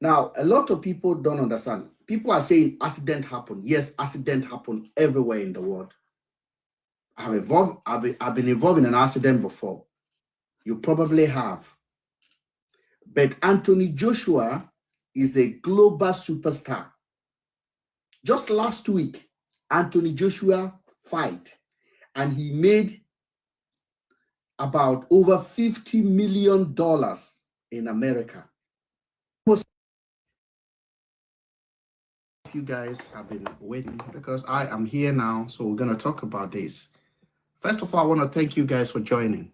Now, a lot of people don't understand. People are saying accident happened. Yes, accident happened everywhere in the world. I've been involved in an accident before. You probably have. But Anthony Joshua is a global superstar. Just last week, Anthony Joshua fight, and he made about over $50 million in America. Most of you guys have been waiting because I am here now, so we're going to talk about this. First of all, I want to thank you guys for joining.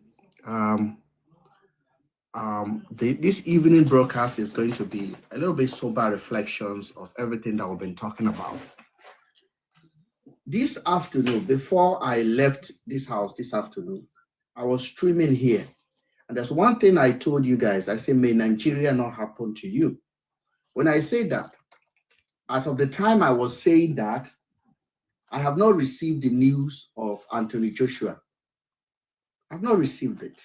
This evening broadcast is going to be a little bit sober reflections of everything that we've been talking about. This afternoon, before I left this house this afternoon, I was streaming here. And there's one thing I told you guys. I said, may Nigeria not happen to you. When I say that, as of the time I was saying that, I have not received the news of Anthony Joshua. I've not received it.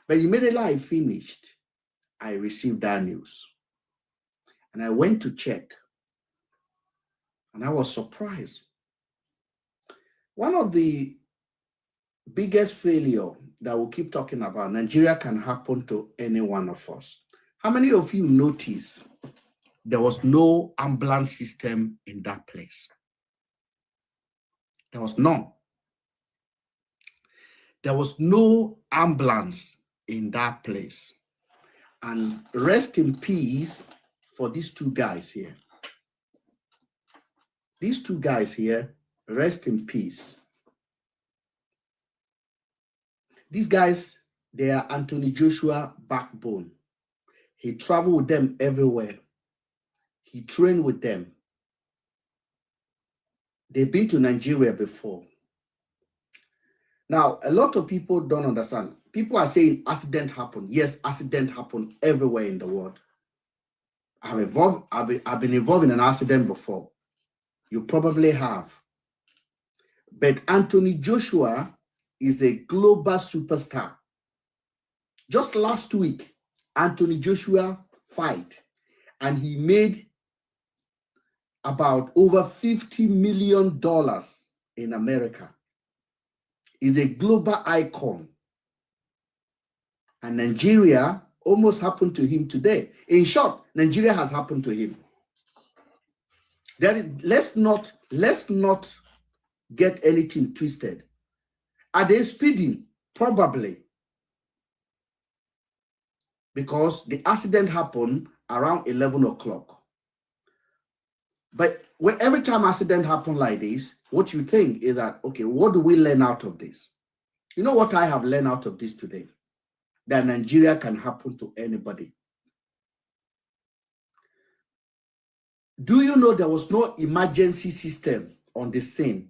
But immediately I finished, I received that news. And I went to check. And I was surprised. One of the biggest failure that we'll keep talking about, Nigeria can happen to any one of us. How many of you notice there was no ambulance system in that place? There was none. There was no ambulance in that place. And rest in peace for these two guys here. These two guys here, rest in peace. These guys, they are Anthony Joshua backbone. He traveled with them everywhere. He trained with them. They've been to Nigeria before. Now, a lot of people don't understand. People are saying accident happened. Yes, accident happened everywhere in the world. I've been involved in an accident before. You probably have. But Anthony Joshua is a global superstar. Just last week, Anthony Joshua fight, and he made about over $50 million in America. He's a global icon. And Nigeria almost happened to him today. In short, Nigeria has happened to him. Let's not get anything twisted. Are they speeding? Probably. Because the accident happened around 11 o'clock. But every time accident happen like this, what you think is that, okay, what do we learn out of this? You know what I have learned out of this today? That Nigeria can happen to anybody. Do you know there was no emergency system on the scene?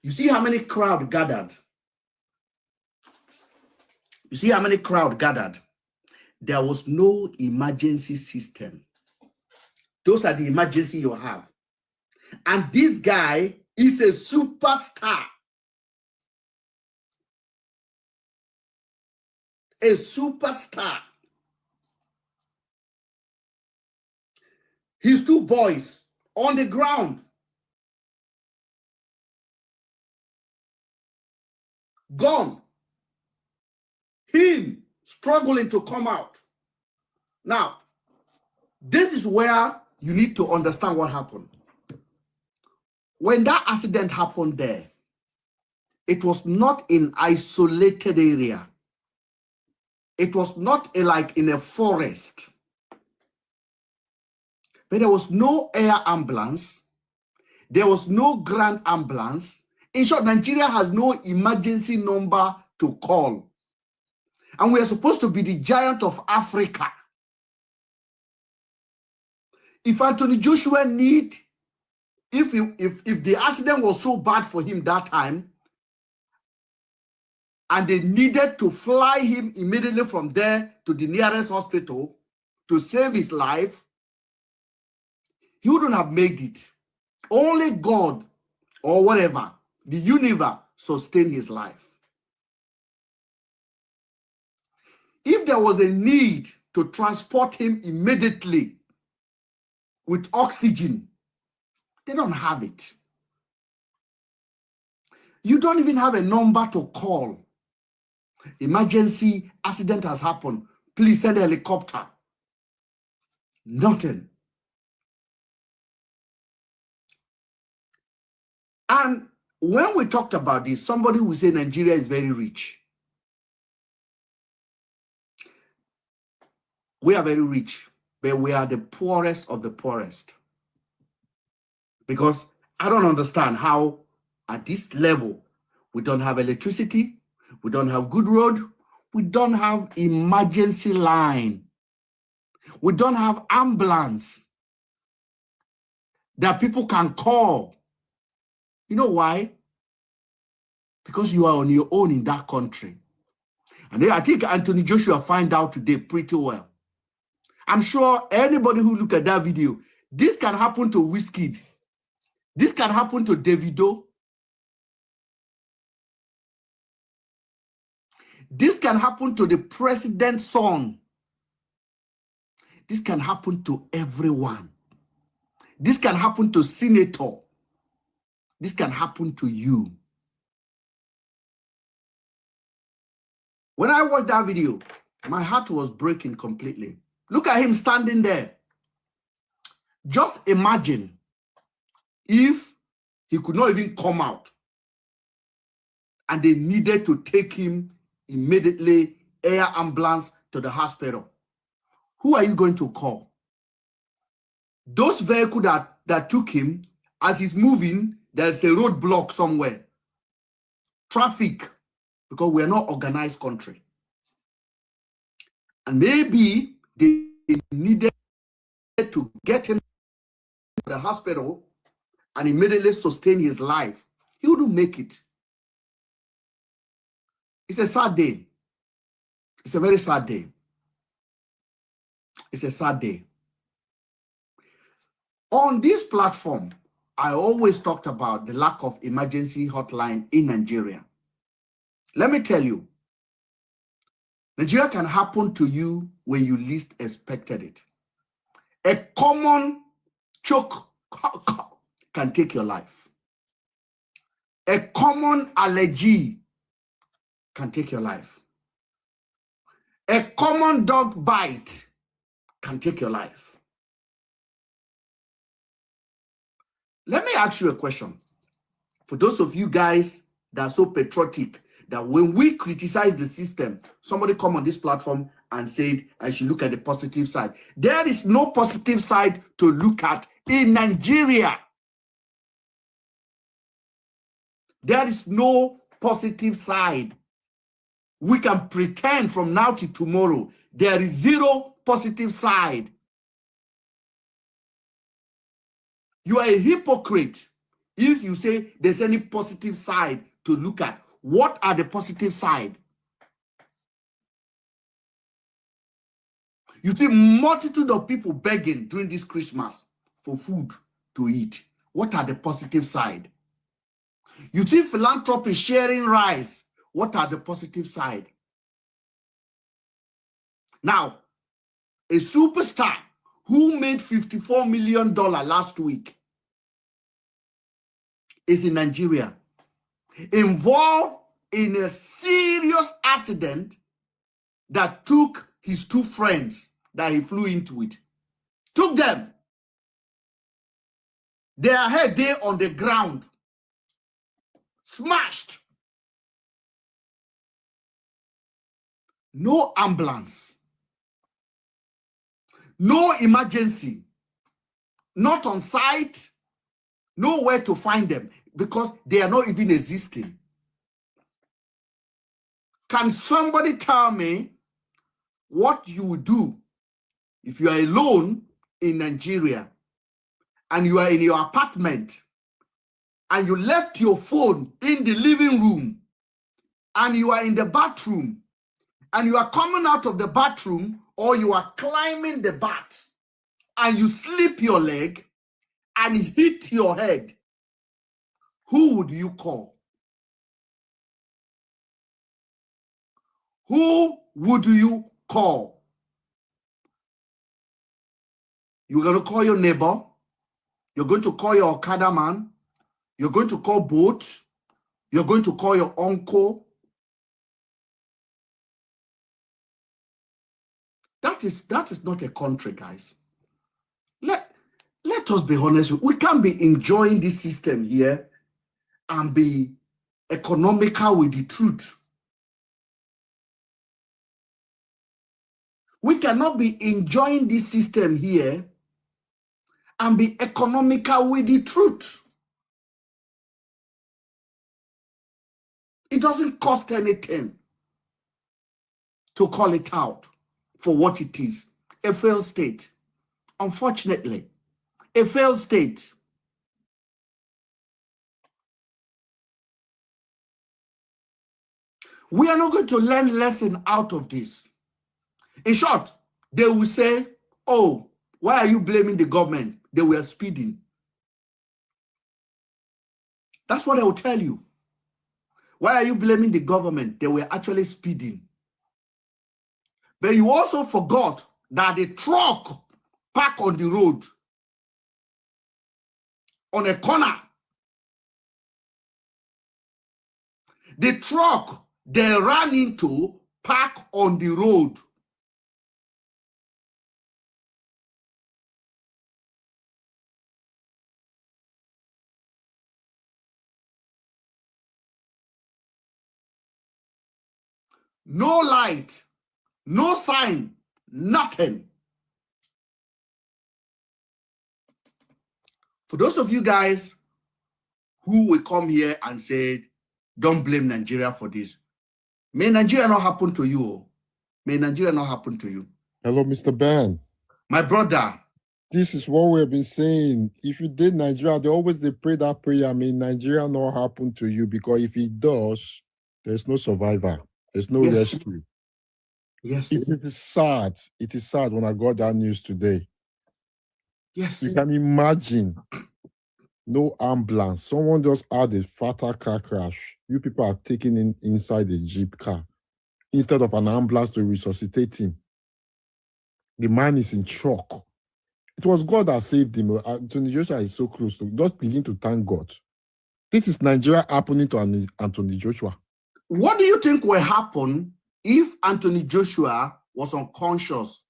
You see how many crowd gathered? You see how many crowd gathered? There was no emergency system. Those are the emergency you have. And this guy is a superstar. A superstar. His two boys on the ground. Gone. Him struggling to come out. Now, this is where you need to understand what happened. When that accident happened there, it was not in isolated area. It was not like in a forest. But there was no air ambulance. There was no ground ambulance. In short, Nigeria has no emergency number to call. And we are supposed to be the giant of Africa. If Anthony Joshua if the accident was so bad for him that time, and they needed to fly him immediately from there to the nearest hospital to save his life, he wouldn't have made it. Only God or whatever, the universe, sustained his life. If there was a need to transport him immediately with oxygen. They don't have it. You don't even have a number to call. Emergency accident has happened. Please send a helicopter. Nothing. And when we talked about this, somebody will say Nigeria is very rich. We are very rich, but we are the poorest of the poorest. Because I don't understand how at this level we don't have electricity, we don't have good road, we don't have emergency line, we don't have ambulance that people can call. You know why? Because you are on your own in that country. And I think Anthony Joshua find out today pretty well. I'm sure anybody who look at that video, this can happen to Wizkid. This can happen to Davido. This can happen to the president's son. This can happen to everyone. This can happen to senator. This can happen to you. When I watched that video, my heart was breaking completely. Look at him standing there. Just imagine if he could not even come out and they needed to take him immediately, air ambulance to the hospital. Who are you going to call? Those vehicles that took him, as he's moving, there's a roadblock somewhere. Traffic, because we're not organized country. And maybe they needed to get him to the hospital and immediately sustain his life. He wouldn't make it. It's a sad day. It's a very sad day. It's a sad day. On this platform, I always talked about the lack of emergency hotline in Nigeria. Let me tell you, Nigeria can happen to you when you least expected it. A common choke can take your life. A common allergy can take your life. A common dog bite can take your life. Let me ask you a question. For those of you guys that are so patriotic, that when we criticize the system, somebody come on this platform and said, I should look at the positive side. There is no positive side to look at in Nigeria. There is no positive side. We can pretend from now to tomorrow. There is zero positive side. You are a hypocrite if you say there's any positive side to look at. What are the positive side? You see multitude of people begging during this Christmas for food to eat. What are the positive side? You see philanthropy sharing rice. What are the positive side? Now, a superstar who made $54 million last week is in Nigeria, involved in a serious accident that took his two friends that he flew into it. Took them. Their head there on the ground. Smashed. No ambulance. No emergency. Not on site. Nowhere to find them because they are not even existing. Can somebody tell me what you would do if you are alone in Nigeria and you are in your apartment and you left your phone in the living room and you are in the bathroom and you are coming out of the bathroom or you are climbing the bath and you slip your leg and hit your head? Who would you call? Who would you call? You're going to call your neighbor. You're going to call your Okada man. You're going to call boat. You're going to call your uncle. That is not a country, guys. Let us be honest. We can't be enjoying this system here and be economical with the truth. We cannot be enjoying this system here and be economical with the truth. It doesn't cost anything to call it out for what it is. A failed state. Unfortunately, a failed state. We are not going to learn lesson out of this. In short, they will say, oh, why are you blaming the government? They were speeding. That's what I will tell you. Why are you blaming the government? They were actually speeding. But you also forgot that the truck parked on the road on a corner. The truck they ran into parked on the road. No light, no sign, nothing. For those of you guys who will come here and say, don't blame Nigeria for this. May Nigeria not happen to you. May Nigeria not happen to you. Hello, Mr. Ben. My brother. This is what we've been saying. If you did Nigeria, they pray that prayer. May Nigeria not happen to you, because if it does, there's no survivor. There's no rescue. Yes. It is sad. It is sad when I got that news today. Yes. You can imagine. No ambulance. Someone just had a fatal car crash. You people are taking in inside the Jeep car instead of an ambulance to resuscitate him. The man is in shock. It was God that saved him. Anthony Joshua is so close to. Just begin to thank God. This is Nigeria happening to Anthony Joshua. What do you think will happen if Anthony Joshua was unconscious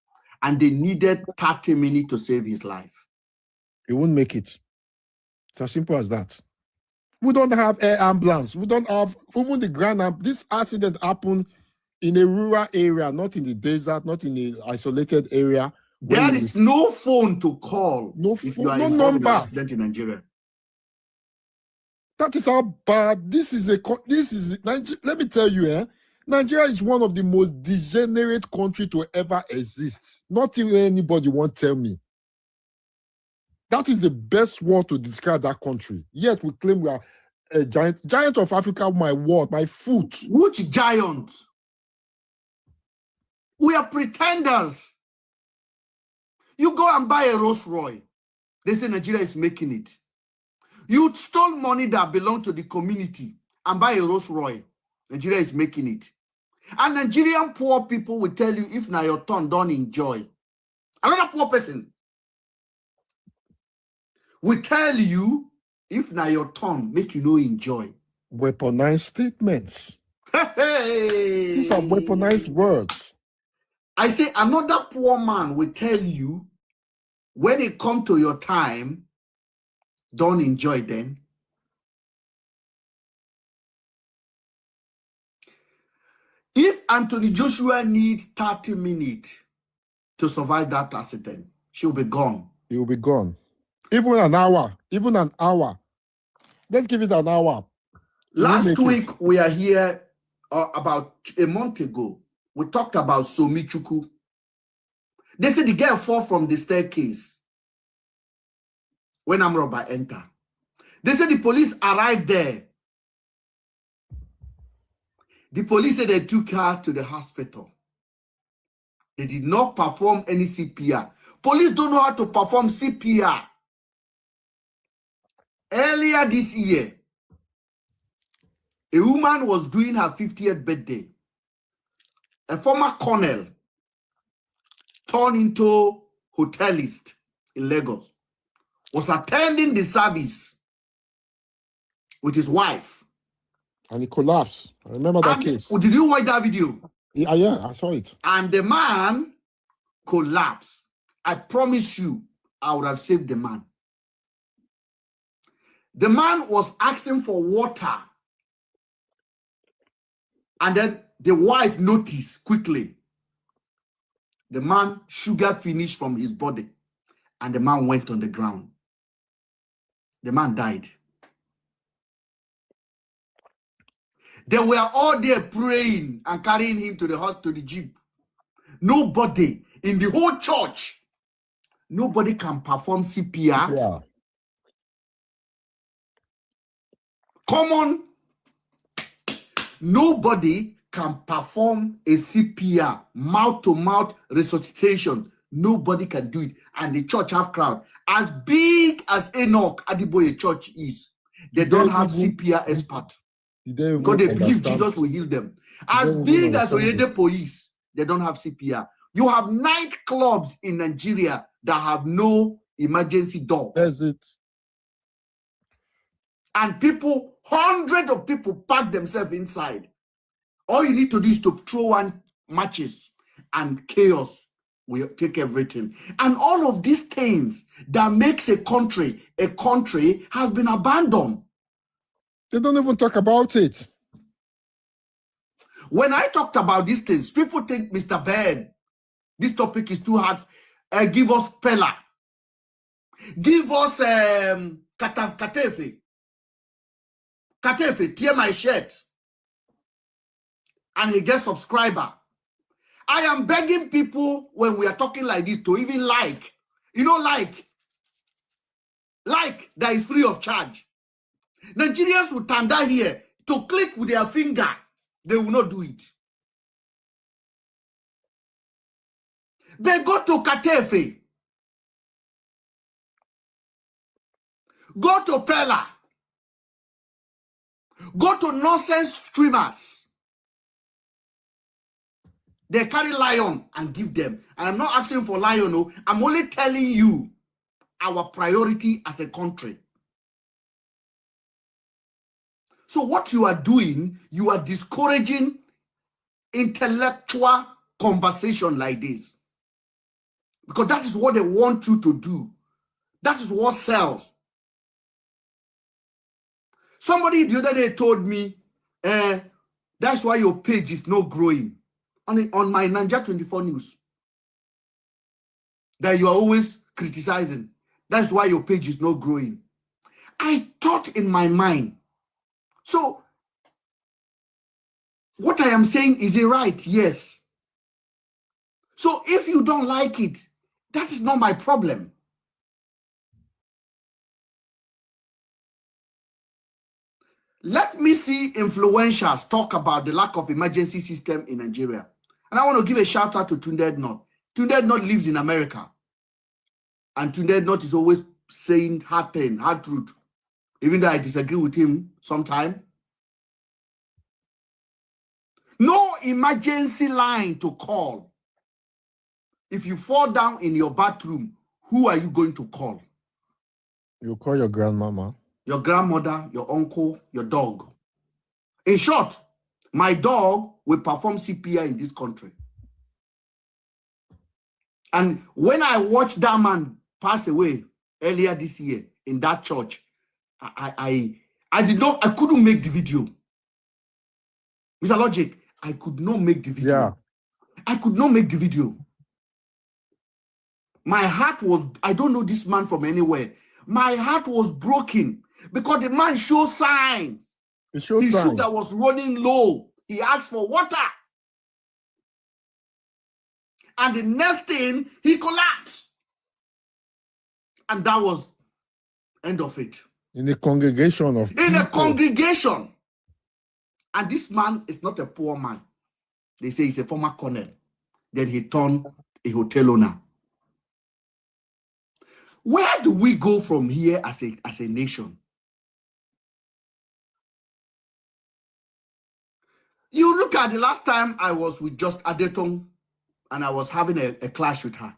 and they needed 30 minutes to save his life? He wouldn't make it. It's as simple as that. We don't have air ambulance. We don't have even the ground. This accident happened in a rural area, not in the desert, not in an isolated area. There is no phone to call. No phone, no number. In an accident in Nigeria. That is how bad this is. Let me tell you, Nigeria is one of the most degenerate countries to ever exist. Not even anybody won't tell me. That is the best word to describe that country. Yet we claim we are a giant of Africa. My word, my foot. Which giant? We are pretenders. You go and buy a Rolls Royce. They say Nigeria is making it. You stole money that belonged to the community and buy a Rolls Royce. Nigeria is making it. And Nigerian poor people will tell you, if now your turn, don't enjoy. Another poor person will tell you, if now your turn, make you no enjoy. Weaponized statements. Hey. These are weaponized words. I say another poor man will tell you, when it comes to your time, don't enjoy them. If Anthony Joshua needs 30 minutes to survive that accident, she'll be gone. He will be gone. Even an hour. Let's give it an hour. Last week, we are here about a month ago. We talked about Somichuku. They said the girl fall from the staircase when Amroba entered. They said the police arrived there. The police said they took her to the hospital. They did not perform any CPR. Police don't know how to perform CPR. Earlier this year, a woman was doing her 50th birthday. A former colonel turned into hotelist in Lagos, was attending the service with his wife. And he collapsed. I remember that case. Did you watch that video? Yeah, I saw it. And the man collapsed. I promise you, I would have saved the man. The man was asking for water. And then the wife noticed quickly. The man, sugar finished from his body. And the man went on the ground. The man died. They were all there praying and carrying him to the house, to the jeep. Nobody in the whole church, nobody can perform CPR. Yeah. Common. Nobody can perform a CPR, mouth-to-mouth resuscitation. Nobody can do it. And the church have crowd. As big as Enoch Adiboye Church is, they don't have CPR expert. Because they believe Jesus will heal them. As big as Oyede Police, they don't have CPR. You have nightclubs in Nigeria that have no emergency door. That's it. And people, hundreds of people pack themselves inside. All you need to do is to throw on matches and chaos will take everything. And all of these things that makes a country has been abandoned. They don't even talk about it. When I talked about these things, people think, Mr. Ben, this topic is too hard. Give us Pella. Give us Katefe. Katefe, tear my shirt. And he gets subscriber. I am begging people when we are talking like this to even like. You know, like that is free of charge. Nigerians will stand down here to click with their finger. They will not do it. They go to Katefe. Go to Pella. Go to nonsense streamers. They carry lion and give them. I am not asking for lion. No, I'm only telling you our priority as a country. So what you are doing, you are discouraging intellectual conversation like this. Because that is what they want you to do. That is what sells. Somebody the other day told me, that's why your page is not growing. On my Nigeria 24 News. That you are always criticizing. That's why your page is not growing. I thought in my mind, so what I am saying, is it right? Yes. So if you don't like it, that is not my problem. Let me see influencers talk about the lack of emergency system in Nigeria. And I want to give a shout out to Tunde Ednut. Tunde Ednut lives in America. And Tunde Ednut is always saying hard thing, hard truth. Even though I disagree with him sometimes. No emergency line to call. If you fall down in your bathroom, who are you going to call? You call your grandmama. Your grandmother, your uncle, your dog. In short, my dog will perform CPR in this country. And when I watched that man pass away earlier this year in that church, I couldn't make the video. Mr. Logic, I could not make the video. Yeah. I could not make the video. My heart was, I don't know this man from anywhere. My heart was broken because the man showed signs. It showed His signs. sugar was running low. He asked for water. And the next thing, he collapsed. And that was end of it. In a congregation of In a congregation. And this man is not a poor man. They say he's a former colonel. Then he turned a hotel owner. Where do we go from here as a nation? You look at the last time I was with Just Adetong and I was having a clash with her.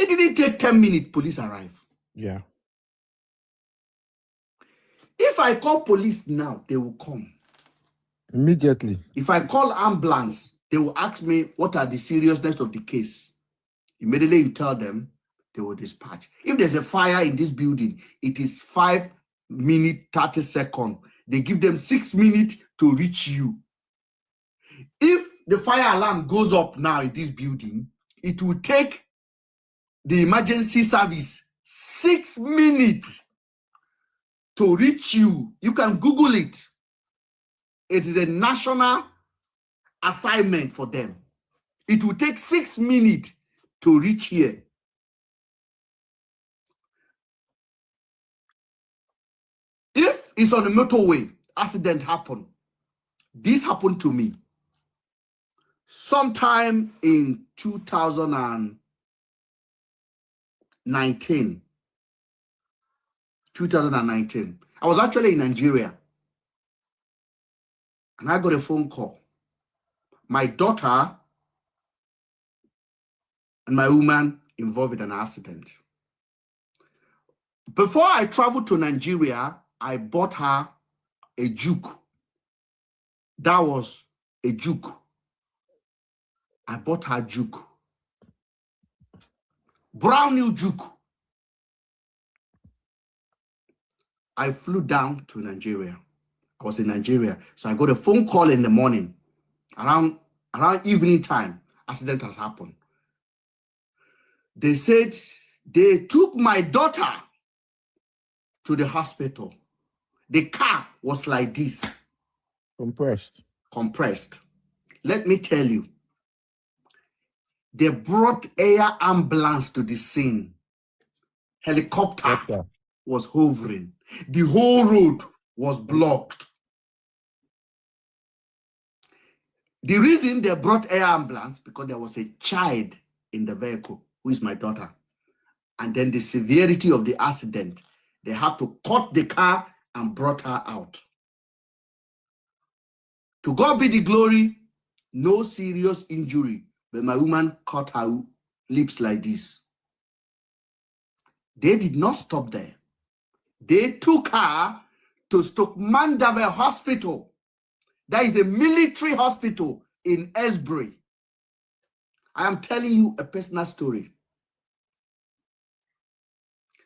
It didn't take 10 minutes, police arrived. Yeah. If I call police now, they will come. Immediately. If I call ambulance, they will ask me what are the seriousness of the case. Immediately you tell them, they will dispatch. If there's a fire in this building, it is 5 minutes, 30 seconds. They give them 6 minutes to reach you. If the fire alarm goes up now in this building, it will take the emergency service 6 minutes to reach you. You can Google it. It is a national assignment for them. It will take 6 minutes to reach here. If it's on the motorway, accident happen. This happened to me sometime in 2019. I was actually in Nigeria, and I got a phone call. My daughter and my woman involved in an accident. Before I traveled to Nigeria, I bought her a juke. That was a juke. I bought her juke. Brown new juke. I flew down to Nigeria. I was in Nigeria. So I got a phone call in the morning. Around evening time, accident has happened. They said they took my daughter to the hospital. The car was like this. Compressed. Let me tell you, they brought air ambulance to the scene. Helicopter was hovering. The whole road was blocked. The reason they brought air ambulance, because there was a child in the vehicle, who is my daughter. And then the severity of the accident, they had to cut the car and brought her out. To God be the glory, no serious injury, but my woman cut her lips like this. They did not stop there. They took her to Stoke Mandeville Hospital. That is a military hospital in Esbury. I am telling you a personal story.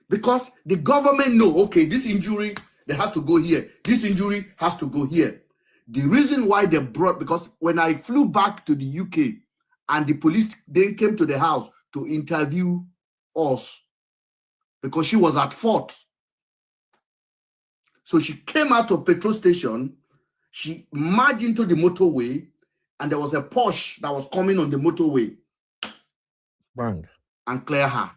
Because the government know, okay, this injury, they has to go here. This injury has to go here. The reason why they brought, because when I flew back to the UK and the police then came to the house to interview us, because she was at fault. So she came out of petrol station, she merged into the motorway, and there was a Porsche that was coming on the motorway. Bang. And clear her.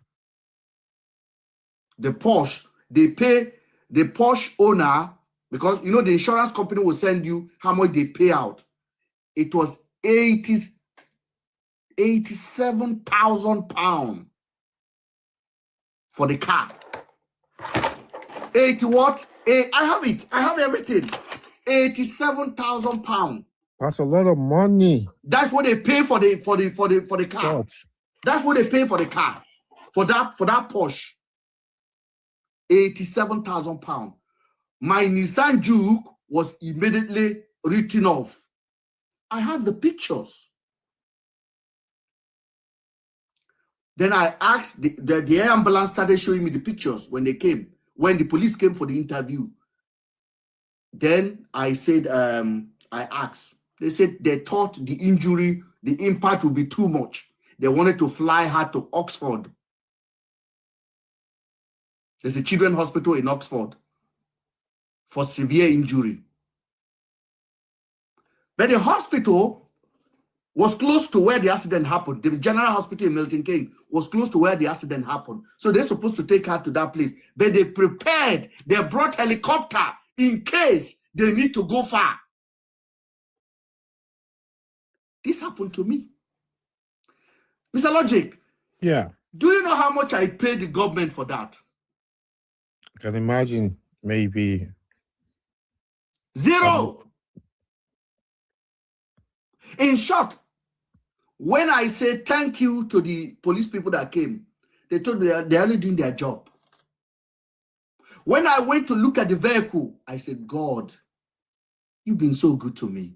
The Porsche, they pay the Porsche owner, because you know the insurance company will send you how much they pay out. It was 87,000 pounds for the car. 80 what? I have it. I have everything. 87,000 pounds. That's a lot of money. That's what they pay for the car. God. That's what they pay for the car. For that Porsche. 87,000 pounds. My Nissan Juke was immediately written off. I have the pictures. Then I asked, the air ambulance started showing me the pictures when they came, when the police came for the interview. Then I said, I asked, they said they thought the injury, the impact would be too much. They wanted to fly her to Oxford. There's a children's hospital in Oxford for severe injury. But the hospital was close to where the accident happened. The general hospital in Milton Keynes was close to where the accident happened. So they're supposed to take her to that place. But they prepared, they brought helicopter in case they need to go far. This happened to me. Mr. Logic. Yeah. Do you know how much I paid the government for that? I can imagine maybe Zero. In short, when I say thank you to the police people that came, They told me they're only doing their job. When I went to look at the vehicle, I said, God, you've been so good to me.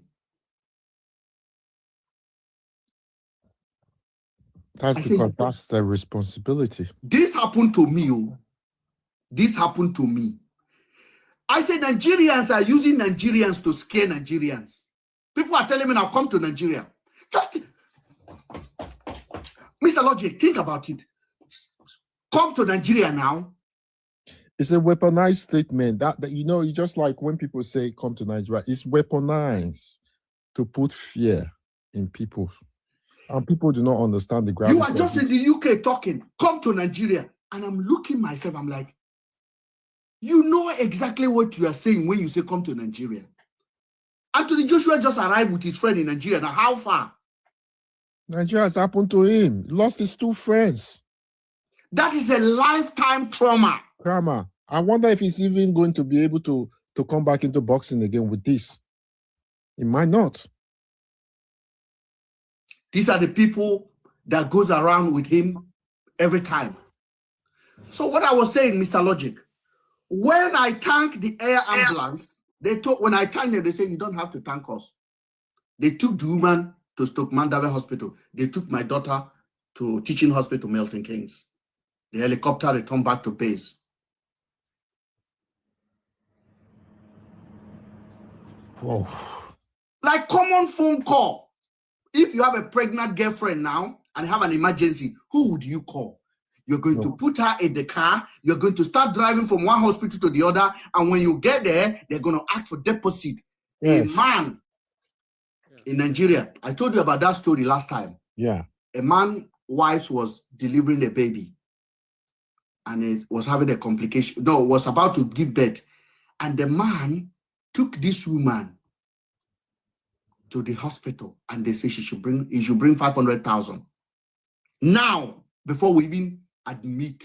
That's because that's their responsibility. This happened to me. Oh. This happened to me. I said Nigerians are using Nigerians to scare Nigerians. People are telling me now, come to Nigeria. Just, Mr. Logic, think about it. Come to Nigeria now. It's a weaponized statement. That you know, it's just like when people say come to Nigeria, it's weaponized to put fear in people. And people do not understand the gravity. You are just in the UK talking, come to Nigeria. And I'm looking myself, I'm like, you know exactly what you are saying when you say come to Nigeria. Anthony Joshua just arrived with his friend in Nigeria. Now, how far? Nigeria has happened to him. He lost his 2 friends. That is a lifetime trauma. Trauma. I wonder if he's even going to be able to come back into boxing again with this. He might not. These are the people that goes around with him every time. So what I was saying, Mr. Logic, when I thank the air ambulance, when I thank them, they say, you don't have to thank us. They took the woman to Stoke Mandeville Hospital. They took my daughter to Teaching Hospital, Milton Keynes. The helicopter returned back to base. Whoa. Like common phone call. If you have a pregnant girlfriend now and have an emergency, who would you call? You're going to put her in the car. You're going to start driving from one hospital to the other. And when you get there, they're going to ask for deposit. Yes. A man in Nigeria, I told you about that story last time. Yeah. A man's wife was delivering a baby. And it was having a complication. No, was about to give birth. And the man took this woman to the hospital. And they say he should bring 500,000. Now, before we even admit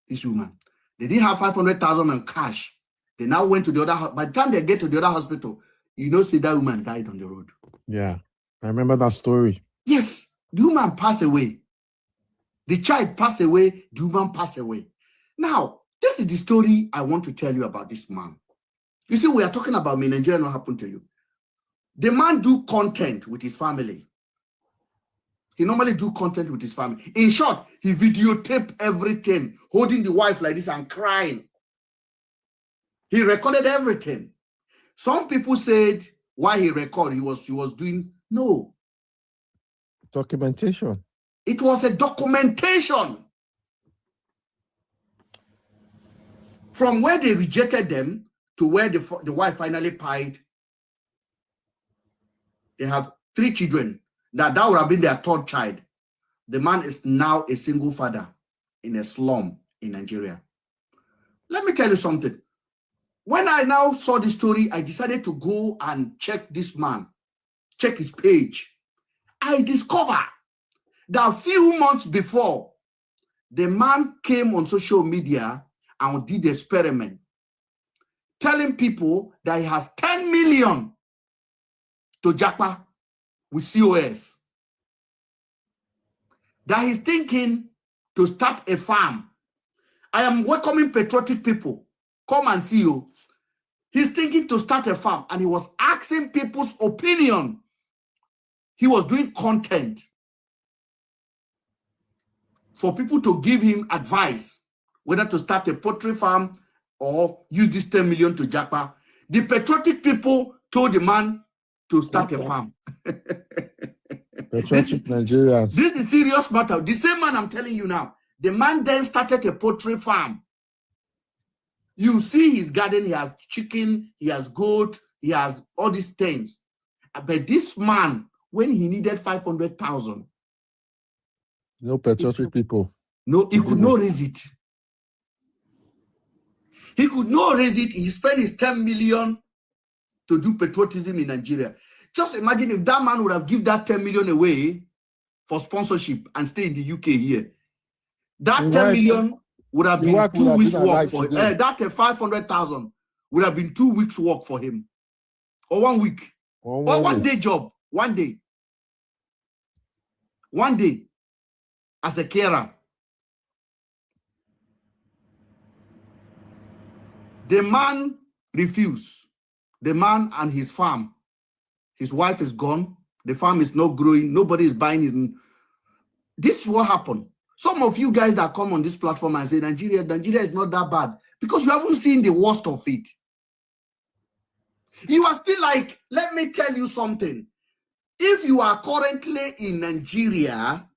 this woman, they didn't have 500,000 in cash. They now went to the other. By the time they get to the other hospital, you know, see that woman died on the road. Yeah, I remember that story. Yes, the woman passed away. The child passed away. The woman passed away. Now, this is the story I want to tell you about this man. You see, we are talking about me, Nigeria, what happened to you. The man do content with his family. He normally do content with his family. In short, he videotaped everything, holding the wife like this and crying. He recorded everything. Some people said why he recorded, he was doing, no. Documentation. It was a documentation. From where they rejected them to where the wife finally pied. They have 3 children. That would have been their 3rd child. The man is now a single father in a slum in Nigeria. Let me tell you something. When I now saw the story, I decided to go and check this man, check his page. I discovered that a few months before, the man came on social media and did the experiment, telling people that he has 10 million to Japa with COS. That he's thinking to start a farm. I am welcoming patriotic people. Come and see you. He's thinking to start a farm and he was asking people's opinion. He was doing content for people to give him advice, whether to start a poultry farm or use this 10 million to Japa. The patriotic people told the man to start a farm. Patriotic Nigerians. This is serious matter. The same man I'm telling you now. The man then started a poultry farm. You see his garden, he has chicken, he has goat, he has all these things. But this man, when he needed 500,000. No patriotic people. No, he could not raise it. He could not raise it. He spent his 10 million to do patriotism in Nigeria. Just imagine if that man would have given that 10 million away for sponsorship and stay in the UK here. That 10 million would have been 2 weeks work for him. That 500,000 would have been 2 weeks work for him. Or 1 week. Or 1 day job. 1 day. 1 day as a carer. The man refused. The man and his farm. His wife is gone. The farm is not growing. Nobody is buying his. This is what happened. Some of you guys that come on this platform and say Nigeria is not that bad because you haven't seen the worst of it. You are still like, let me tell you something. If you are currently in Nigeria,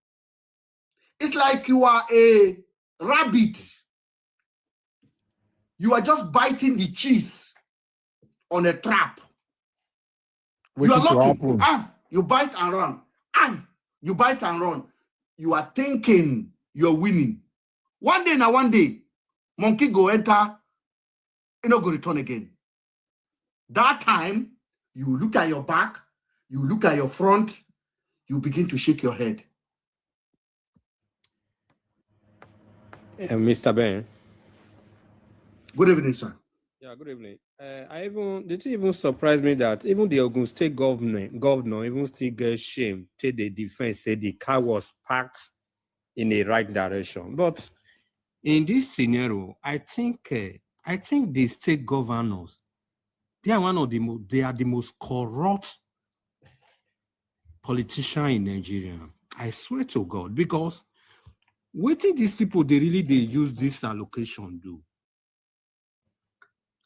it's like you are a rabbit. You are just biting the cheese on a trap. You are lucky. You bite and run. You bite and run. You are thinking you're winning. One day, monkey go enter, you know, go return again. That time, you look at your back, you look at your front, you begin to shake your head. Mr. Ben. Good evening, sir. Yeah, good evening. It even surprised me that even the Ogun State governor even still gets shame till the defense said the car was parked in the right direction. But in this scenario, I think the state governors, they are the most corrupt politician in Nigeria. I swear to God, because what did these people they use this allocation do?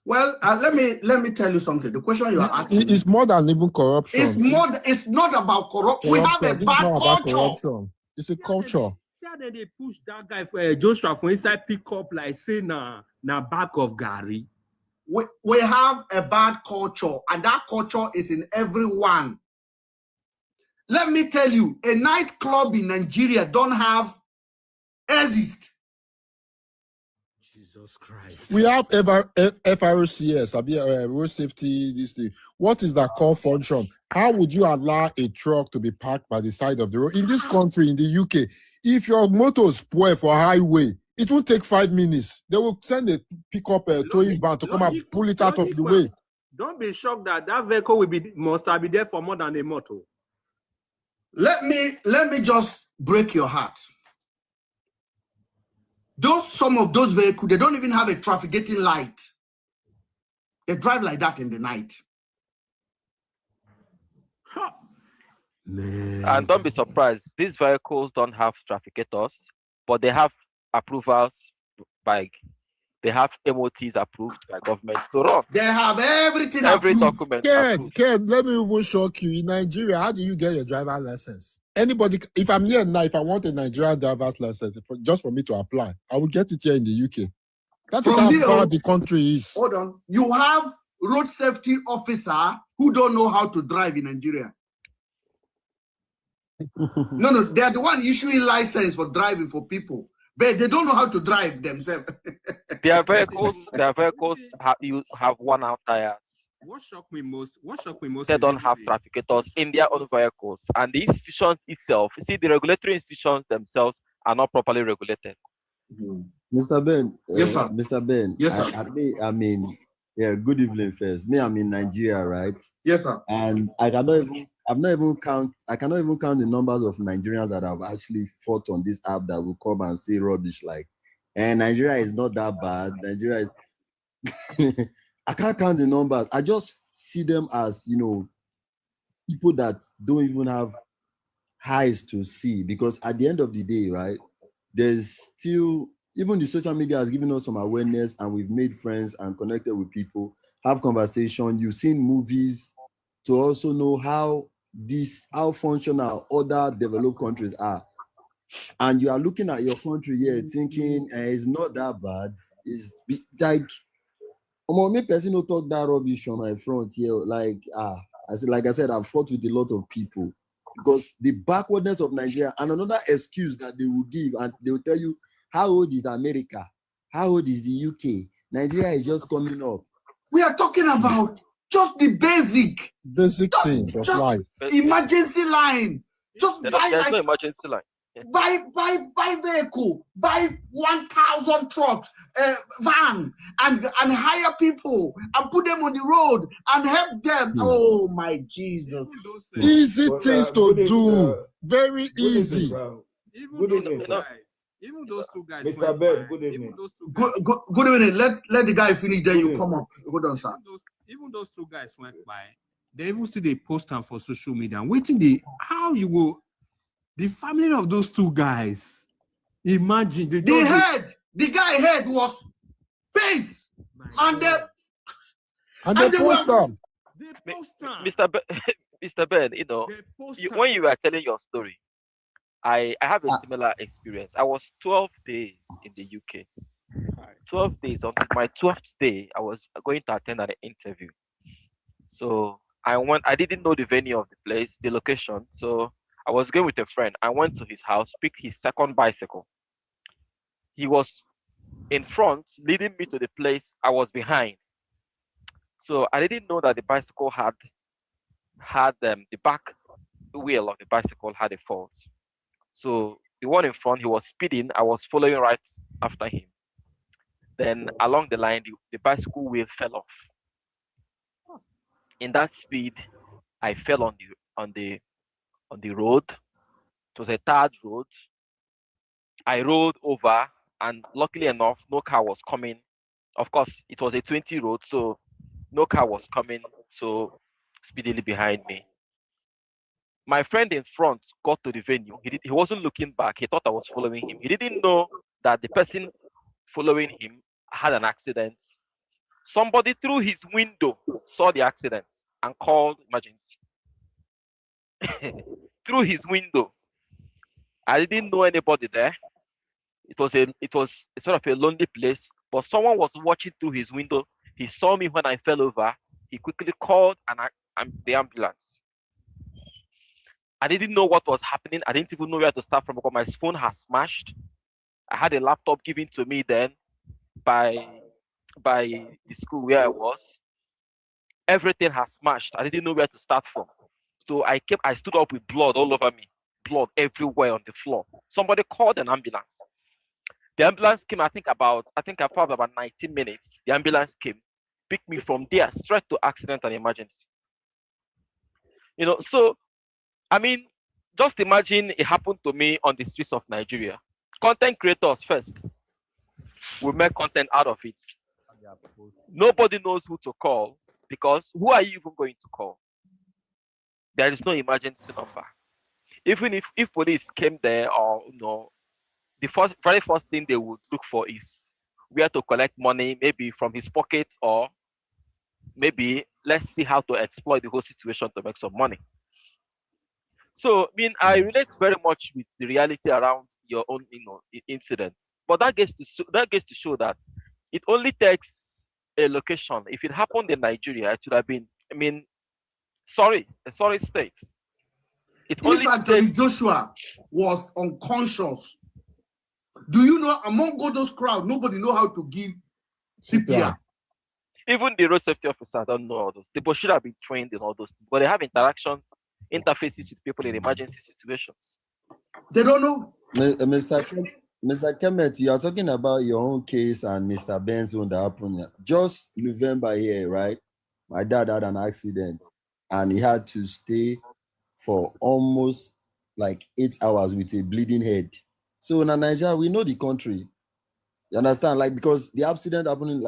Well, let me tell you something. The question you are asking is more than even corruption. It's not about corruption. We have a bad culture. It's a culture. See how they push that guy for Joshua for inside pickup like say na back of Gary. We have a bad culture, and that culture is in everyone. Let me tell you, a nightclub in Nigeria don't exist. Jesus Christ. We have FRCS, road safety, this thing. What is that core function? How would you allow a truck to be parked by the side of the road? In this country, in the UK, if your motor is spoiled for highway, it will take 5 minutes. They will send a pickup towing van to come and pull it out of the way. Don't be shocked that vehicle must be there for more than a motor. Let me just break your heart. Some of those vehicles, they don't even have a trafficating light. They drive like that in the night. Man. And don't be surprised, these vehicles don't have trafficators, but they have approvals they have MOTs approved by government to run. They have everything Every approved. document Ken, approved. let me even shock you. In Nigeria, how do you get your driver's license? Anybody, if I'm here now, if I want a Nigerian driver's license, just for me to apply, I will get it here in the UK. That is how bad the country is. Hold on. You have road safety officer who don't know how to drive in Nigeria. No, they are the one issuing license for driving for people, but they don't know how to drive themselves. Their vehicles you have worn-out tires. What shocked me most? They don't have trafficators in their own vehicles, and the institutions itself. You see, the regulatory institutions themselves are not properly regulated. Mr. Ben. Yes, sir. Mr. Ben. Yes, sir. I mean, yeah. Good evening, first. I'm in Nigeria, right? Yes, sir. And I cannot even count the numbers of Nigerians that have actually fought on this app that will come and say rubbish like, and Nigeria is not that bad. Nigeria is I can't count the numbers. I just see them as, people that don't even have eyes to see, because at the end of the day, right, there's still, even the social media has given us some awareness, and we've made friends and connected with people, have conversation. You've seen movies to also know how functional other developed countries are. And you are looking at your country here thinking it's not that bad. It's like, me person no talk that rubbish on my front here. Like I said, I've fought with a lot of people because the backwardness of Nigeria, and another excuse that they will give, and they will tell you, how old is America? How old is the UK? Nigeria is just coming up. We are talking about just the basic things of life. Emergency line. Just There's buy no emergency line. buy vehicle, buy 1,000 trucks, van, and hire people and put them on the road and help them. Oh my Jesus! Easy things to do. Very easy. Good evening, Even those two guys. Mr. went Ben, by. good Even evening. those two guys. Good evening. Let the guy finish. Then you Good come up. Hold on, sir. Even those two guys went by. They even see the post on for social media. Waiting the how you go. The family of those two guys. Imagine The guy head was face, and they they post them. They post on. Mr. Mr. Ben, you know, They post when you were telling your story, I have a similar experience. I was 12 days in the UK. 12 days. On my 12th day, I was going to attend an interview. So I didn't know the venue of the place, the location. So I was going with a friend. I went to his house, picked his second bicycle. He was in front, leading me to the place. I was behind. So I didn't know that the bicycle had the back wheel of the bicycle had a fault. So the one in front, he was speeding. I was following right after him. Then along the line, the bicycle wheel fell off. In that speed, I fell on the road. It was a tarred road. I rolled over, and luckily enough, no car was coming. Of course, it was a 20 road, so no car was coming so speedily behind me. My friend in front got to the venue. He wasn't looking back. He thought I was following him. He didn't know that the person following him had an accident. Somebody through his window saw the accident and called emergency. Through his window. I didn't know anybody there. It was a sort of a lonely place, but someone was watching through his window. He saw me when I fell over. He quickly called the ambulance. I didn't know what was happening. I didn't even know where to start from because my phone has smashed. I had a laptop given to me then by the school where I was. Everything has smashed. I didn't know where to start from. So I stood up with blood all over me, blood everywhere on the floor. Somebody called an ambulance. The ambulance came, I think after about 19 minutes, the ambulance came, picked me from there straight to accident and emergency. You know, so I mean, just imagine it happened to me on the streets of Nigeria. Content creators first. We make content out of it. Nobody knows who to call because who are you even going to call? There is no emergency number. Even if police came there, or the very first thing they would look for is where to collect money, maybe from his pocket, or maybe let's see how to exploit the whole situation to make some money. So, I mean, I relate very much with the reality around your own, incidents. But that gets to show that it only takes a location. If it happened in Nigeria, it should have been, a sorry state. If Anthony Joshua was unconscious, do you know among all those crowd, nobody know how to give CPR? Even the road safety officer don't know all those. People should have been trained in all those things, but they have interfaces with people in emergency situations. They don't know. Mr. Kemet, you are talking about your own case and Mr. Ben's own that happened just November here, right? My dad had an accident and he had to stay for almost like 8 hours with a bleeding head. So in Nigeria, we know the country. You understand? Like, because the accident happened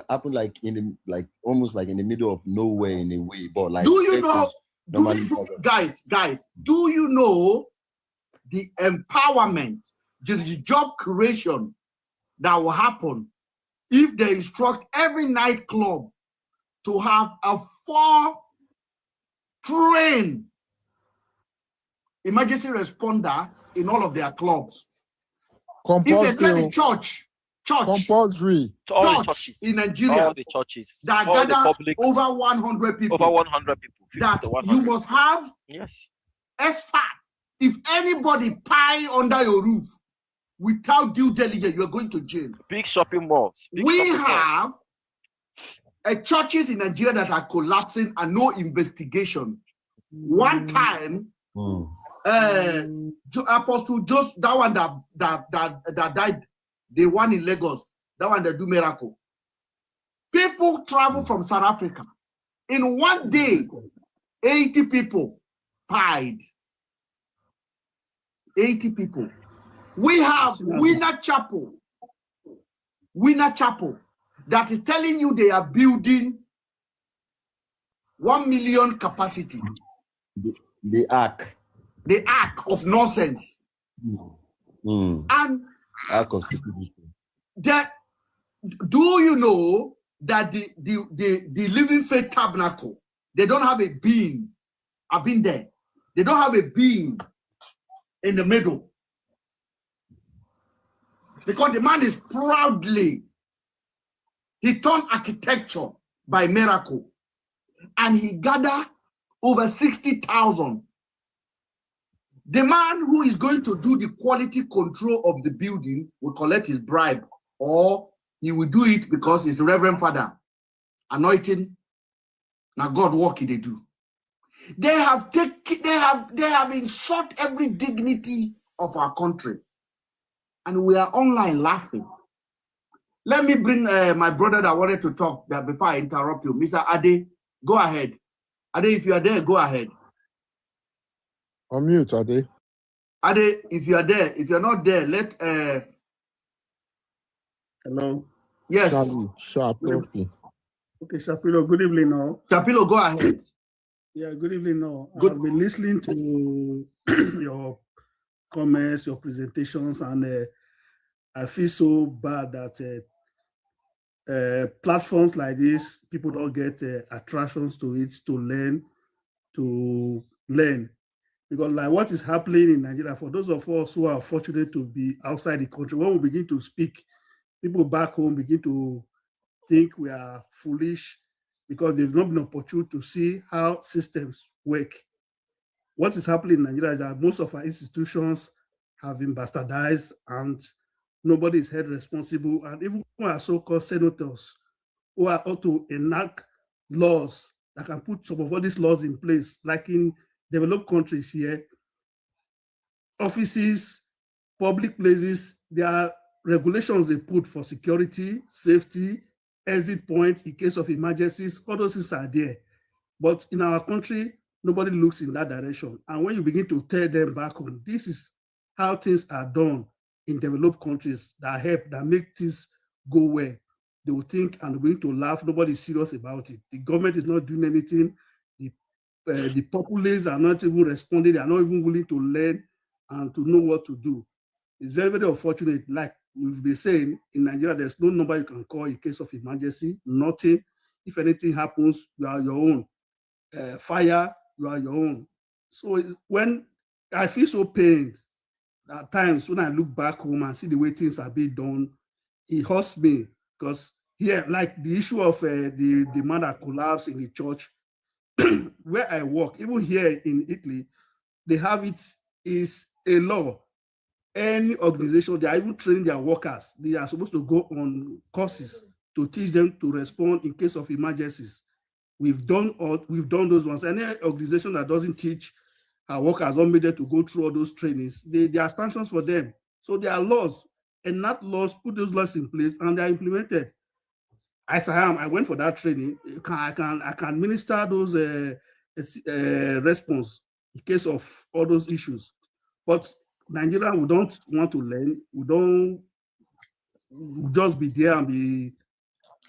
like almost like in the middle of nowhere in a way. But like, do you know, guys, do you know the empowerment, the job creation that will happen if they instruct every nightclub to have a 4-trained emergency responder in all of their clubs? Compulsory. If they tell the church Compulsory. church in Nigeria, all the churches that all gather the public, over 100 people, over 100 people, 50 that to 100. you must have Yes. expert. If anybody pie under your roof without due diligence, you are going to jail. Big shopping malls. We have churches in Nigeria that are collapsing and no investigation. One time, Apostle just that one that died, the one in Lagos, that one that do miracle. People travel from South Africa. In one day, 80 people died. 80 people. We have Winner Chapel, that is telling you they are building 1 million capacity. The ark. The ark of nonsense. And Ark of stupidity. Do you know that the Living Faith Tabernacle, they don't have a beam? I've been there. They don't have a beam in the middle. Because the man is proudly, he turned architecture by miracle. And he gathered over 60,000. The man who is going to do the quality control of the building will collect his bribe, or he will do it because his Reverend Father anointing. Now God work they do. They have insult every dignity of our country. And we are online laughing. Let me bring my brother that wanted to talk before I interrupt you. Mr. Ade, go ahead. Ade, if you are there, go ahead. Unmute, Ade. Ade, if you are there, if you're not there, let Hello. yes. Sharply. Okay, Shapiro, good evening now. Shapiro, go ahead. Yeah, good evening now. Good. I've been listening to your comments, your presentations, and I feel so bad that platforms like this, people don't get attractions to it to learn. Because like what is happening in Nigeria, for those of us who are fortunate to be outside the country, when we begin to speak, people back home begin to think we are foolish because they've not been opportune to see how systems work. What is happening in Nigeria is that most of our institutions have been bastardized and nobody is held responsible. And even our so-called senators who are ought to enact laws that can put some of all these laws in place, like in developed countries here, offices, public places, there are regulations they put for security, safety, exit points in case of emergencies. All those things are there. But in our country, nobody looks in that direction. And when you begin to tell them back home, this is how things are done in developed countries that help, that make things go well, they will think and begin to laugh. Nobody is serious about it. The government is not doing anything. The populace are not even responding. They are not even willing to learn and to know what to do. It's very, very unfortunate. Like we've been saying, in Nigeria, there's no number you can call in case of emergency, nothing. If anything happens, you are your own. Fire, you are your own. So when I feel so pained at times when I look back home and see the way things are being done, it hurts me because here, like the issue of the man that collapsed in the church, where I work, even here in Italy, they have it is a law. Any organization, they are even training their workers. They are supposed to go on courses to teach them to respond in case of emergencies. We've done those ones. Any organization that doesn't teach our workers or made them to go through all those trainings, there are sanctions for them. So there are laws, and not laws, put those laws in place, and they are implemented. As I went for that training. I can minister those response in case of all those issues. But Nigeria, we don't want to learn. We don't just be there and be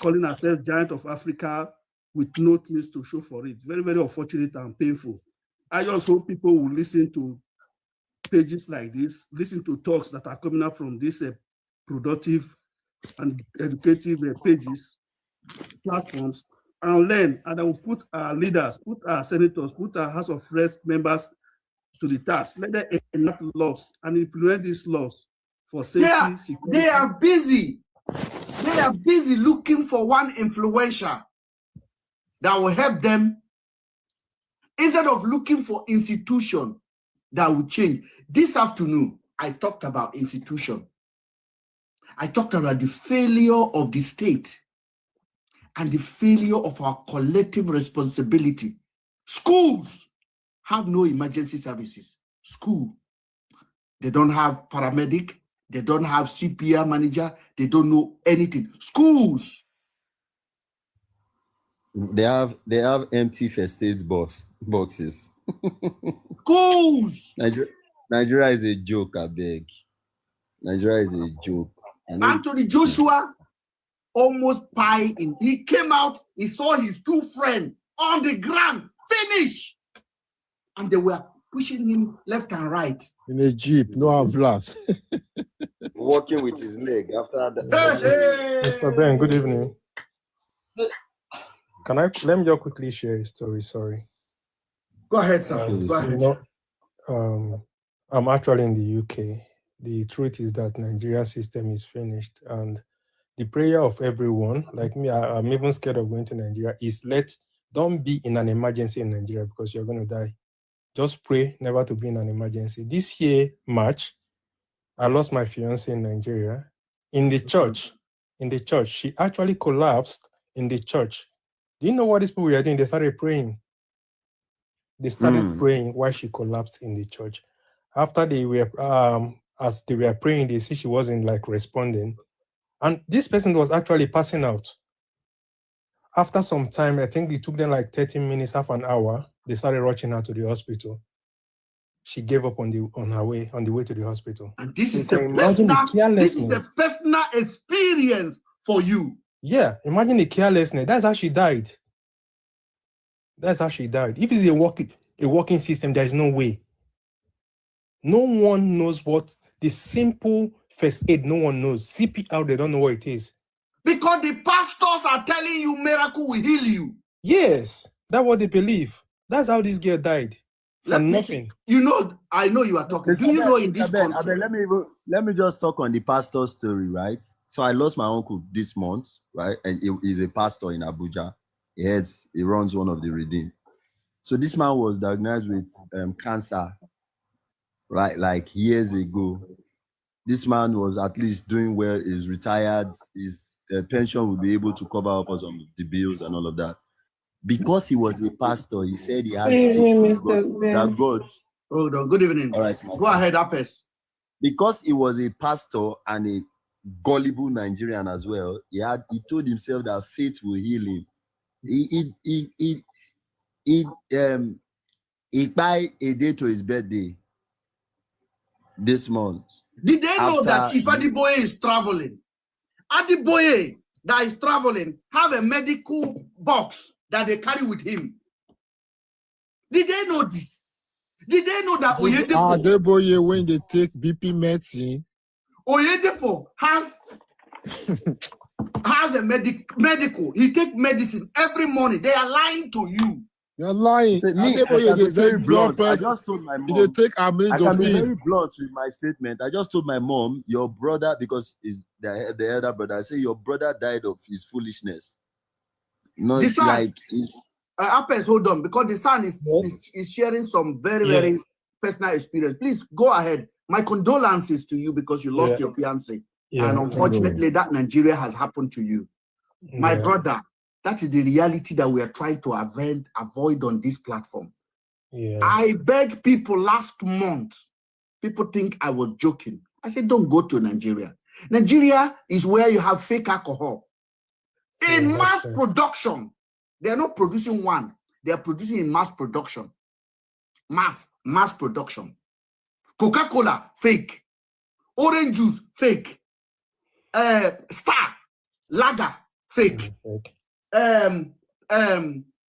calling ourselves giant of Africa with no things to show for it. Very, very unfortunate and painful. I just hope people will listen to pages like this, listen to talks that are coming up from these productive and educative pages, platforms, and learn. And I will put our leaders, put our senators, put our House of Reps members to the task. Let them enact laws and implement these laws for safety, security. They are busy. They are busy looking for one influencer that will help them instead of looking for institution that will change. This afternoon, I talked about institution. I talked about the failure of the state and the failure of our collective responsibility. Schools have no emergency services. School, they don't have paramedic, they don't have CPR manager, they don't know anything. Schools. They have empty first aid boxes. Schools. Nigeria is a joke, I beg. Nigeria is a joke. I know Anthony Joshua almost pie in. He came out, he saw his two friends on the ground, finish. And they were pushing him left and right. In a jeep, no ambulance. walking with his leg after that. Mr. Ben, good evening. Let me just quickly share a story, sorry. Go ahead, sir. Go ahead. You know, I'm actually in the UK. The truth is that Nigeria system is finished, and the prayer of everyone, like me, I'm even scared of going to Nigeria, is don't be in an emergency in Nigeria because you're going to die. Just pray never to be in an emergency. This year, March, I lost my fiance in Nigeria. In the church, she actually collapsed in the church. Do you know what these people were doing? They started praying. They started praying while she collapsed in the church. After they were, as they were praying, they see she wasn't like responding. And this person was actually passing out. After some time, I think it took them like 30 minutes, half an hour, they started rushing her to the hospital. She gave up on the way to the hospital. And this is the personal experience for you. Yeah, imagine the carelessness. That's how she died. If it's a working system, there is no way. No one knows what the simple first aid, no one knows. CPR, they don't know what it is. Because the pastors are telling you miracle will heal you. Yes, that's what they believe. That's how this girl died. For nothing. I know you are talking. Do you know in this country? Let me just talk on the pastor story, right? So I lost my uncle this month, right? And he's a pastor in Abuja. He runs one of the Redeem. So this man was diagnosed with cancer, right? Like years ago. This man was at least doing well. He's retired. His pension will be able to cover up for some of the bills and all of that. Because he was a pastor, he said he had faith in God. Hold on. Good evening. All right, go ahead, Apes. Because he was a pastor and a gullible Nigerian as well, he told himself that faith will heal him. He buy a day to his birthday this month. Did they know that if Adeboye is traveling, Adeboye that is traveling have a medical box that they carry with him? Did they know this? Did they know that Adeboye, when they take BP medicine, Oyedepo has a medical. He take medicine every morning. They are lying to you. You're lying. Adeboye, they take blood pressure. I just told my mom. They take amazing. I can be very blunt with my statement. I just told my mom, your brother, because he's the elder brother, I say your brother died of his foolishness. Not like Apes, hold on, because the son is sharing some very personal experience. Please go ahead. My condolences to you because you lost your fiancé. And unfortunately, that Nigeria has happened to you. My brother, that is the reality that we are trying to avoid on this platform. I begged people last month. People think I was joking. I said, don't go to Nigeria. Nigeria is where you have fake alcohol. In mass production, they are not producing one. They are producing in mass production. Mass production. Coca-Cola, fake. Orange juice, fake. Star, lager, fake.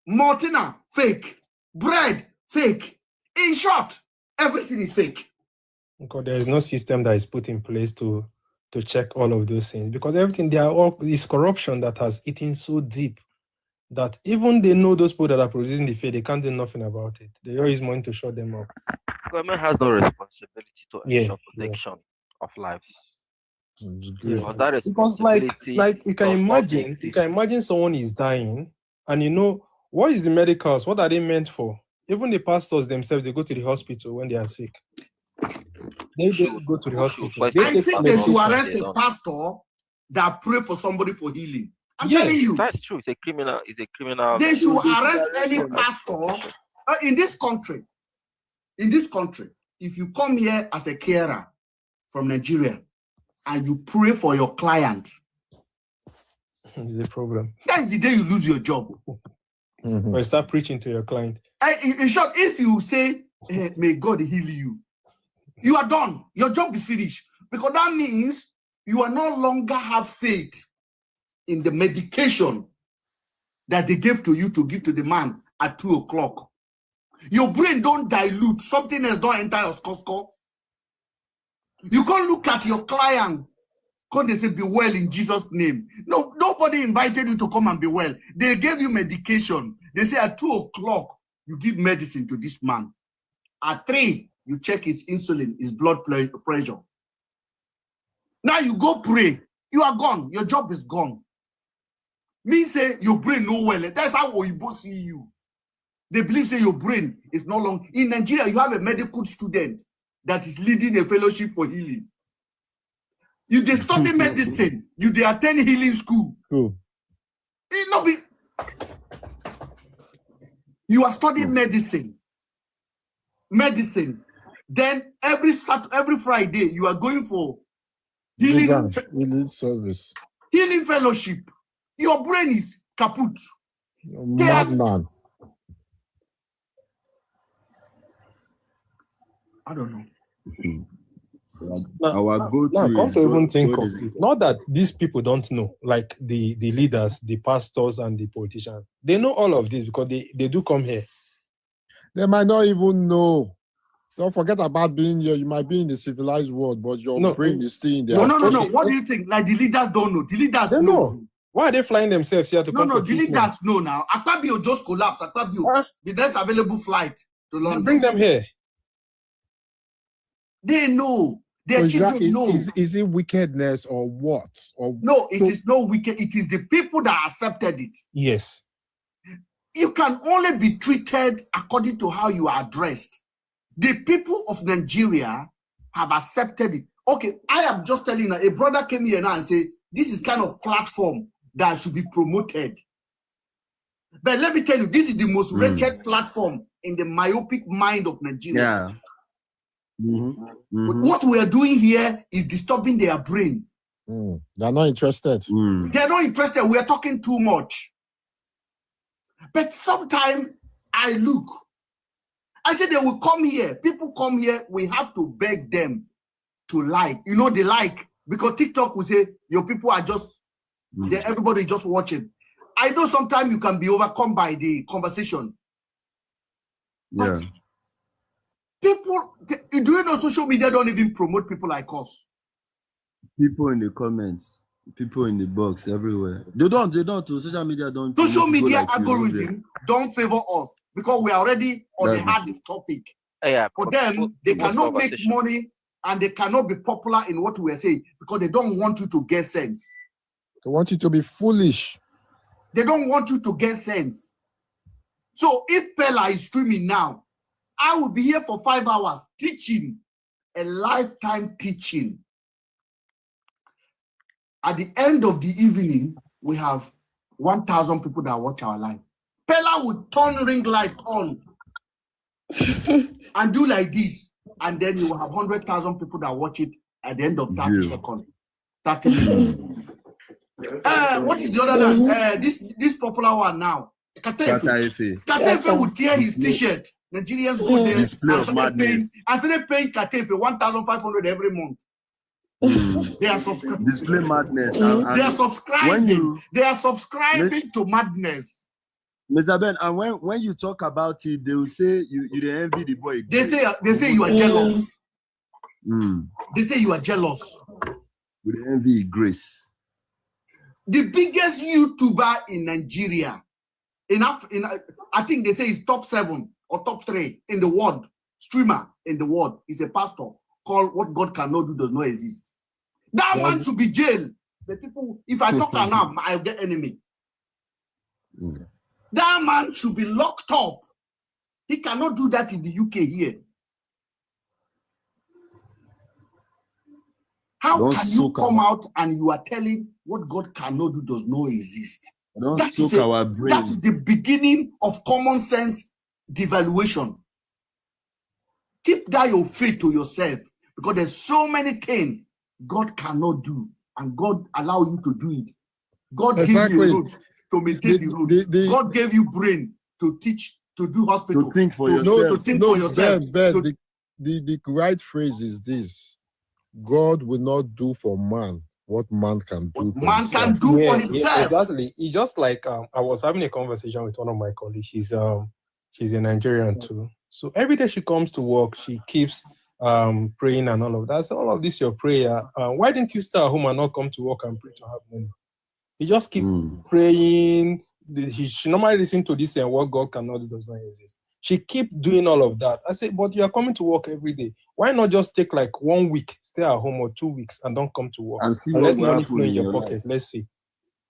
Martina, fake. Bread, fake. In short, everything is fake. Because there is no system that is put in place to check all of those things. Because everything, is corruption that has eaten so deep that even they know those people that are producing the fake, they can't do nothing about it. They always want to shut them up. Government has no responsibility to ensure protection of lives. Because like you can imagine someone is dying, and you know what is the medicals? What are they meant for? Even the pastors themselves, they go to the hospital when they are sick. They go to the hospital. I think they should arrest a pastor that pray for somebody for healing. I'm telling you. That's true. It's a criminal. They should arrest any pastor in this country. In this country, if you come here as a carer from Nigeria and you pray for your client, it's a problem. That's the day you lose your job. Or start preaching to your client. In short, if you say, hey, may God heal you, you are done. Your job is finished. Because that means you are no longer have faith in the medication that they gave to you to give to the man at 2 o'clock. Your brain don't dilute. Something else don't enter your skull. You can't look at your client. Can't they say, be well in Jesus' name? No, nobody invited you to come and be well. They gave you medication. They say at 2 o'clock, you give medicine to this man. At 3, you check his insulin, his blood pressure. Now you go pray. You are gone. Your job is gone. Me say your brain no well. That's how Oyibo see you. They believe say your brain is no longer. In Nigeria, you have a medical student that is leading a fellowship for healing. You they study medicine. You they attend healing school. It not be. You are studying medicine. Then every Friday you are going for healing service. Healing fellowship. Your brain is kaput. Madman. I don't know. Our go-to Now, is come to even think God of is it. Not that these people don't know, like the leaders, the pastors, and the politicians. They know all of this because they do come here. They might not even know. Don't forget about being here. You might be in the civilized world, but your brain is still in there. No. What do you think? Like the leaders don't know. The leaders know. Why are they flying themselves here to come? No, the leaders know now. Akpabio just collapsed. Akpabio, the next available flight to London. Bring them here. They know. Their children know. Is it wickedness or what? No, it is not wicked. It is the people that accepted it. Yes. You can only be treated according to how you are addressed. The people of Nigeria have accepted it. Okay, I am just telling you, a brother came here now and said, this is kind of platform that should be promoted. But let me tell you, this is the most wretched platform in the myopic mind of Nigeria. Yeah. What we are doing here is disturbing their brain. They're not interested. They're not interested. We are talking too much. But sometimes I look. I said they will come here. People come here. We have to beg them to like. You know, they like. Because TikTok will say, your people are just, everybody just watching. I know sometimes you can be overcome by the conversation. But people, do you know social media don't even promote people like us? People in the comments, people in the box, everywhere. They don't. Social media don't. Social media algorithm don't favor us because we are already on the hard topic. For them, they cannot make money and they cannot be popular in what we are saying because they don't want you to get sense. They want you to be foolish. They don't want you to get sense. So if Pella is streaming now, I will be here for 5 hours teaching, a lifetime teaching. At the end of the evening, we have 1,000 people that watch our live. Pella would turn ring light on and do like this. And then you will have 100,000 people that watch it at the end of 30 seconds. 30 minutes. What is the other one? This popular one now. Katefe would tear his t-shirt. Nigerians go there and started paying Katefe 1,500 every month. They are subscribing. Display madness. They are subscribing. They are subscribing to madness. Mr. Ben, and when you talk about it, they will say you envy the boy. They say you are jealous. They say you are jealous. With envy, grace. The biggest YouTuber in Nigeria, I think they say he's top 7 or top 3 in the world. Streamer in the world. He's a pastor called What God Cannot Do Does Not Exist. That man should be jailed. The people, if I talk to him, I'll get enemy. That man should be locked up. He cannot do that in the UK here. How can you come out and you are telling what God cannot do does not exist? That is the beginning of common sense devaluation. Keep that your faith to yourself because there's so many things God cannot do and God allow you to do it. God gave you a road to maintain the road. God gave you brain to teach, to do hospital. To think for yourself. To think for yourself. The right phrase is this. God will not do for man what man can do What for man himself. can do for Yeah, himself. exactly. It's just like I was having a conversation with one of my colleagues. She's a Nigerian too. So every day she comes to work, she keeps praying and all of that. So all of this your prayer. Why didn't you stay at home and not come to work and pray to have money? You just keep praying. She normally listen to this and what God cannot do does not exist. She keep doing all of that. I said, but you are coming to work every day. Why not just take like 1 week, stay at home, or 2 weeks and don't come to work? And see And what let will money happen flow in in your your pocket. life. Let's see.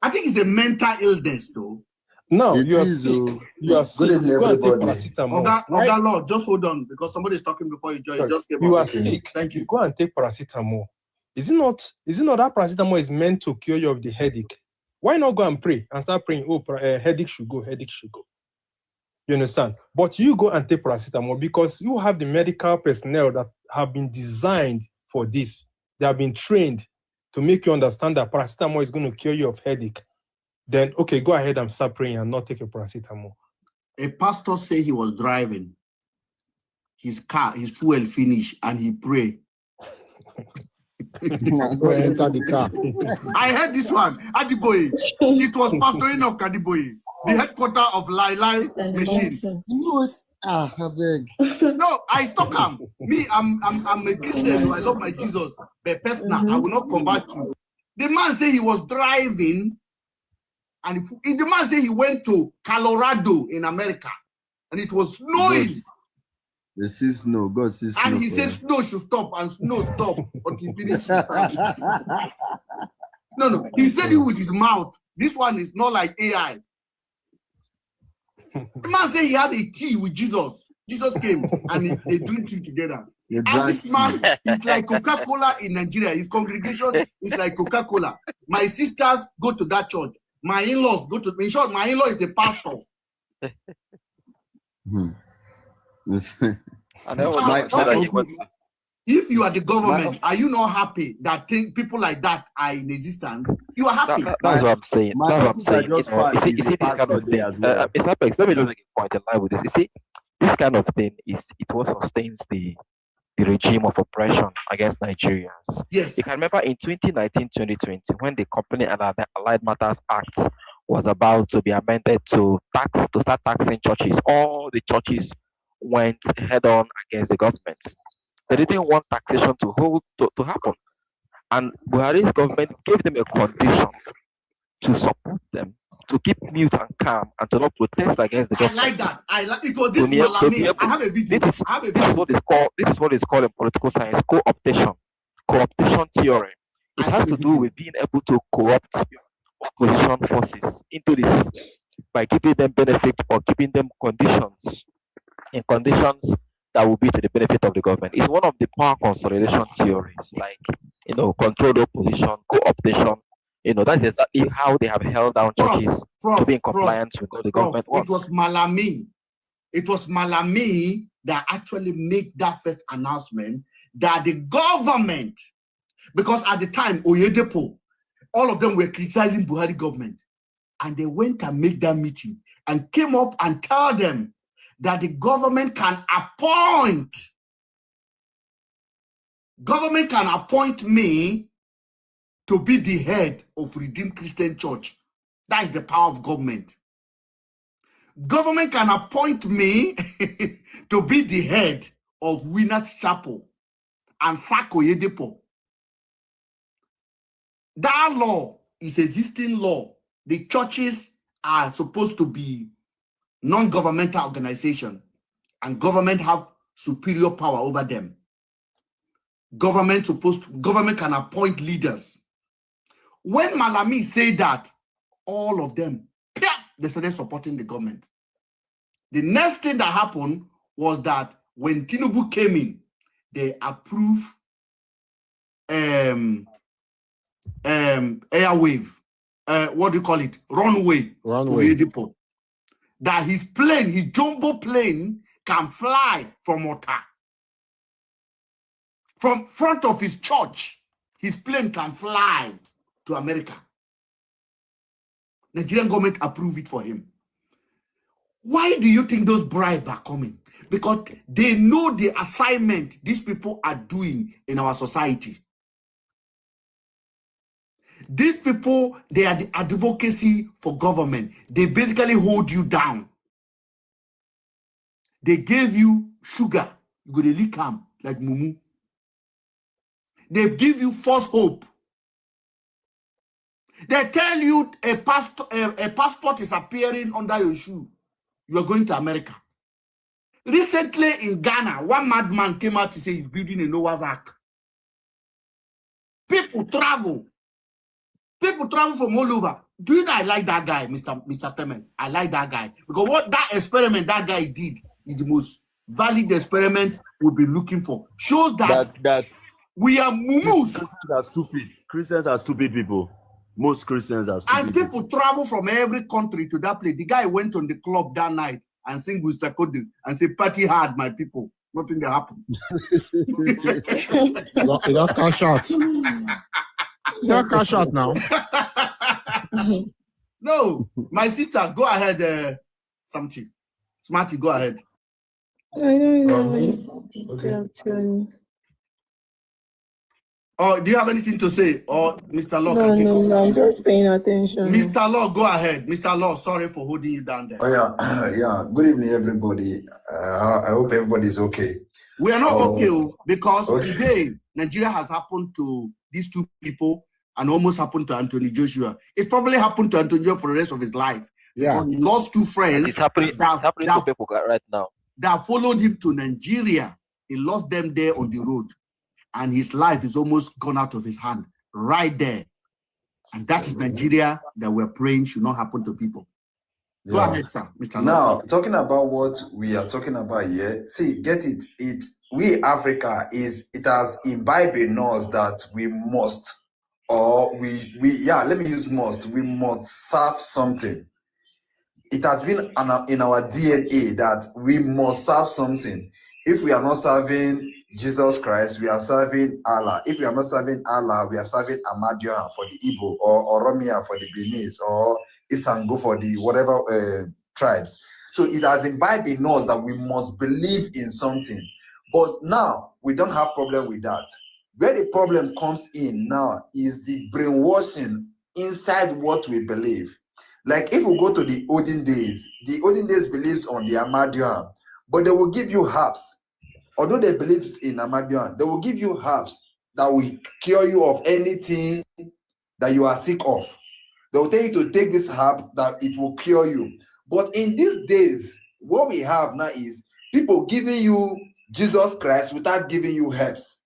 I think it's a mental illness, though. Now It you are is, sick. oh. You are Good sick. evening, You go and take everybody. paracetamol. Oga Lord, just hold on because somebody's talking before you join. Sorry. Just came You up. are sick. Thank You you. go and take paracetamol. Is it not that paracetamol is meant to cure you of the headache? Why not go and pray and start praying? Oh, headache should go. Headache should go. You understand? But you go and take paracetamol because you have the medical personnel that have been designed for this. They have been trained to make you understand that paracetamol is going to cure you of headache. Then, okay, go ahead and start praying and not take your paracetamol. A pastor say he was driving. His fuel finished, and he prayed. Go enter the car. I heard this one. Adiboye. It was Pastor Enoch Adiboye, the headquarter of Lai Machine. You know what? I beg. No, I stuck him. Me, I'm a Christian. I love my Jesus. But personal, I will not convert to. The man said he was driving, and the man said he went to Colorado in America, and it was snowing. They see snow. God sees snow. And he says snow should stop, and snow stop until he finishes. No. He said it with his mouth. This one is not like AI. The man said he had a tea with Jesus. Jesus came and they drink tea together. And this man is like Coca-Cola in Nigeria. His congregation is like Coca-Cola. My sisters go to that church. My in-laws go to. In short, my in-law is the pastor. If you are the government, are you not happy that people like that are in existence? You are happy. That's what I'm saying. That's what I'm saying. You see this kind of thing. It's Apex. Let me just make a point in line with this. You see, this kind of thing is what sustains the regime of oppression against Nigerians. Yes. You can remember in 2019-2020 when the Company and Allied Matters Act was about to be amended to start taxing churches. All the churches went head on against the government. They didn't want taxation to happen. And Buhari's government gave them a condition to support them, to keep mute and calm, and to not protest against the government. I like that. It was this Malami. I have a video. This is what is called in political science co-optation theory. It has to do with being able to co-opt opposition forces into the system by giving them benefit or giving them conditions that will be to the benefit of the government. It's one of the power consolidation theories, like controlled opposition, co-optation. That's exactly how they have held down churches to be in compliance with what the government wants. It was Malami. It was Malami that actually made that first announcement that the government, because at the time, Oyedepo, all of them were criticizing Buhari government. And they went and made that meeting and came up and told them that the government can appoint me to be the head of Redeemed Christian Church. That is the power of government. Government can appoint me to be the head of Winners Chapel and Sako Yedepo. That law is existing law. The churches are supposed to be non-governmental organization, and government have superior power over them. Government can appoint leaders. When Malami said that, all of them, they started supporting the government. The next thing that happened was that when Tinubu came in, they approved airwave, what do you call it? Runway. To Edipo. That his plane, his jumbo plane, can fly from Ota. From front of his church, his plane can fly to America. Nigerian government approved it for him. Why do you think those bribes are coming? Because they know the assignment these people are doing in our society. These people, they are the advocacy for government. They basically hold you down. They gave you sugar. You go to lick am like mumu. They give you false hope. They tell you a passport is appearing under your shoe. You are going to America. Recently in Ghana, one madman came out to say he's building a Noah's Ark. People travel. People travel from all over. Do you know I like that guy, Mr. Temen? I like that guy. Because what that experiment that guy did is the most valid experiment we'll be looking for. Shows that we are mumus. Christians are stupid. Christians are stupid people. Most Christians are stupid. And people travel from every country to that place. The guy went on the club that night and sing with Sarkodie and say, party hard, my people. Nothing that happened. You don't cash out. You don't cash out now. No, my sister, go ahead. Something. Smarty, go ahead. I don't know. Okay. Oh, do you have anything to say? Or Mr. Law No, can take no, over? no, I'm just paying attention. Mr. Law, go ahead. Mr. Law, sorry for holding you down there. Oh yeah, yeah. Good evening, everybody. I hope everybody's okay. We are not Oh, okay because okay. today Nigeria has happened to these two people and almost happened to Anthony Joshua. It's probably happened to Anthony Joshua for the rest of his life. Yeah. Because he lost two friends It's happening to people right now. that followed him to Nigeria. He lost them there on the road. And his life is almost gone out of his hand right there. And that is Nigeria that we're praying should not happen to people. Go Yeah. ahead, sir, Mr. Law. Now, talking about what we are talking about here, see, get it. We Africa it has imbibed in us that we must, or let me use must. We must serve something. It has been in our DNA that we must serve something. If we are not serving Jesus Christ, we are serving Allah. If we are not serving Allah, we are serving Amadioha for the Igbo, or Oromia for the Benin, or Isango for the whatever tribes. So it has imbibed in us that we must believe in something. But now we don't have problem with that. Where the problem comes in now is the brainwashing inside what we believe. Like if we go to the olden days believes on the Amadioha, but they will give you herbs. Although they believe in Amadioha, they will give you herbs that will cure you of anything that you are sick of. They will tell you to take this herb that it will cure you. But in these days, what we have now is people giving you Jesus Christ without giving you herbs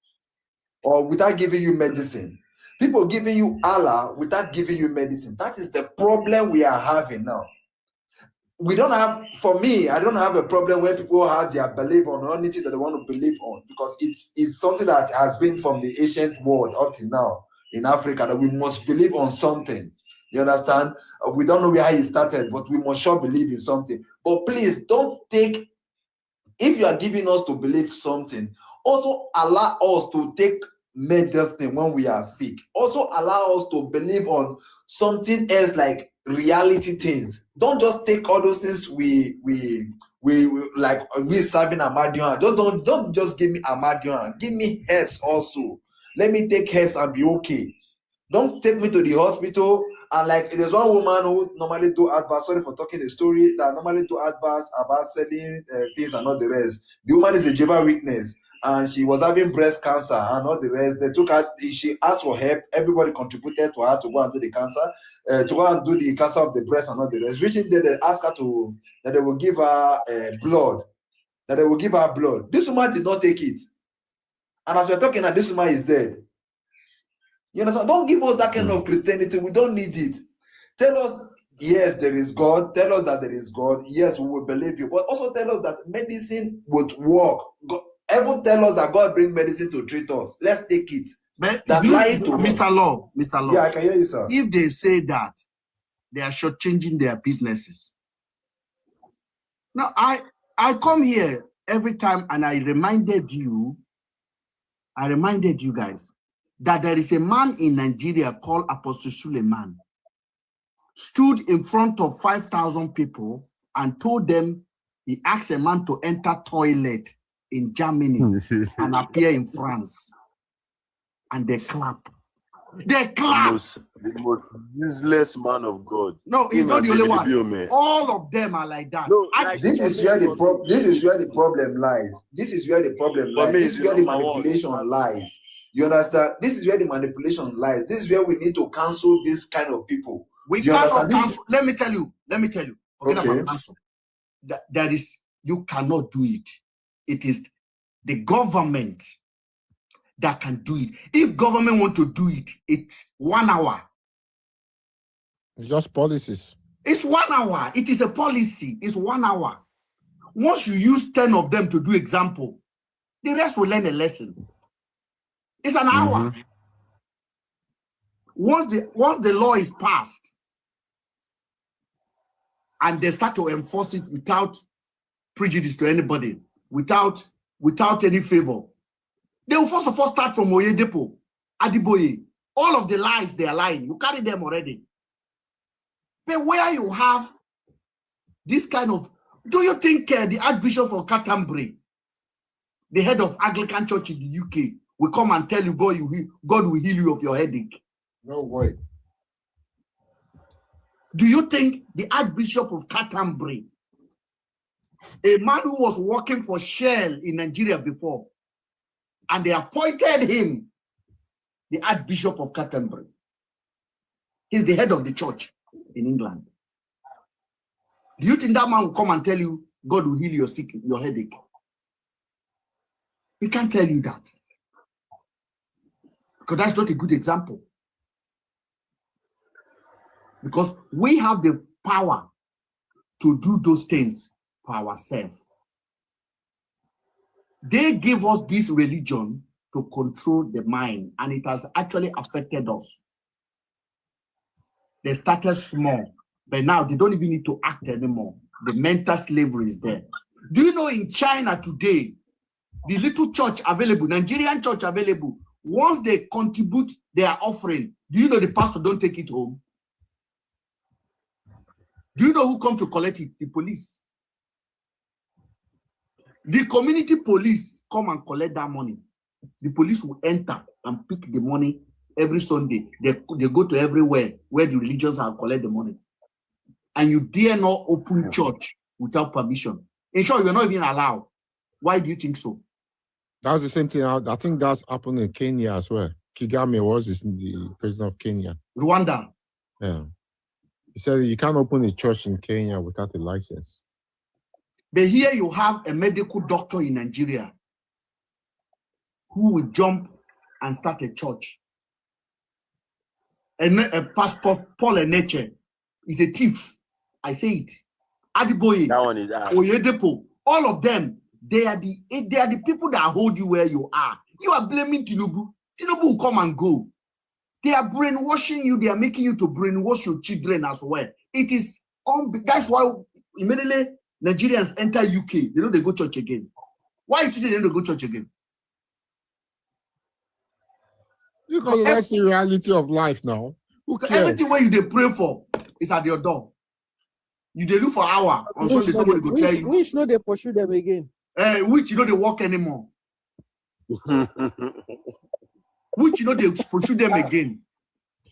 or without giving you medicine. People giving you Allah without giving you medicine. That is the problem we are having now. We don't have, for me, I don't have a problem when people have their belief on anything that they want to believe on, because it's something that has been from the ancient world up to now in Africa, that we must believe on something. You understand? We don't know where it started, but we must sure believe in something. But please don't take, if you are giving us to believe something, also allow us to take medicine when we are sick. Also allow us to believe on something else like reality things. Don't just take all those things we like we serving Amadioha. Don't just give me Amadioha. Give me herbs also. Let me take herbs and be okay. Don't take me to the hospital and like there's one woman who normally do adverts. Sorry for talking the story, that normally do adverts about selling things and all the rest. The woman is a Jehovah's Witness and she was having breast cancer and all the rest. They took her, she asked for help. Everybody contributed to her to go and do the cancer, to go and do the cancer of the breast and all the rest. Reaching there, they asked her that they will give her blood. That they will give her blood. This woman did not take it. And as we're talking, that this woman is dead. You understand? Don't give us that kind of Christianity. We don't need it. Tell us, yes, there is God. Tell us that there is God. Yes, we will believe you. But also tell us that medicine would work. Even tell us that God brings medicine to treat us. Let's take it. But That's lying to us. Mr. Law. Yeah, I can hear you, sir. If they say that, they are shortchanging their businesses. Now, I come here every time and I reminded you guys that there is a man in Nigeria called Apostle Suleiman, stood in front of 5,000 people and told them, he asked a man to enter toilet in Germany and appear in France. And they clap. They clap. The most useless man of God. No, he's Him not and the only David one. Ibiome. All of them are like that. No, I- like, This is where the problem lies. This is where the problem For lies. me, This it's is where the number one. manipulation lies. You understand? This is where the manipulation lies. This is where we need to cancel this kind of people. We You cannot understand? This- cancel. Let me tell you. Forget Okay. about cancel. That is, you cannot do it. It is the government that can do it. If government want to do it, it's 1 hour. It's just policies. It's 1 hour. It is a policy. It's 1 hour. Once you use 10 of them to do example, the rest will learn a lesson. It's an hour. Once the law is passed and they start to enforce it without prejudice to anybody, without any favor, they will first of all start from Oyedepo, Adiboye. All of the lies they are lying. You carry them already. But where you have this kind of, do you think the Archbishop of Canterbury, the head of Anglican Church in the UK, will come and tell you, God will heal you of your headache? No way. Do you think the Archbishop of Canterbury, a man who was working for Shell in Nigeria before, and they appointed him the Archbishop of Canterbury, he's the head of the church in England. Do you think that man will come and tell you God will heal your headache? He can't tell you that, because that's not a good example. Because we have the power to do those things for ourselves. They give us this religion to control the mind, and it has actually affected us. They started small, but now they don't even need to act anymore. The mental slavery is there. Do you know in China today, the little church available, Nigerian church available, once they contribute their offering, do you know the pastor don't take it home? Do you know who come to collect it? The police. The community police come and collect that money. The police will enter and pick the money every Sunday. They go to everywhere where the religions are collect the money. And you dare not open church without permission. In short, you're not even allowed. Why do you think so? That's the same thing. I think that's happened in Kenya as well. Kagame was the president of Kenya. Rwanda. Yeah. He said you can't open a church in Kenya without a license. But here you have a medical doctor in Nigeria who will jump and start a church. A pastor, Paul Eneche, is a thief. I say it. Adiboye, That one is ass. Oyedepo, all of them, they are the people that hold you where you are. You are blaming Tinubu. Tinubu will come and go. They are brainwashing you. They are making you to brainwash your children as well. It is that's why immediately Nigerians enter UK. They know they go church again. Why today they don't go church again? Because that's the reality of life now. Who cares? Everything where you they pray for is at your door. You they look for hour on Sunday. Somebody go tell you. Which no they pursue them again. Which you know they work anymore. Which you know they pursue them again.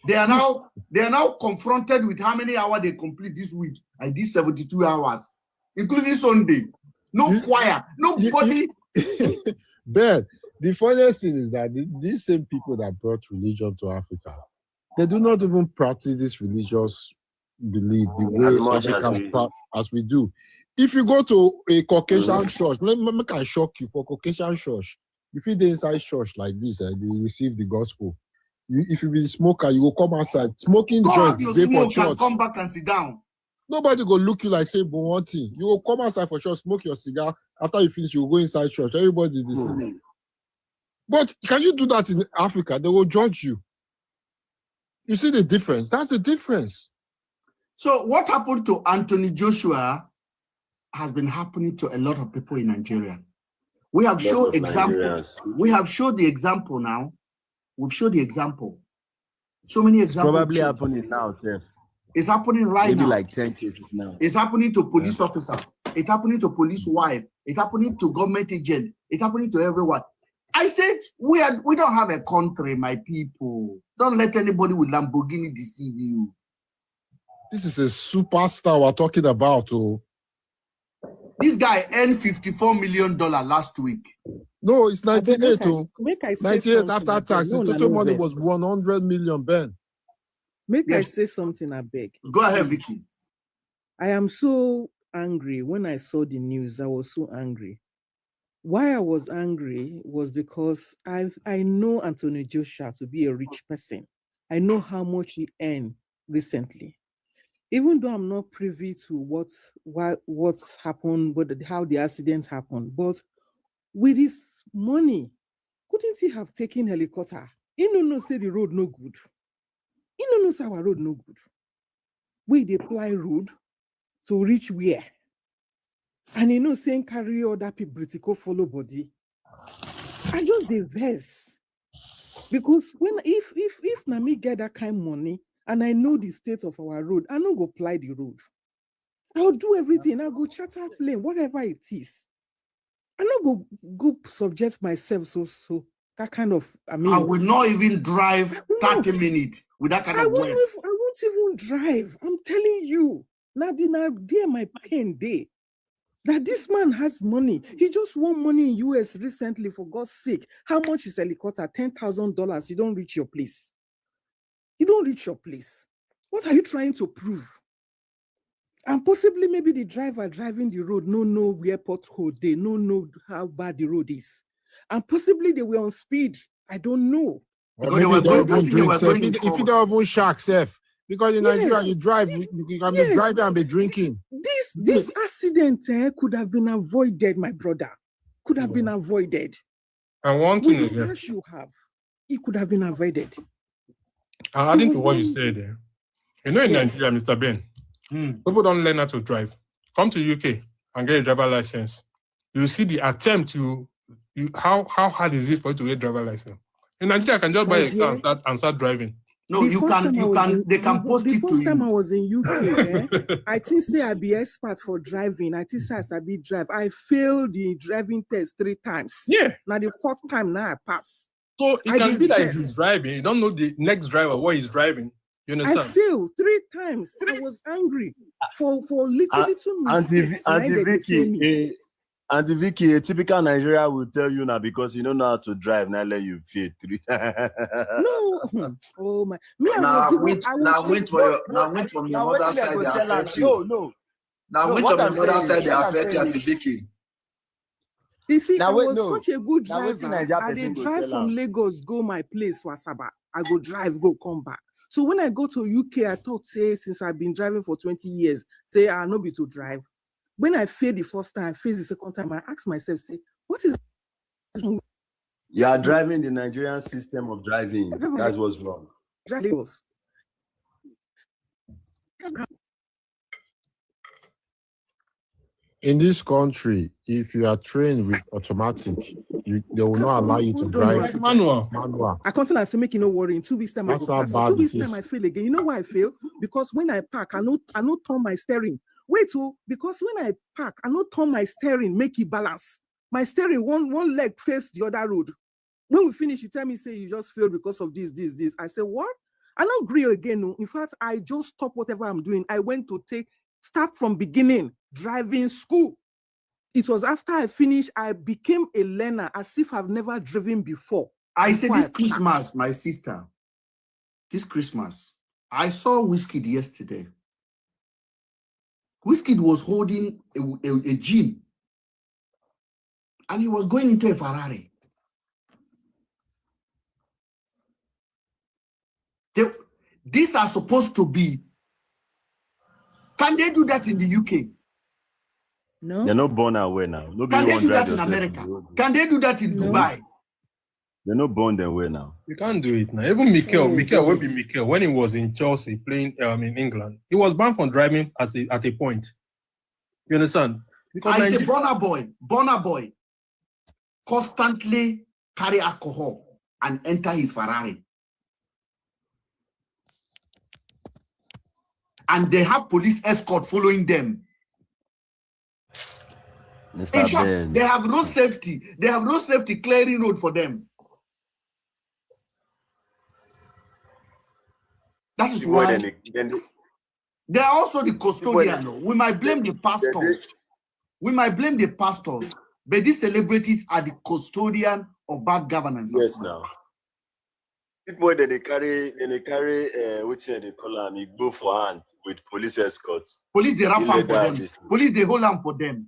They are now confronted with how many hours they complete this week. I did 72 hours, including Sunday. No choir, nobody. But the funniest thing is that these same people that brought religion to Africa, they do not even practice this religious belief the way Africans as we do. If you go to a Caucasian church, let me shock you, for Caucasian church, if you dey inside church like this, you receive the gospel. If you be a smoker, you will come outside. Smoking joint, you dey for smoke and church. come back and sit down. Nobody go look you like say, but one thing. You will come outside for church, smoke your cigar. After you finish, you will go inside church. Everybody is the same. But can you do that in Africa? They will judge you. You see the difference? That's the difference. So what happened to Anthony Joshua has been happening to a lot of people in Nigeria. We have shown examples. We have showed the example now. We've showed the example. So many examples. Probably happening now, sir. It's happening right now. Maybe like 10 cases now. It's happening to police officer. It's happening to police wife. It's happening to government agent. It's happening to everyone. I said, we don't have a country, my people. Don't let anybody with Lamborghini deceive you. This is a superstar we're talking about. Oh. This guy earned $54 million last week. No, it's 98. Make I say 98 something, after tax. No, the total no, money vex. was 100 million, Ben. Make I Yes. say something, I beg. Go ahead, Vicky. I am so angry. When I saw the news, I was so angry. Why I was angry was because I know Anthony Joshua to be a rich person. I know how much he earned recently. Even though I'm not privy to what's happened, how the accident happened, but with his money, couldn't he have taken helicopter? He no say the road no good. He no say our road no good. We dey apply road to reach where? And you know, saying carry other people to follow body. I just dey vex. Because if Nami get that kind of money and I know the state of our road, I no go apply the road. I'll do everything. I'll go charter plane, whatever it is. I no go subject myself so that kind of I will not even drive 30 minutes with that kind I of won't wealth. even drive. I'm telling you. Now there my pain day. That this man has money. He just won money in US recently, for God's sake. How much is helicopter? $10,000. You don't reach your place. You don't reach your place. What are you trying to prove? And possibly maybe the driver driving the road no know where pothole they no know how bad the road is. And possibly they were on speed. I don't know. Or Because they maybe were they going- don't they drink. were Sef. going in If you cover. don't even shark, Seth. Because in Yes. Nigeria, you drive, you can be Yes. driving and be drinking. This accident could have been avoided, my brother. Could have been avoided. And one thing With the again, cash you have, it could have been avoided. adding to was what you one- said there, you know, in Yes. Nigeria, Mr. Ben, Hmm. people don't learn how to drive. Come to UK and get a driver license. You see the attempt how hard is it for you to get a driver license? In Nigeria, I can just buy My a car dear, and start driving. No, the you first can, time I you was can, in- they can post the it to first time I you. was in UK, I think say I be expert for driving. I think say I be drive. I failed the driving test 3 times. Yeah. Now the 4th time now I pass. So it I can did be that test. he's driving. You don't know the next driver, what he's driving. You I understand? failed 3 times. I was angry for little Auntie mistakes. Na im dey dey fail me. Auntie Vicky, a typical Nigeria will tell you now because you don't know how to drive. Now let you fail 3. No, oh my. Me, I Now was even, wait, I was now still- wait for your, now wait from your mother's side, they affect you. No. Now No, wait what from your I'm mother's saying side, is- they what I'm affect you, saying Auntie is- Vicky. You see, Now I wait, was no. such a good Now wait till driver. Naija I person dey go drive tell from am. Lagos, go my place, Wasaba. I go drive, go come back. So when I go to UK, I thought, say, since I've been driving for 20 years, say, I no be to drive. When I failed the first time, I failed the second time, I asked myself, say, what is wrong with You are driving the Nigerian system of driving. That's what's wrong. driving Lagos? In this country, if you are trained with automatic, they will not allow you to Don't know how drive to Manual. manual. I come to and say, make you no worry. In 2 weeks time, I That's go how pass. bad 2 it weeks is. time, I fail again. You know why I fail? Because when I park, I no turn my steering. Wait, because when I park, I no turn my steering, make it balance. My steering, one leg face the other road. When we finish, you tell me, say you just failed because of this. I say, what? I don't agree again. No. In fact, I just stop whatever I'm doing. I went to start from beginning, driving school. It was after I finished, I became a learner as if I've never driven before. I said Before this I pass. Christmas, my sister, this Christmas, I saw Wizkid yesterday. Wizkid was holding a gym and he was going into a Ferrari. These are supposed to be. Can they do that in the UK? No. They're not born away now. Nobody Can they won't do drive that in yourself on America? the road. Can they do that in No. Dubai? They're not born their way now. You can't do it now. Even Mikel Oh, will be Mikel. When he was in Chelsea playing in England, he was banned from driving at a point. You understand? Because I say Nigeria- Burna Boy constantly carry alcohol and enter his Ferrari. And they have police escort following them. In Mr. short, Ben. they have road safety. They have road safety clearing road for them. That is why they are also the custodian. We might blame the pastors. We might blame the pastors, but these celebrities are the custodian of bad governance. Yes, now. People when they carry what's they call them, you go for hand with police escorts. Police they wrap Illegal up for them. business. Police they hold on for them.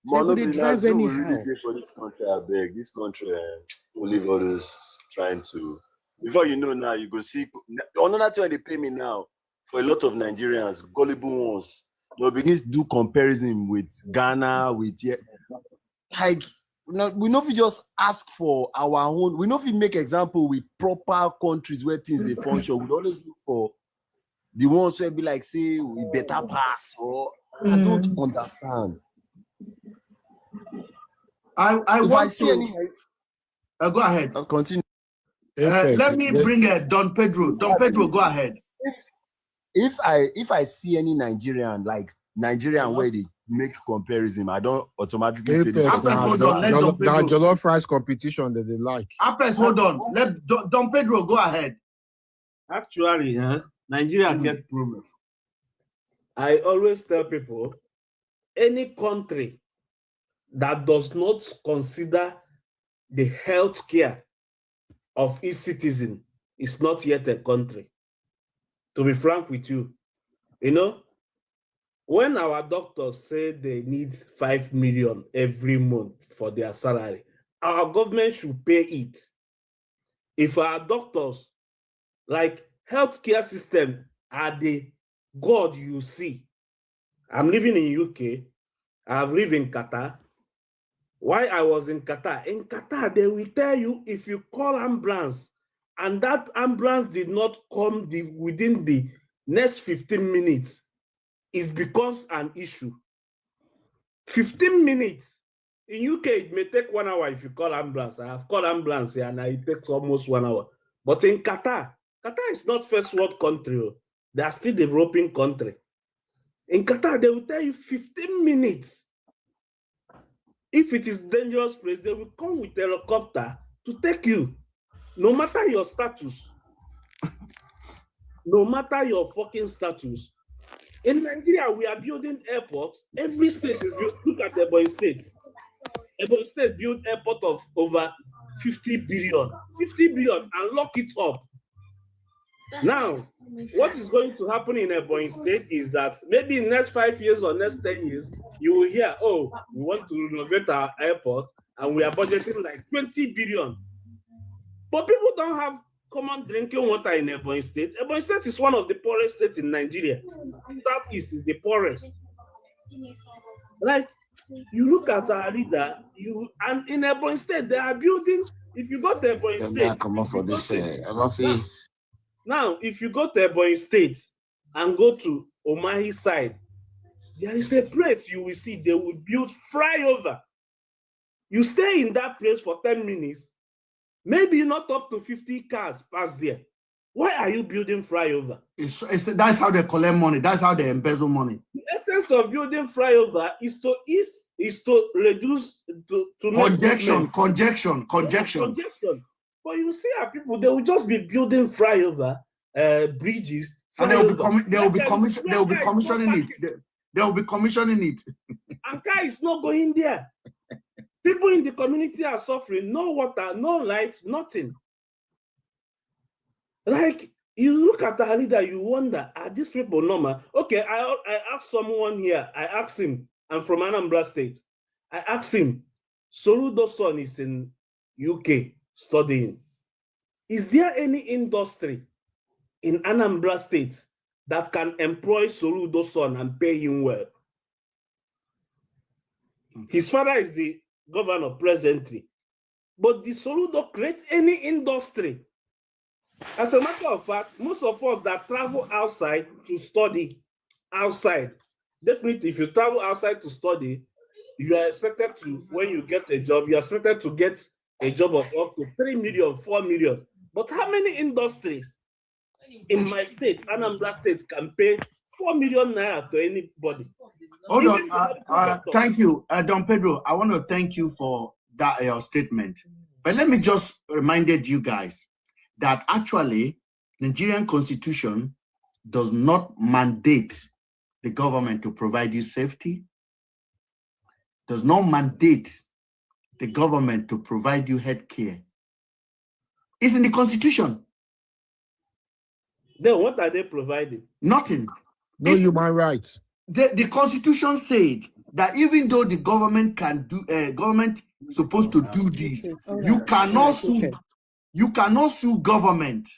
They Mono could be drive so we anyhow. really dey for this country. I beg this country. We leave all those trying to. Before you know now, you go see another thing they pay me now for a lot of Nigerians, gullible ones. They'll begin to do comparison with Ghana, with like we know if we just ask for our own, we know if we make example with proper countries where things they function, we always look for the ones where be like, say, we better pass, or I don't understand. I If want I see to any, go ahead. I'll continue. Let me bring Don Pedro. Don Pedro, go ahead. If I see any Nigerian where they make comparison, I don't automatically say this. Apex, hold on, let Don Pedro. Jollof rice competition that they like. Apex, hold on. Let Don Pedro go ahead. Actually, Nigeria get problem. I always tell people, any country that does not consider the health care of its citizen is not yet a country. To be frank with you, when our doctors say they need 5 million every month for their salary, our government should pay it. If our doctors, like healthcare system, are the God you see. I'm living in UK. I've lived in Qatar. Why I was in Qatar, they will tell you if you call ambulance and that ambulance did not come within the next 15 minutes, it's because an issue. 15 minutes. In UK, it may take 1 hour if you call ambulance. I have called ambulance here and it takes almost 1 hour. But in Qatar is not first world country. They are still developing country. In Qatar, they will tell you 15 minutes. If it is dangerous place, they will come with a helicopter to take you. No matter your status. No matter your fucking status. In Nigeria, we are building airports. Every state is built. Look at Ebonyi State. Ebonyi State built airport of over 50 billion. 50 billion and lock it up. Now, what is going to happen in Ebonyi State is that maybe in the next 5 years or next 10 years, you will hear, oh, we want to renovate our airport and we are budgeting like 20 billion. But people don't have common drinking water in Ebonyi State. Ebonyi State is one of the poorest states in Nigeria. Southeast is the poorest. Like, you look at our leader, and in Ebonyi State, they are building, if you go to Ebonyi State, come on for this, now, if you go to Ebonyi State and go to Omahi side, there is a place you will see they will build flyover. You stay in that place for 10 minutes, maybe not up to 50 cars pass there. Why are you building flyover? That's how they collect money. That's how they embezzle money. The essence of building flyover is to reduce congestion. But you see how people, they will just be building flyover bridges, and they will be commissioning it. They will be commissioning it. And car is not going there. People in the community are suffering. No water, no light, nothing. Like, you look at our leader, you wonder, are these people normal? Okay, I asked someone here, I asked him, I'm from Anambra State. I asked him, Soludo's son is in UK studying. Is there any industry in Anambra State that can employ Soludo's son and pay him well? His father is the governor presently. But did Soludo create any industry? As a matter of fact, most of us that travel outside to study outside, definitely if you travel outside to study, you are expected to, when you get a job, you are expected to get a job of up to 3 million, 4 million. But how many industries in my state, Anambra State, can pay 4 million naira to anybody? Hold Even on. the medical doctor. Thank you, Don Pedro. I want to thank you for that your statement. But let me just reminded you guys that actually Nigerian constitution does not mandate the government to provide you safety, does not mandate the government to provide you health care. It's in the constitution. Then what are they providing? Nothing. No human rights. The constitution said that even though the government can do, government supposed to do this, you cannot sue. You cannot sue government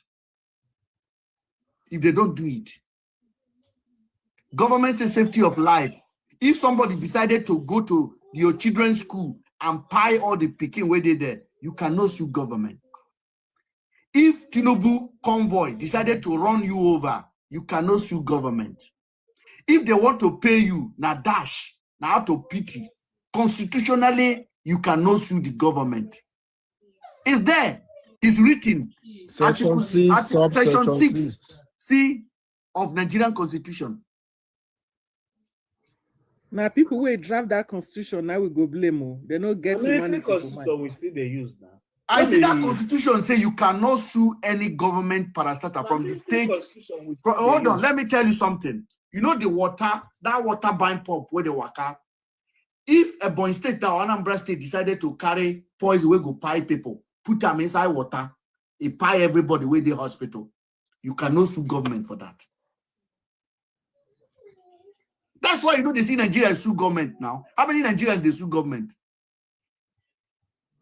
if they don't do it. Government says safety of life. If somebody decided to go to your children's school and pay all the picking where they there, you cannot sue government. If Tinubu convoy decided to run you over, you cannot sue government. If they want to pay you, na dash, na out of pity, constitutionally, you cannot sue the government. It's there. It's written. Section C, Section subsection 6 C of Nigerian Constitution. Now people will draft that constitution. Now we go blame them. They don't get American humanity for constitution mind. we still they use now. I see that constitution say you cannot sue any government parastatal from the state. Hold on, let me tell you something. You know the water, that water bind pump where they work out. If a Ebonyi State or Anambra State decided to carry poison, we go pie people, put them inside water, it pie everybody with the hospital. You cannot sue government for that. That's why you know they see Nigeria sue government now. How many Nigerians they sue government?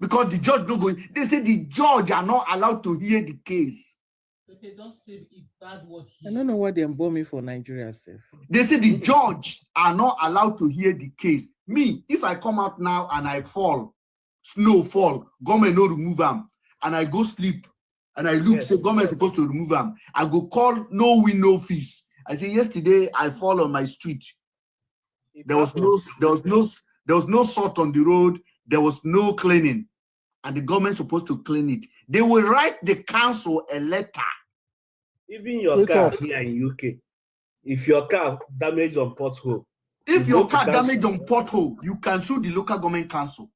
Because the judge no going. They say the judge are not allowed to hear the case. But they don't say it bad word I here. don't know what they're bombing for Nigeria, self. They say the judge are not allowed to hear the case. Me, if I come out now and I fall, snow fall, government no remove them, and I go sleep, and I look, say government supposed to remove them. I go call no win, no fees. I say yesterday I fall on my street. There was no salt on the road. There was no cleaning, and the government supposed to clean it. They will write the council a letter. Even your car here in UK, if your car damaged on pothole, if your car damaged on pothole, you can sue the local government council.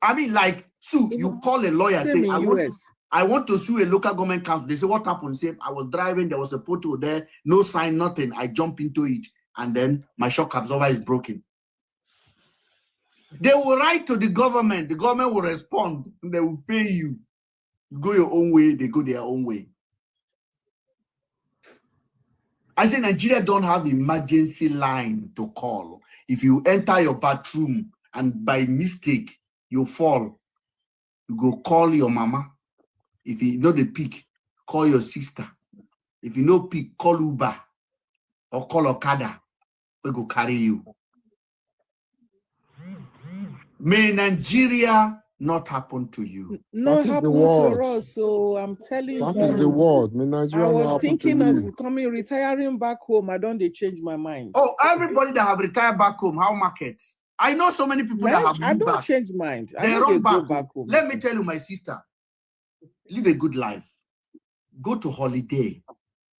I mean, like, sue, you call a lawyer, say, I want to sue a local government council. They say, what happened? Say, I was driving, there was a pothole there, no sign, nothing. I jump into it, and then my shock absorber is broken. They will write to the government will respond, and they will pay you. You go your own way, they go their own way. I say Nigeria don't have emergency line to call. If you enter your bathroom and by mistake you fall, you go call your mama. If you know the pick, call your sister. If you know pick, call Uber or call Okada. We go carry you. May Nigeria not happen to you. Not happen to us, so I'm telling you. That is the word. May Nigeria I not was happen thinking to of you. retiring back home. I don't they change my mind. Oh, everybody that have retired back home, how market? I know so many people that have I moved don't back. change mind. They I run go back home. Let me tell you, my sister, live a good life. Go to holiday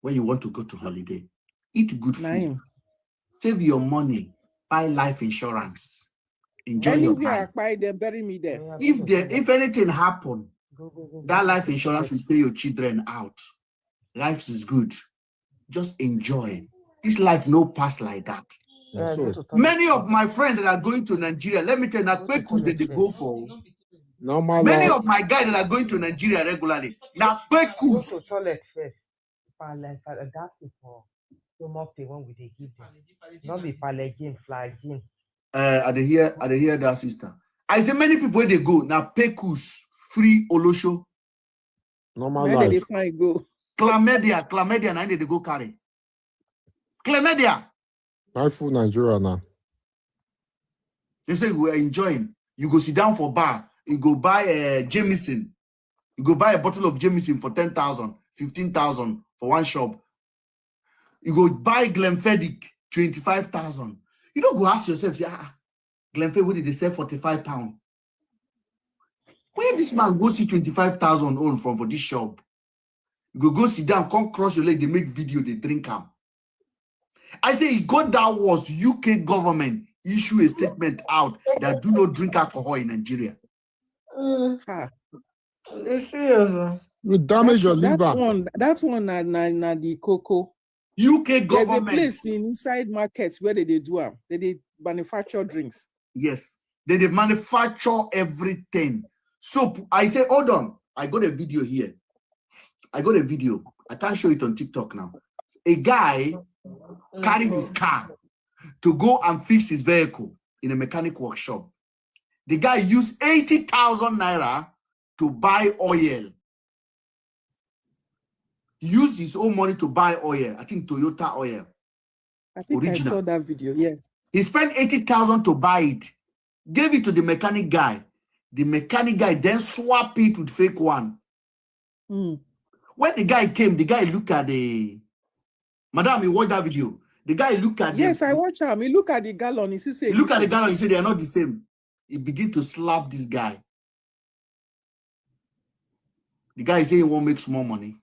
when you want to go to holiday. Eat good food. Save your money. Buy life insurance. Enjoy your Anywhere life. I buy them, bury me there. If anything happen, that life insurance will pay your children out. Life is good. Just enjoy. This life no pass like that. Many of my friends that are going to Nigeria, let me tell you, now Kwekus they go for. Many of my guys that are going to Nigeria regularly, now Kwekus. Toilet first. That's it for stomach pain when we dey give them. Not be palliative, flagyl. I dey hear that, sister. I say many people where they go now Kwekus free Olosho. Normal Where life. they find go? Chlamydia, now they go carry. Chlamydia. I full Nigeria now. They say we are enjoying. You go sit down for bar. You go buy Jameson. You go buy a bottle of Jameson for 10,000, 15,000 for one shop. You go buy Glenfiddich 25,000. You don't go ask yourself, Glenfiddich, what did they sell 45 pounds? Where this man go see 25,000 on from for this shop? You go sit down, come cross your leg, they make video, they drink them. I say it got that was UK government issue a statement out that do not drink alcohol in Nigeria. It's serious. You damage your liver. That's one na the cocoa. UK There's a government. place inside markets where they do them. They manufacture drinks. Yes, they manufacture everything. So I say, hold on. I got a video here. I got a video. I can't show it on TikTok now. A guy carrying his car to go and fix his vehicle in a mechanic workshop. The guy used 80,000 naira to buy oil. He used his own money to buy oil. I think Toyota oil. I think original. I saw that video. Yeah. He spent 80,000 to buy it. Gave it to the mechanic guy. The mechanic guy then swapped it with fake one. When the guy came, the guy looked at the... Madam, you watch that video. The guy looked at Yes, I watch him. He look at the gallon. He say, look at the gallon. He said they are not the same. He begin to slap this guy. The guy say he won't make small money.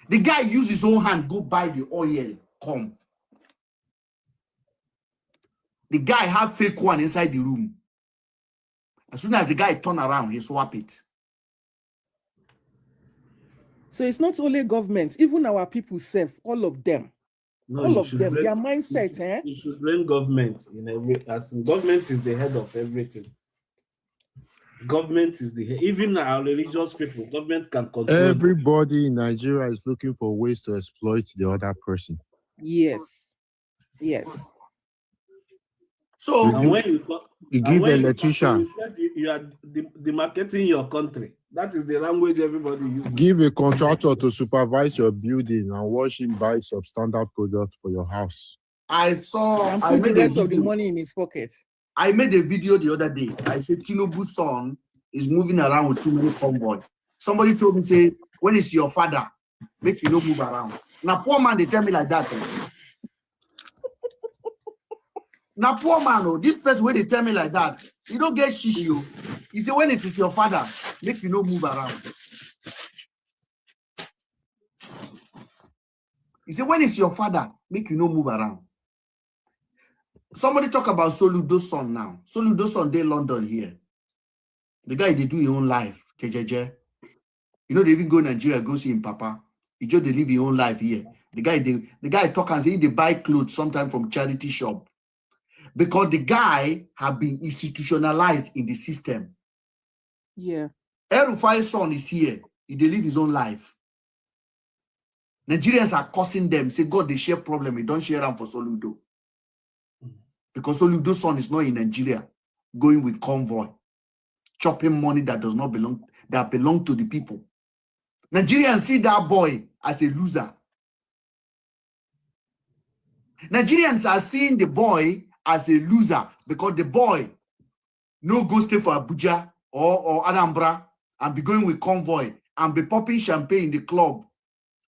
The guy used his own hand, go buy the oil, come. The guy had fake one inside the room. As soon as the guy turned around, he swap it. So it's not only government, even our people self, all of them. No, all you of should them, blame- their mindset, eh? You should blame government in every, as in government is the head of everything. Government is the head. Even our religious people, government can control. Everybody in Nigeria is looking for ways to exploit the other person. Yes. Yes. So And when you talk, You and give when an you talk, electrician, you said you are demarcating your country. That is the language everybody uses. give a contractor to supervise your building and watch him buy substandard product for your house. I saw, And I put the made a rest of the video. money in his pocket. I made a video the other day. I said Tinubu's son is moving around with too many convoy. Somebody told me, say, when it's your father, make you not move around. Now, poor man, they tell me like that. Now, poor man, oh, this person where they tell me like that, you don't get shishi. Oh. He say, when it is your father, make you not move around. He say, when it's your father, make you not move around. Somebody talk about Soludo's son now. Soludo's son, they London here. The guy, they do his own life. You know, they even go Nigeria, go see him, Papa. He just they live his own life here. The guy talk and say they buy clothes sometimes from charity shop. Because the guy have been institutionalized in the system. Yeah. El-Rufai's son is here. He live his own life. Nigerians are cursing them. Say, God, they share problem. They don't share them for Soludo. Because Soludo's son is not in Nigeria, going with convoy, chopping money that does not belong, that belong to the people. Nigerians see that boy as a loser. Nigerians are seeing the boy as a loser because the boy no go stay for Abuja or Anambra and be going with convoy and be popping champagne in the club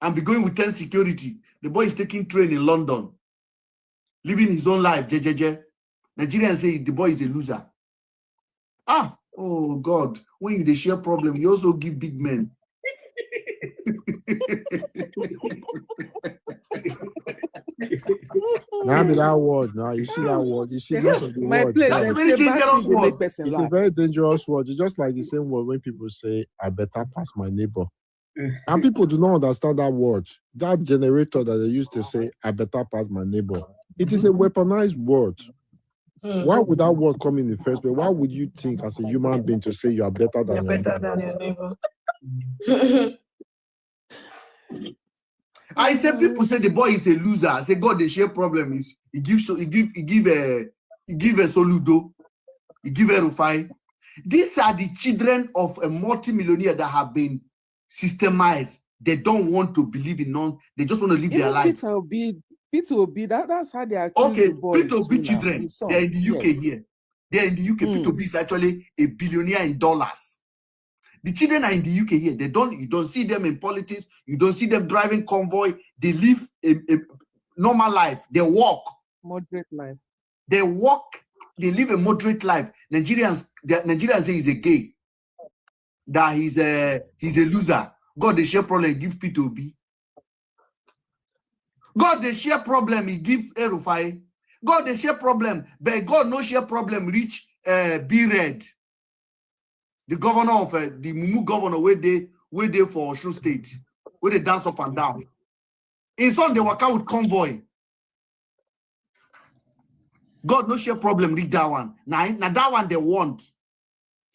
and be going with 10 security. The boy is taking train in London, living his own life, jejeje. Nigerians say the boy is a loser. Ah, oh God, when you share problem, you also give big men. Now be that word. Now you see that word. You see Yes, most of the my word. place. That's They a very say bad dangerous thing dey word. make person It's a laugh. very dangerous word. It's just like the same word when people say, I better pass my neighbor. And people do not understand that word. That generator that they used to say, I better pass my neighbor. It is a weaponized word. Why would that word come in the first place? Why would you think as a human being to say you are better than You're your better neighbor? than your neighbor. I say people say the boy is a loser. I say God, the share problem is he give a Soludo, he give a Rufai. These are the children of a multimillionaire that have been systemized. They don't want to believe in none. They just want to live their Even life. Peter Obi, that's how they accuse Okay, the boy. Peter Obi too now, children, his son. they're in the UK Yes. here. They're in the UK. Peter Obi is actually a billionaire in dollars. The children are in the UK here. You don't see them in politics. You don't see them driving convoy. They live a normal life. They walk. Moderate life. They walk. They live a moderate life. Nigerians say he's a gay. That he's a loser. God, they share problem. Give Peter Obi. God they share problem, he give Erufai. God they share problem, but God no share problem reach B-Red. The governor of the Mumu governor where they for Osun State, where they dance up and down. In some they work out with convoy. God no share problem reach that one. Now that one they want.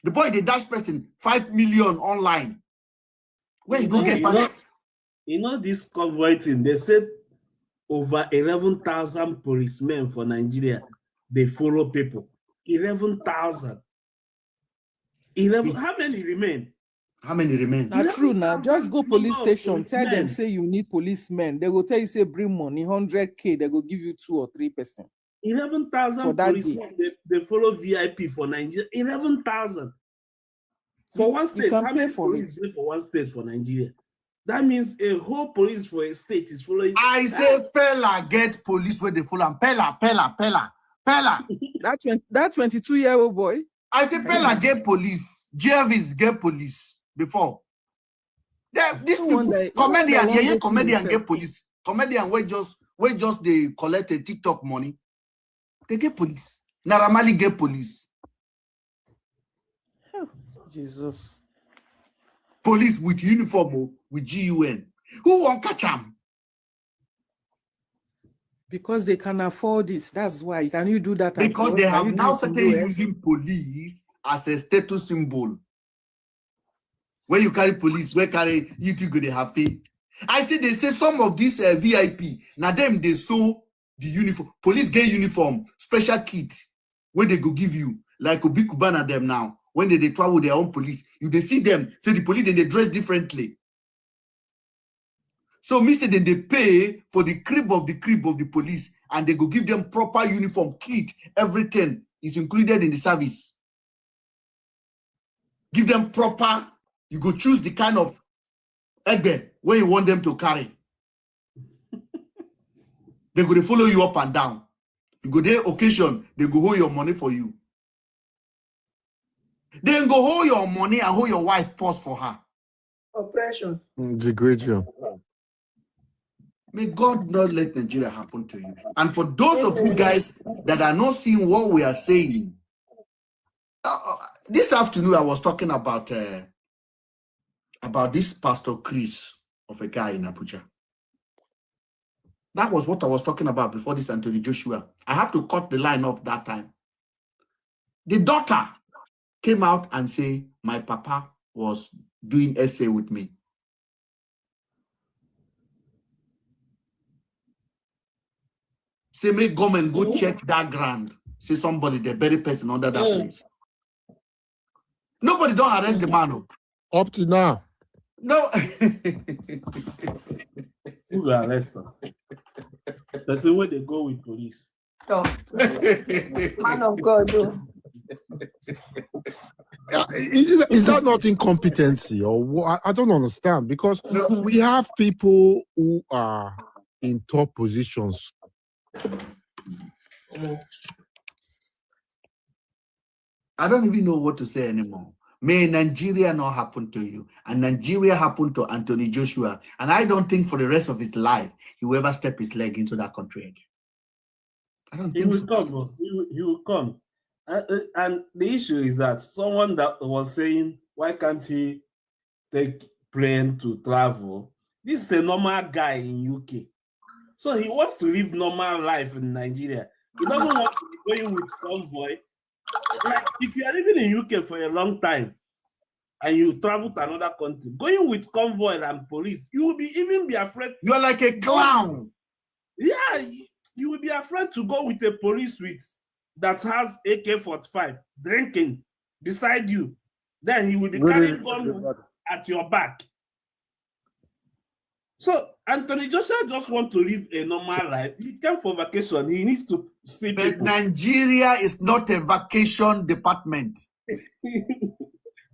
The boy they dash person 5 million online. Where you go get this convoy thing, they said over 11,000 policemen for Nigeria, they follow people. 11,000. How many remain? How many remain? That's true now. Just go police station, tell them, say you need policemen. They will tell you, say bring money, 100K, they will give you 2 or 3%. 11,000 policemen, they follow VIP for Nigeria. 11,000. For one state, how many police for one state for Nigeria? That means a whole police for a state is following. I say Pella get police where they follow. Pella. That 22-year-old boy. I say Pella get police. Jervis get police before. These people, comedian get police. Comedian where just they collect a TikTok money. They get police. Naramali get police. Oh, Jesus. Police with uniform, with GUN. Who won't catch them? Because they can afford it. That's why. Can you do that? Because they have now started using police as a status symbol. Where you carry police, where carry you think they have faith. I say they say some of these VIP, now them they sew the uniform. Police get uniform, special kit, where they go give you, like Obikubana them now. When they travel with their own police, you they see them, say the police, then they dress differently. So me say then they pay for the crib of the police, and they go give them proper uniform, kit, everything is included in the service. Give them proper, you go choose the kind of egg where you want them to carry. They go to follow you up and down. You go there occasion, they go hold your money for you. Then go hold your money and hold your wife purse for her. Oppression. Degradation. May God not let Nigeria happen to you. And for those of you guys that are not seeing what we are saying, this afternoon I was talking about this Pastor Chris of a guy in Abuja. That was what I was talking about before this Anthony Joshua. I had to cut the line off that time. The daughter came out and say, my papa was doing essay with me. Say, make government go check that ground. Say somebody, the very person under that place. Nobody don't arrest the man. Up to now. No. Who will arrest them? That's the way they go with police. Oh. Man of God, though. Is that not incompetency or what? I don't understand, because we have people who are in top positions. I don't even know what to say anymore. May Nigeria not happen to you, and Nigeria happen to Anthony Joshua, and I don't think for the rest of his life he will ever step his leg into that country again. I don't think he will so. come, bro. He will come. And the issue is that someone that was saying, why can't he take plane to travel? This is a normal guy in UK. So he wants to live normal life in Nigeria. He doesn't want to be going with convoy. Like, if you are living in UK for a long time and you travel to another country, going with convoy and police, you will even be afraid. You are like a clown. Yeah, you will be afraid to go with a police that has AK-45 drinking beside you. Then he will be carrying gun at your back. So Anthony Joshua just wants to live a normal life. He came for vacation. He needs to see But people. Nigeria is not a vacation department. The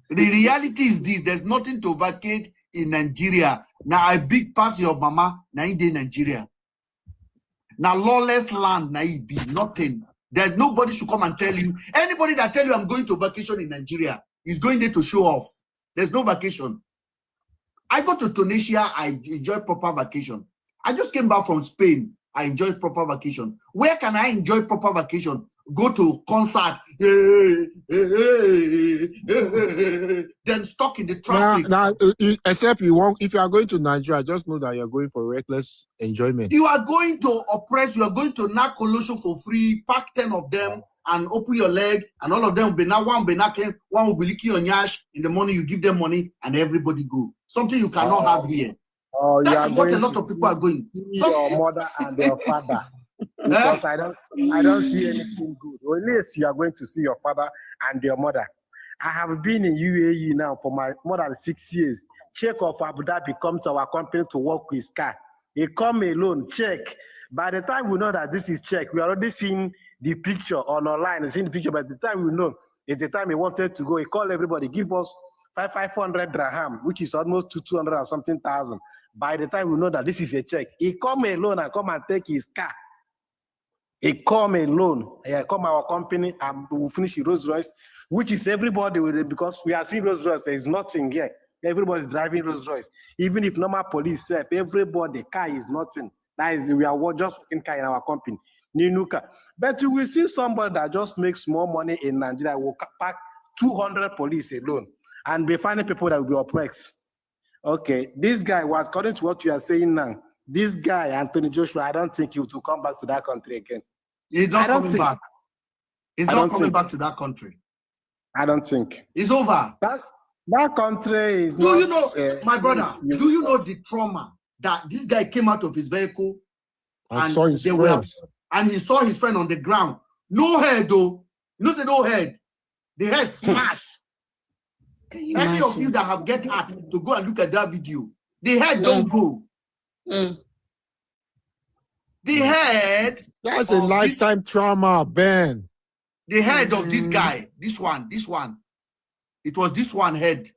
reality is this: there's nothing to vacate in Nigeria. Now I big pass your mama, now in Nigeria. Now lawless land, now it be nothing. That nobody should come and tell you. Anybody that tell you I'm going to vacation in Nigeria is going there to show off. There's no vacation. I go to Tunisia, I enjoy proper vacation. I just came back from Spain. I enjoyed proper vacation. Where can I enjoy proper vacation? Go to concert, then stuck in the traffic. Except you want, if you are going to Nigeria, just know that you're going for reckless enjoyment. You are going to oppress, you are going to knock Kolosho for free, pack 10 of them and open your leg, and all of them will be now, one will be knocking, one will be licking your nyash. In the morning, you give them money and everybody go. Something you cannot have here. Oh, That's what a lot of people are going. Your mother and your father. Because I don't see anything good. Unless you are going to see your father and your mother. I have been in UAE now for more than 6 years. Sheikh of Abu Dhabi comes to our company to work with his car. He come alone, check. By the time we know that this is check, we already seen the picture online, seen the picture. By the time we know, it's the time he wanted to go. He called everybody, give us 500 dirham, which is almost 200 and something thousand. By the time we know that this is a check, he come alone and come and take his car. He come alone. He come our company and we'll finish the Rolls Royce, which is everybody with it because we are seeing Rolls Royce. There is nothing here. Everybody's driving Rolls Royce. Even if normal police say everybody car is nothing. That is, we are just working car in our company. Ninuka. But you will see somebody that just makes more money in Nigeria will pack 200 police alone and be finding people that will be oppressed. Okay, this guy was, according to what you are saying now, this guy, Anthony Joshua, I don't think he will come back to that country again. He's not coming back. He's not coming back to that country. I don't think. It's over. That country is do not... you know, my brother, do you know the trauma that this guy came out of his vehicle and saw his friends. And he saw his friend on the ground. No head, though. You know, no head. The head smashed. Any of you that have get hurt to go and look at that video, the head don't go. The head. That's a lifetime trauma, Ben. The head of this guy, this one. It was this one head.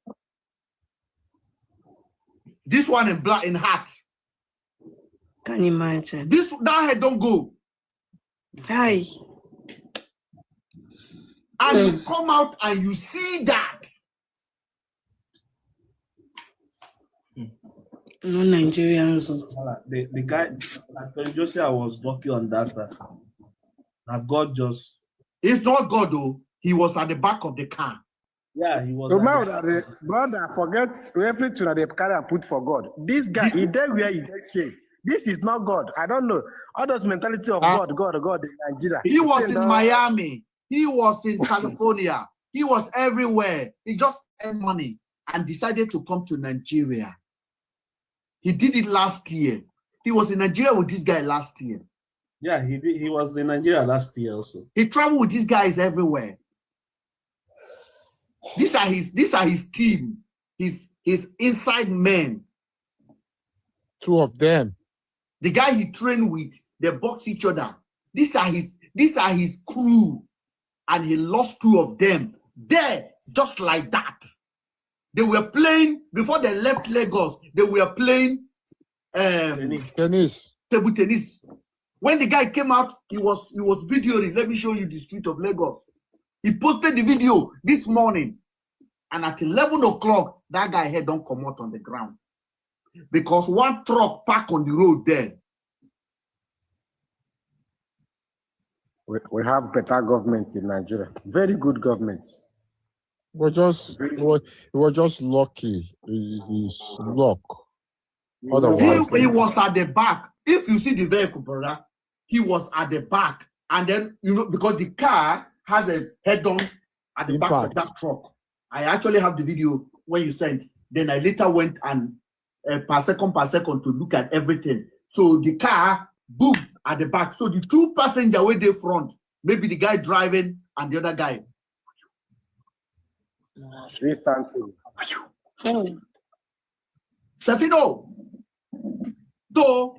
This one in black, in hat. Can you imagine? That head don't go. Hi. And you come out and you see that. No Nigerians. The guy, Anthony Joshua was lucky on that. That God just. It's not God though. He was at the back of the car. Yeah, he was. Brother, forget everything that they carry and put for God. This guy, he there where he gets safe. This is not God. I don't know. All those mentality of God in Nigeria. He was in Miami. He was in California. He was everywhere. He just earned money and decided to come to Nigeria. He did it last year. He was in Nigeria with this guy last year. Yeah, he did. He was in Nigeria last year also. He traveled with these guys everywhere. These are his team. His inside men. Two of them. The guy he trained with, they box each other. These are his crew. And he lost two of them. There, just like that. They were playing, before they left Lagos, they were playing tennis. Table tennis. When the guy came out, he was videoing. Let me show you the street of Lagos. He posted the video this morning. And at 11 o'clock, that guy head don't come out on the ground. Because one truck parked on the road there. We have better government in Nigeria. Very good government. We're just lucky. He's luck. Otherwise, he was at the back. If you see the vehicle, brother, he was at the back. And then, because the car has a head-on at the back of that truck. I actually have the video when you sent. Then I later went and per second to look at everything. So the car, boom, at the back. So the two passengers were there front. Maybe the guy driving and the other guy. Safino. So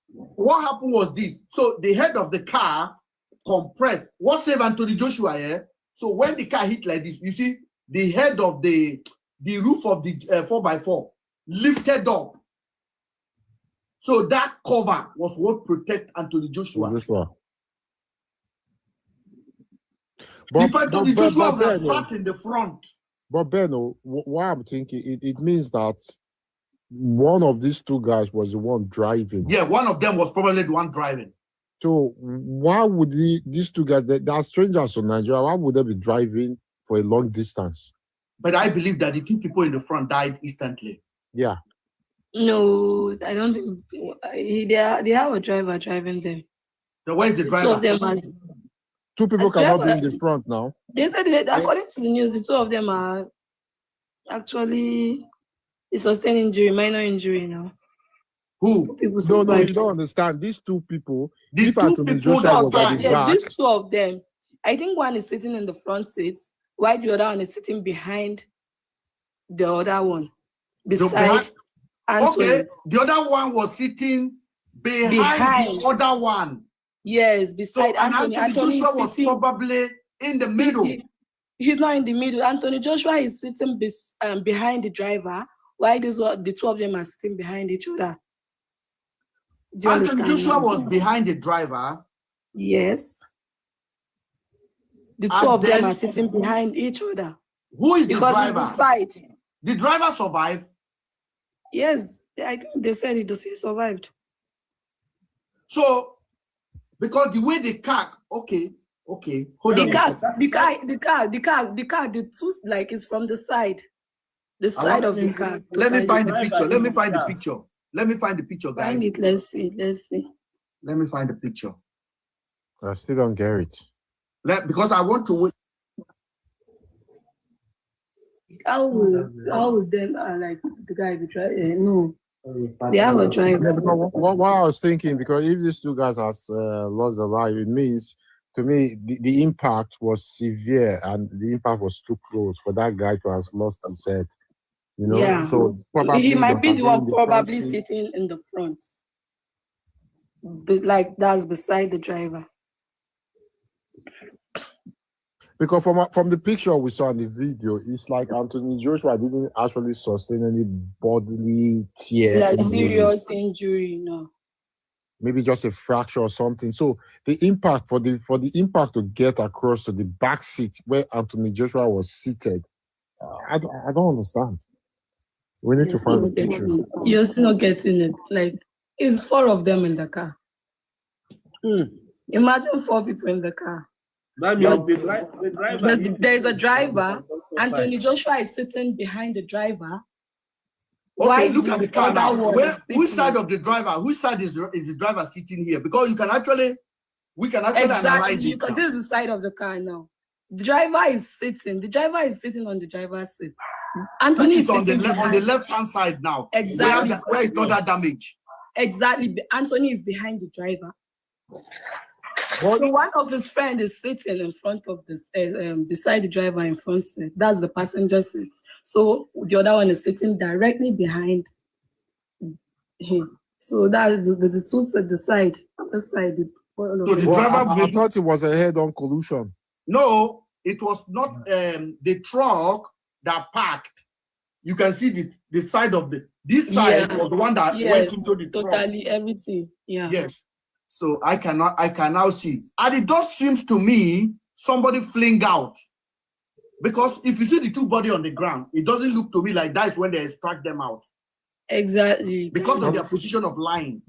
what happened was this. So the head of the car compressed. What saved Anthony Joshua here? So when the car hit like this, you see the head of the roof of the 4x4 lifted up. So that cover was what protect Anthony Joshua. If Anthony Joshua was sat in the front. But Ben, what I'm thinking, it means that one of these two guys was the one driving. Yeah, one of them was probably the one driving. So why would these two guys, they are strangers to Nigeria, why would they be driving for a long distance? But I believe that the two people in the front died instantly. Yeah. No, I don't think they have a driver driving them. So where's the Two driver? of them are, Two people a cannot be driver- in the front now. They said that according to the news, the two of them are actually a sustained injury, minor injury now. Who? People No, you survived. don't understand. These two people, The if two Anthony people Joshua that was at the died. Yeah, back, these two of them. I think one is sitting in the front seat, while the other one is sitting behind the other one, beside behind- Anthony. Okay, the other one was sitting behind the other one. Yes, So beside and Anthony. Anthony Anthony Joshua is was sitting. probably in the middle. He's not in the middle. Anthony Joshua is sitting behind the driver, while the two of them are sitting behind each other. Do you Anthony understand? Joshua was behind the driver. Yes. The two And of them then- are sitting behind each other. Who is the Because on driver? the side. The driver survived. Yes, I think they said he survived. So, because the way the car, okay, hold on. The two, like, is from the side. The side of the car. Let me find the Driver picture. Let me in find the car. picture. Let me find the picture, guys. Find it, let's see. Let me find the picture. I still don't get it. Because I want to wait. How would them like the guy be driving? No. They have a driver. Yeah, because what I was thinking, because if these two guys has lost their life, it means to me the impact was severe and the impact was too close for that guy to have lost his head. You know, Yeah. so probably He might be they the have one been in the front probably seat. sitting in the front. But like that's beside the driver. Because from the picture we saw in the video, it's like Anthony Joshua didn't actually sustain any bodily tear, Like any- serious injury, no. maybe just a fracture or something. So the impact for the impact to get across to the back seat where Anthony Joshua was seated, I don't understand. We need to find the picture. You're still not getting it. Like it's 4 of them in the car. Imagine 4 people in the car. That means the driver. There's a driver. Anthony Joshua is sitting behind the driver. Okay, Why look at the car now. other one Where, is which sitting? side of the driver? Which side is the driver sitting here? Because we can actually analyze Exactly, it. because now. this is the side of the car now. The driver is sitting on the driver's seat. Anthony Which is is on the sitting left on the behind. left-hand side now. Exactly. Where is not that damage? Exactly. Anthony is behind the driver. So one of his friends is sitting in front of this, beside the driver in front seat. That's the passenger seat. So the other one is sitting directly behind him. So that's the two side, the side, this side. So the Well, driver I thought it was a head-on collision. No, it was not the truck that parked. You can see the side of this side was the one that went into the truck. Totally everything. Yeah. Yes. So I can now see. And it does seems to me somebody fling out. Because if you see the two body on the ground, it doesn't look to me like that is when they extract them out. Exactly. Because of their position of lying.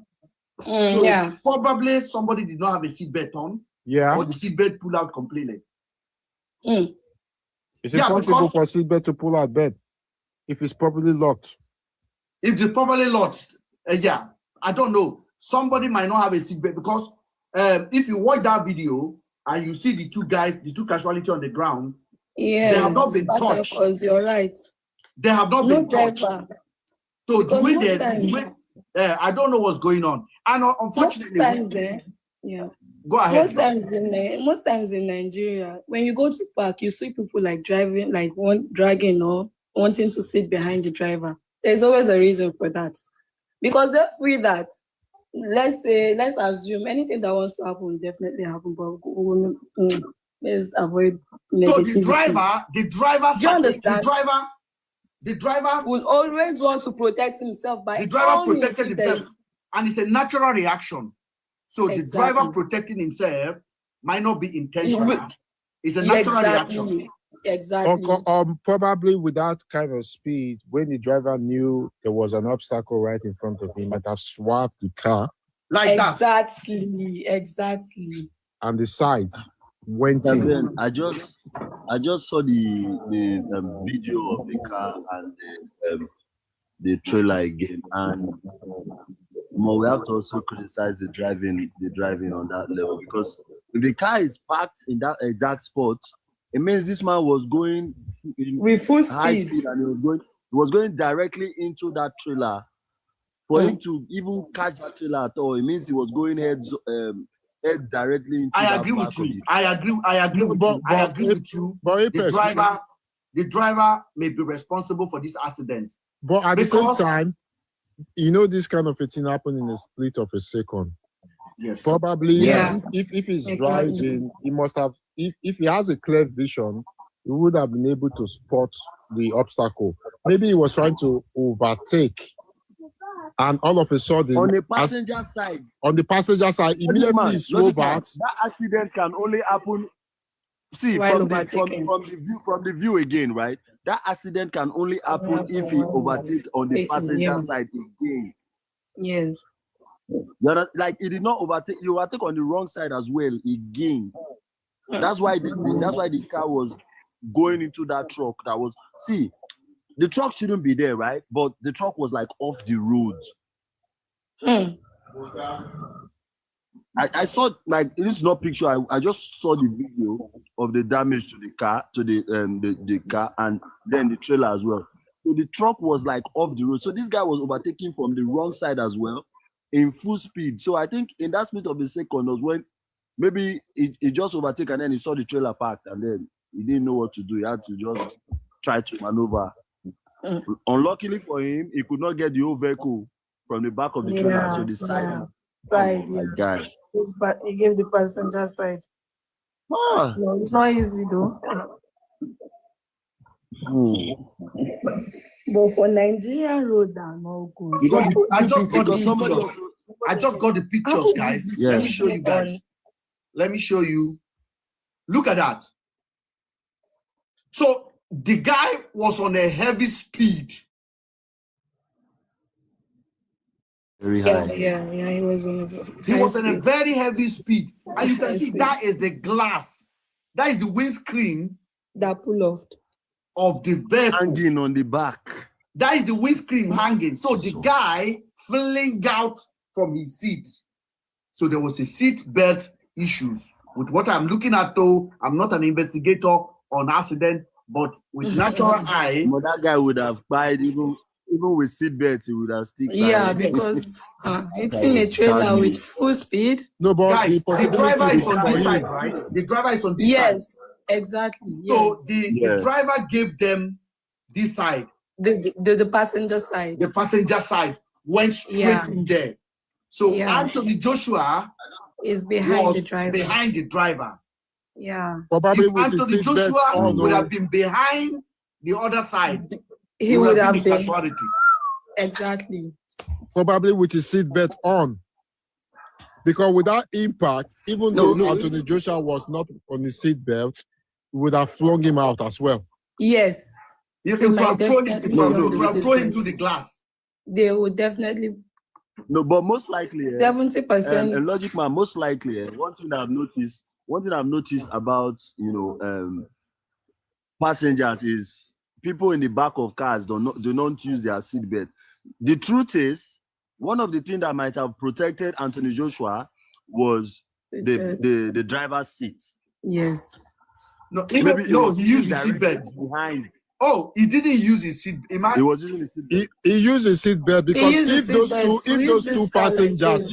So Yeah. probably somebody did not have a seatbelt on. Yeah. Or the seatbelt pulled out completely. Is it Yeah, possible because- for seatbelt to pull out bed if it's properly locked? If they properly locked, yeah, I don't know. Somebody might not have a seatbelt because if you watch that video and you see the two guys, the two casualties on the ground, Yeah. they have not been touched. Because you're right. They have not No been touched. driver. So the Because way most they, times- I don't know what's going on. And unfortunately, Yeah. go ahead. Most times in Nigeria, when you go to park, you see people like driving, like dragging or wanting to sit behind the driver. There's always a reason for that, because they feel that. Let's assume anything that wants to happen will definitely happen, but let's avoid So negativity. the driver will always want to protect himself by the driver all means protected he himself, does. and it's a natural reaction. So the Exactly. driver protecting himself might not be intentional. It's a natural reaction. Exactly. Probably with that kind of speed, when the driver knew there was an obstacle right in front of him, he might have swerved the car. Like that. Exactly. And the side went in. Then I just saw the video of the car and the trailer again, and we have to also criticize the driving on that level, because if the car is parked in that exact spot, it means this man was going with full high speed, and he was going directly into that trailer. For him to even catch that trailer at all, it means he was going head directly into I that agree back with of you. the I agree with you. I agree with you. The driver may be responsible for this accident. But at the same time, you know, this kind of a thing happened in a split of a second. Yes. Probably, if he's driving, he must have, if he has a clear vision, he would have been able to spot the obstacle. Maybe he was trying to overtake, and all of a sudden, on the passenger side, immediately he swerved out. That accident can only happen. See, from the view again, right? That accident can only happen if he overtakes on the passenger side again. Yes. Like he did not overtake. You overtake on the wrong side as well again. That's why the car was going into that truck. That was, see, the truck shouldn't be there, right? But the truck was like off the road. I saw, like, this is not picture. I just saw the video of the damage to the car, to the car, and then the trailer as well. So the truck was like off the road. So this guy was overtaking from the wrong side as well, in full speed. So I think in that split of a second was when maybe he just overtook, and then he saw the trailer parked, and then he didn't know what to do. He had to just try to maneuver. Unluckily for him, he could not get the whole vehicle from the back of the trailer, so the side. Guy. But he gave the passenger side. No, it's not easy though. But for Nigerian road, are not good. I just got the pictures, guys. Yeah. Let me show you guys. Let me show you. Look at that. So the guy was on a heavy speed. Very high. Yeah, he was on a very heavy speed. And you can see that is the glass. That is the windscreen that pull off of the vehicle. Hanging on the back. That is the windscreen hanging. So the guy fling out from his seat. So there was a seat belt issues. With what I'm looking at, though, I'm not an investigator on accident, but with natural eye. But that guy would have died even with seat belts, he would have stick. Yeah, because it's in a trailer with full speed. No, but guys, the driver is on this side, right? The driver is on this side. Yes, exactly. So the driver gave them this side. The passenger side. The passenger side went straight in there. So Anthony Joshua is behind the driver. Behind the driver. Yeah. If Anthony Joshua would have been behind the other side, he would have been been. casualty. Exactly. Probably with his seatbelt on. Because without impact, even though Anthony Joshua was not on his seatbelt, would have flung him out as well. Yes. It would have thrown him to the glass. They would definitely. No, but most likely 70%. And Logic Man, most likely, one thing I've noticed about passengers is people in the back of cars do not use their seatbelt. The truth is, one of the things that might have protected Anthony Joshua was the driver's seat. Yes. No, he used his seatbelt behind. Oh, he didn't use his seat. He was using his seatbelt. He used his seatbelt because if those two passengers,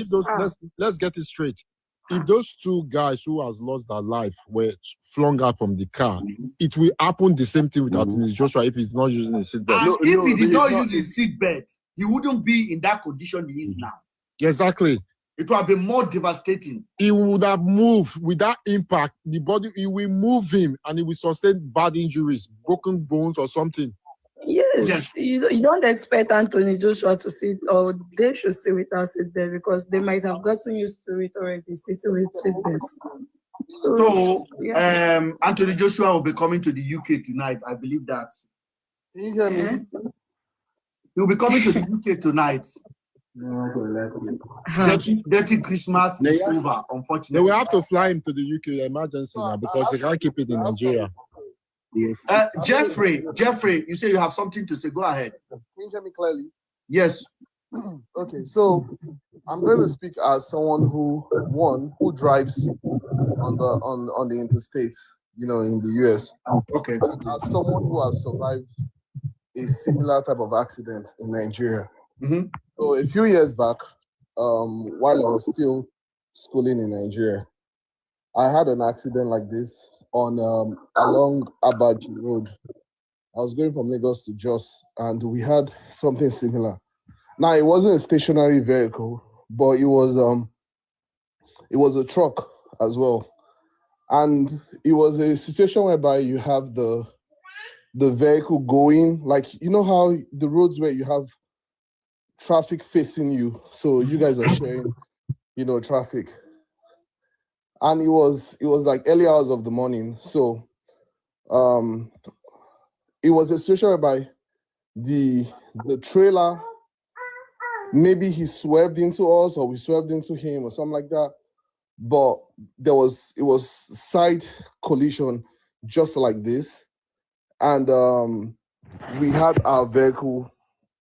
let's get it straight. If those two guys who has lost their life were flung out from the car, it will happen the same thing with Anthony Joshua if he's not using his seatbelt. And if he did not use his seatbelt, he wouldn't be in that condition he is now. Exactly. It would have been more devastating. He would have moved with that impact. The body, it will move him and he will sustain bad injuries, broken bones or something. Yes. You don't expect Anthony Joshua to sit, or they should sit without seatbelt because they might have gotten used to it already, sitting with seatbelts. So, Yeah. Anthony Joshua will be coming to the UK tonight. I believe that. Can you hear me? He'll be coming to the UK tonight. Dirty Christmas is over, They unfortunately. will have to fly him to the UK emergency now because they can't keep it in Nigeria. Jeffrey, you say you have something to say. Go ahead. Can you hear me clearly? Yes. Okay, so I'm going to speak as someone who drives on the interstate, you know, in the US. Okay. And as someone who has survived a similar type of accident in Nigeria. Mm-hmm. So a few years back, while I was still schooling in Nigeria, I had an accident like this on along Abaji Road. I was going from Lagos to Jos, and we had something similar. Now it wasn't a stationary vehicle, but it was a truck as well, and it was a situation whereby you have the vehicle going, like, you know how the roads where you have traffic facing you, so you guys are sharing, you know, traffic. And it was like early hours of the morning, so it was a situation whereby the trailer, maybe he swerved into us or we swerved into him or something like that, but it was side collision just like this, and we had our vehicle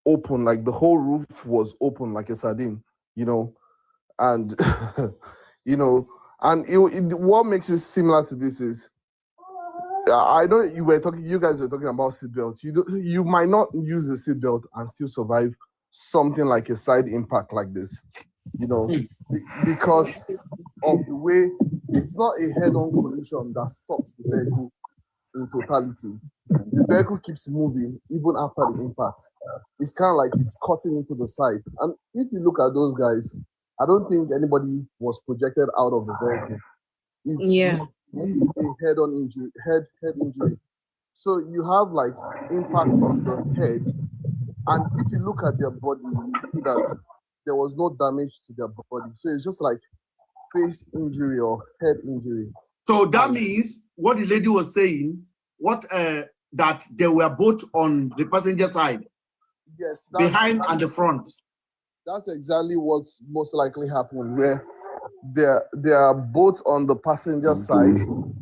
open, like the whole roof was open like a sardine, you know, and you know, and what makes it similar to this is, I know you guys were talking about seatbelts. You might not use a seatbelt and still survive something like a side impact like this, you know, because of the way it's not a head-on collision that stops the vehicle in totality. The vehicle keeps moving even after the impact. It's kind of like it's cutting into the side. And if you look at those guys, I don't think anybody was projected out of the vehicle. It's a head-on injury, head injury. So you have like impact on the head, and if you look at their body, you see that there was no damage to their body. So it's just like face injury or head injury. So that means what the lady was saying, that they were both on the passenger side. Yes. Behind and the front. That's exactly what's most likely happened, where they are both on the passenger side,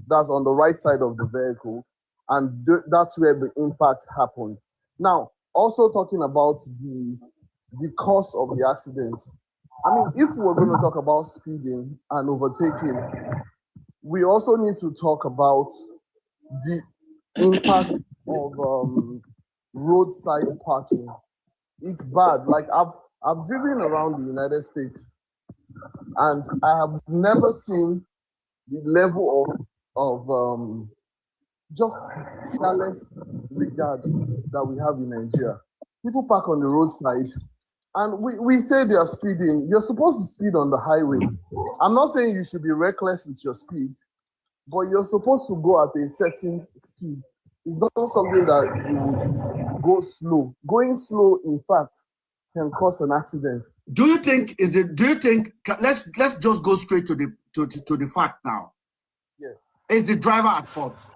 that's on the right side of the vehicle, and that's where the impact happened. Now, also talking about the cause of the accident, I mean, if we're going to talk about speeding and overtaking, we also need to talk about the impact of roadside parking. It's bad. Like I've driven around the United States, and I have never seen the level of just careless regard that we have in Nigeria. People park on the roadside, and we say they are speeding. You're supposed to speed on the highway. I'm not saying you should be reckless with your speed, but you're supposed to go at a certain speed. It's not something that you would go slow. Going slow, in fact, can cause an accident. Do you think let's just go straight to the fact now. Yeah. Is the driver at fault?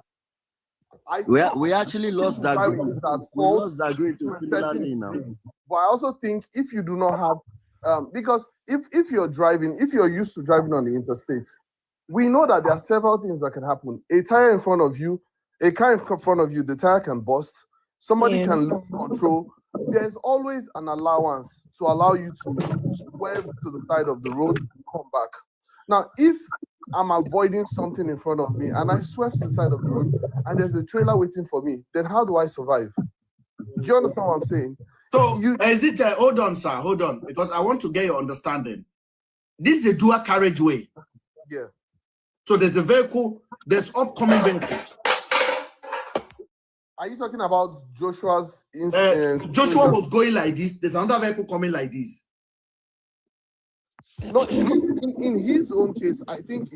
We actually lost that grade. We lost that grade to similarly now. But I also think if you do not have, because if you're used to driving on the interstate, we know that there are several things that can happen. A car in front of you, the tire can burst. Somebody can lose control. There's always an allowance to allow you to swerve to the side of the road and come back. Now, if I'm avoiding something in front of me and I swerve to the side of the road and there's a trailer waiting for me, then how do I survive? Do you understand what I'm saying? So is it hold on, sir, hold on, because I want to get your understanding. This is a dual carriageway. Yeah. So there's a vehicle, there's upcoming vehicle. Are you talking about Joshua's incident? Joshua was going like this. There's another vehicle coming like this. No, in his own case, I think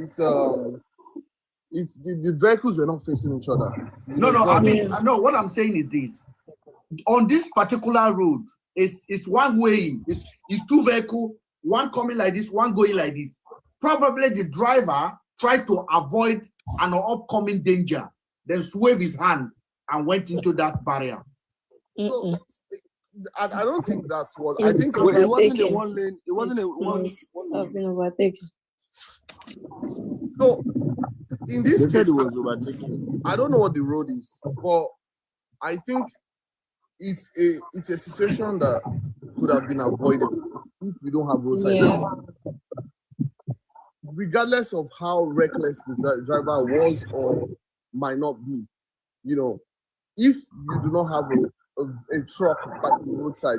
the vehicles were not facing each other. No. What I'm saying is this: on this particular road, it's one way. It's two vehicles, one coming like this, one going like this. Probably the driver tried to avoid an upcoming danger, then swerved his hand and went into that barrier. So, I don't think that's what It's I think. Well, it wasn't a overtaken. one lane. It wasn't a one. Must have been overtaken. So in this They said case, it was overtaken. I don't know what the road is, but I think it's a situation that could have been avoided if we don't have roadside. Yeah. Regardless of how reckless the driver was or might not be, you know, if you do not have a truck by the roadside,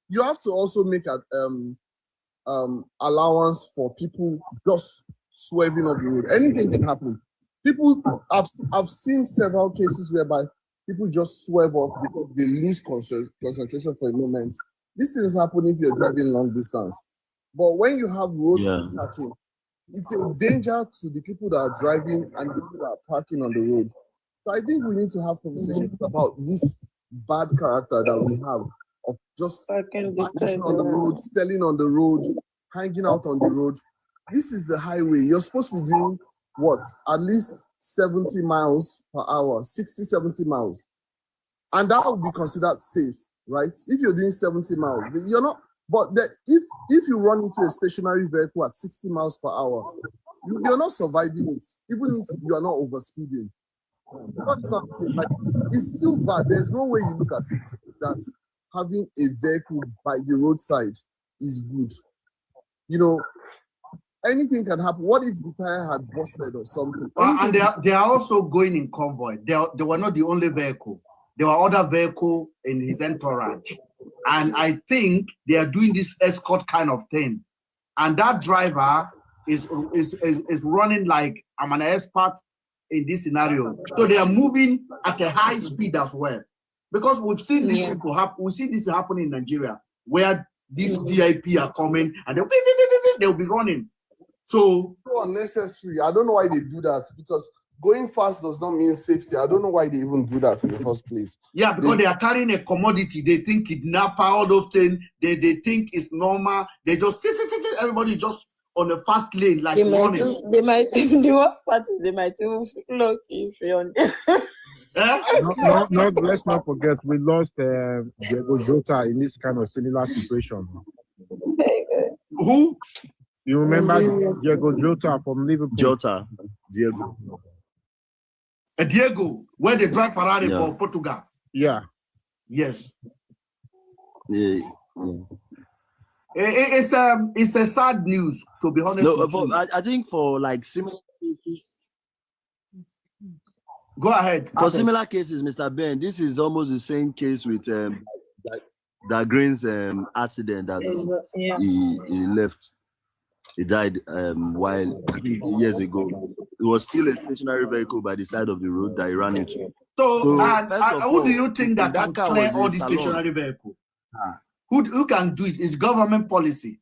you have to also make an allowance for people just swerving off the road. Anything can happen. People, I've seen several cases whereby people just swerve off because they lose concentration for a moment. This things happen if you're driving long distance. But when you have road parking, it's a danger to the people that are driving and the people that are parking on the road. So I think we need to have conversations about this bad character that we have of just parking on the road, selling on the road, hanging out on the road. This is the highway. You're supposed to be doing what? At least 70 miles per hour, 60, 70 miles. And that would be considered safe, right? If you're doing 70 miles, you're not. But if you run into a stationary vehicle at 60 miles per hour, you're not surviving it, even if you are not overspeeding. That's not like, it's still bad. There's no way you look at it that having a vehicle by the roadside is good. You know, anything can happen. What if the tire had busted or something? And they are also going in convoy. They were not the only vehicle. There were other vehicles in his entourage. And I think they are doing this escort kind of thing. And that driver is running like I'm an expert in this scenario. So they are moving at a high speed as well. Because we've seen these people happen, we see this happen in Nigeria, where these VIP are coming and they'll be running. So unnecessary. I don't know why they do that, because going fast does not mean safety. I don't know why they even do that in the first place. Yeah, because they are carrying a commodity. They think kidnapper, all those things. They think it's normal. They just everybody just on a fast lane like running. They might the worst part is they might even look if you're on Let's not forget we lost Diego Jota in this kind of similar situation. Who? You remember Diego Jota from Liverpool? Diego, where they drive Ferrari for Portugal. Yeah. Yes. Yeah. It's a sad news, to be honest with you. I think for like similar cases. Go ahead. For similar cases, Mr. Ben, this is almost the same case with that Green's accident that he left. He died while years ago. It was still a stationary vehicle by the side of the road that he ran into. So who do you think that can clear all the stationary vehicle? Who can do it? It's government policy.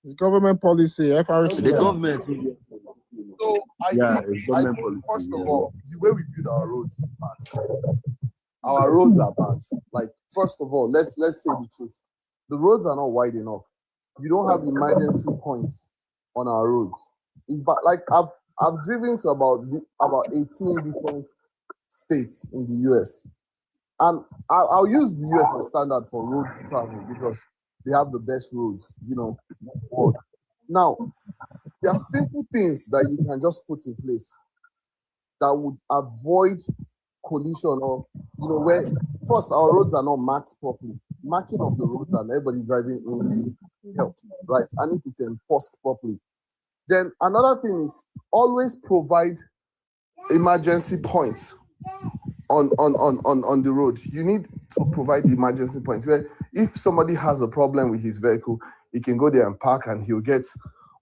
It's government policy, FRC. The government. So I think policy. First of all, the way we build our roads is bad. Our roads are bad. Like, first of all, let's say the truth. The roads are not wide enough. You don't have emergency points on our roads. But like I've driven to about 18 different states in the US. And I'll use the US as standard for road travel because they have the best roads, you know. Now, there are simple things that you can just put in place that would avoid collision or, you know, where first our roads are not marked properly. Marking of the roads and everybody driving in the help, right? And if it's enforced properly. Then another thing is always provide emergency points on the road. You need to provide the emergency points where if somebody has a problem with his vehicle, he can go there and park and he'll get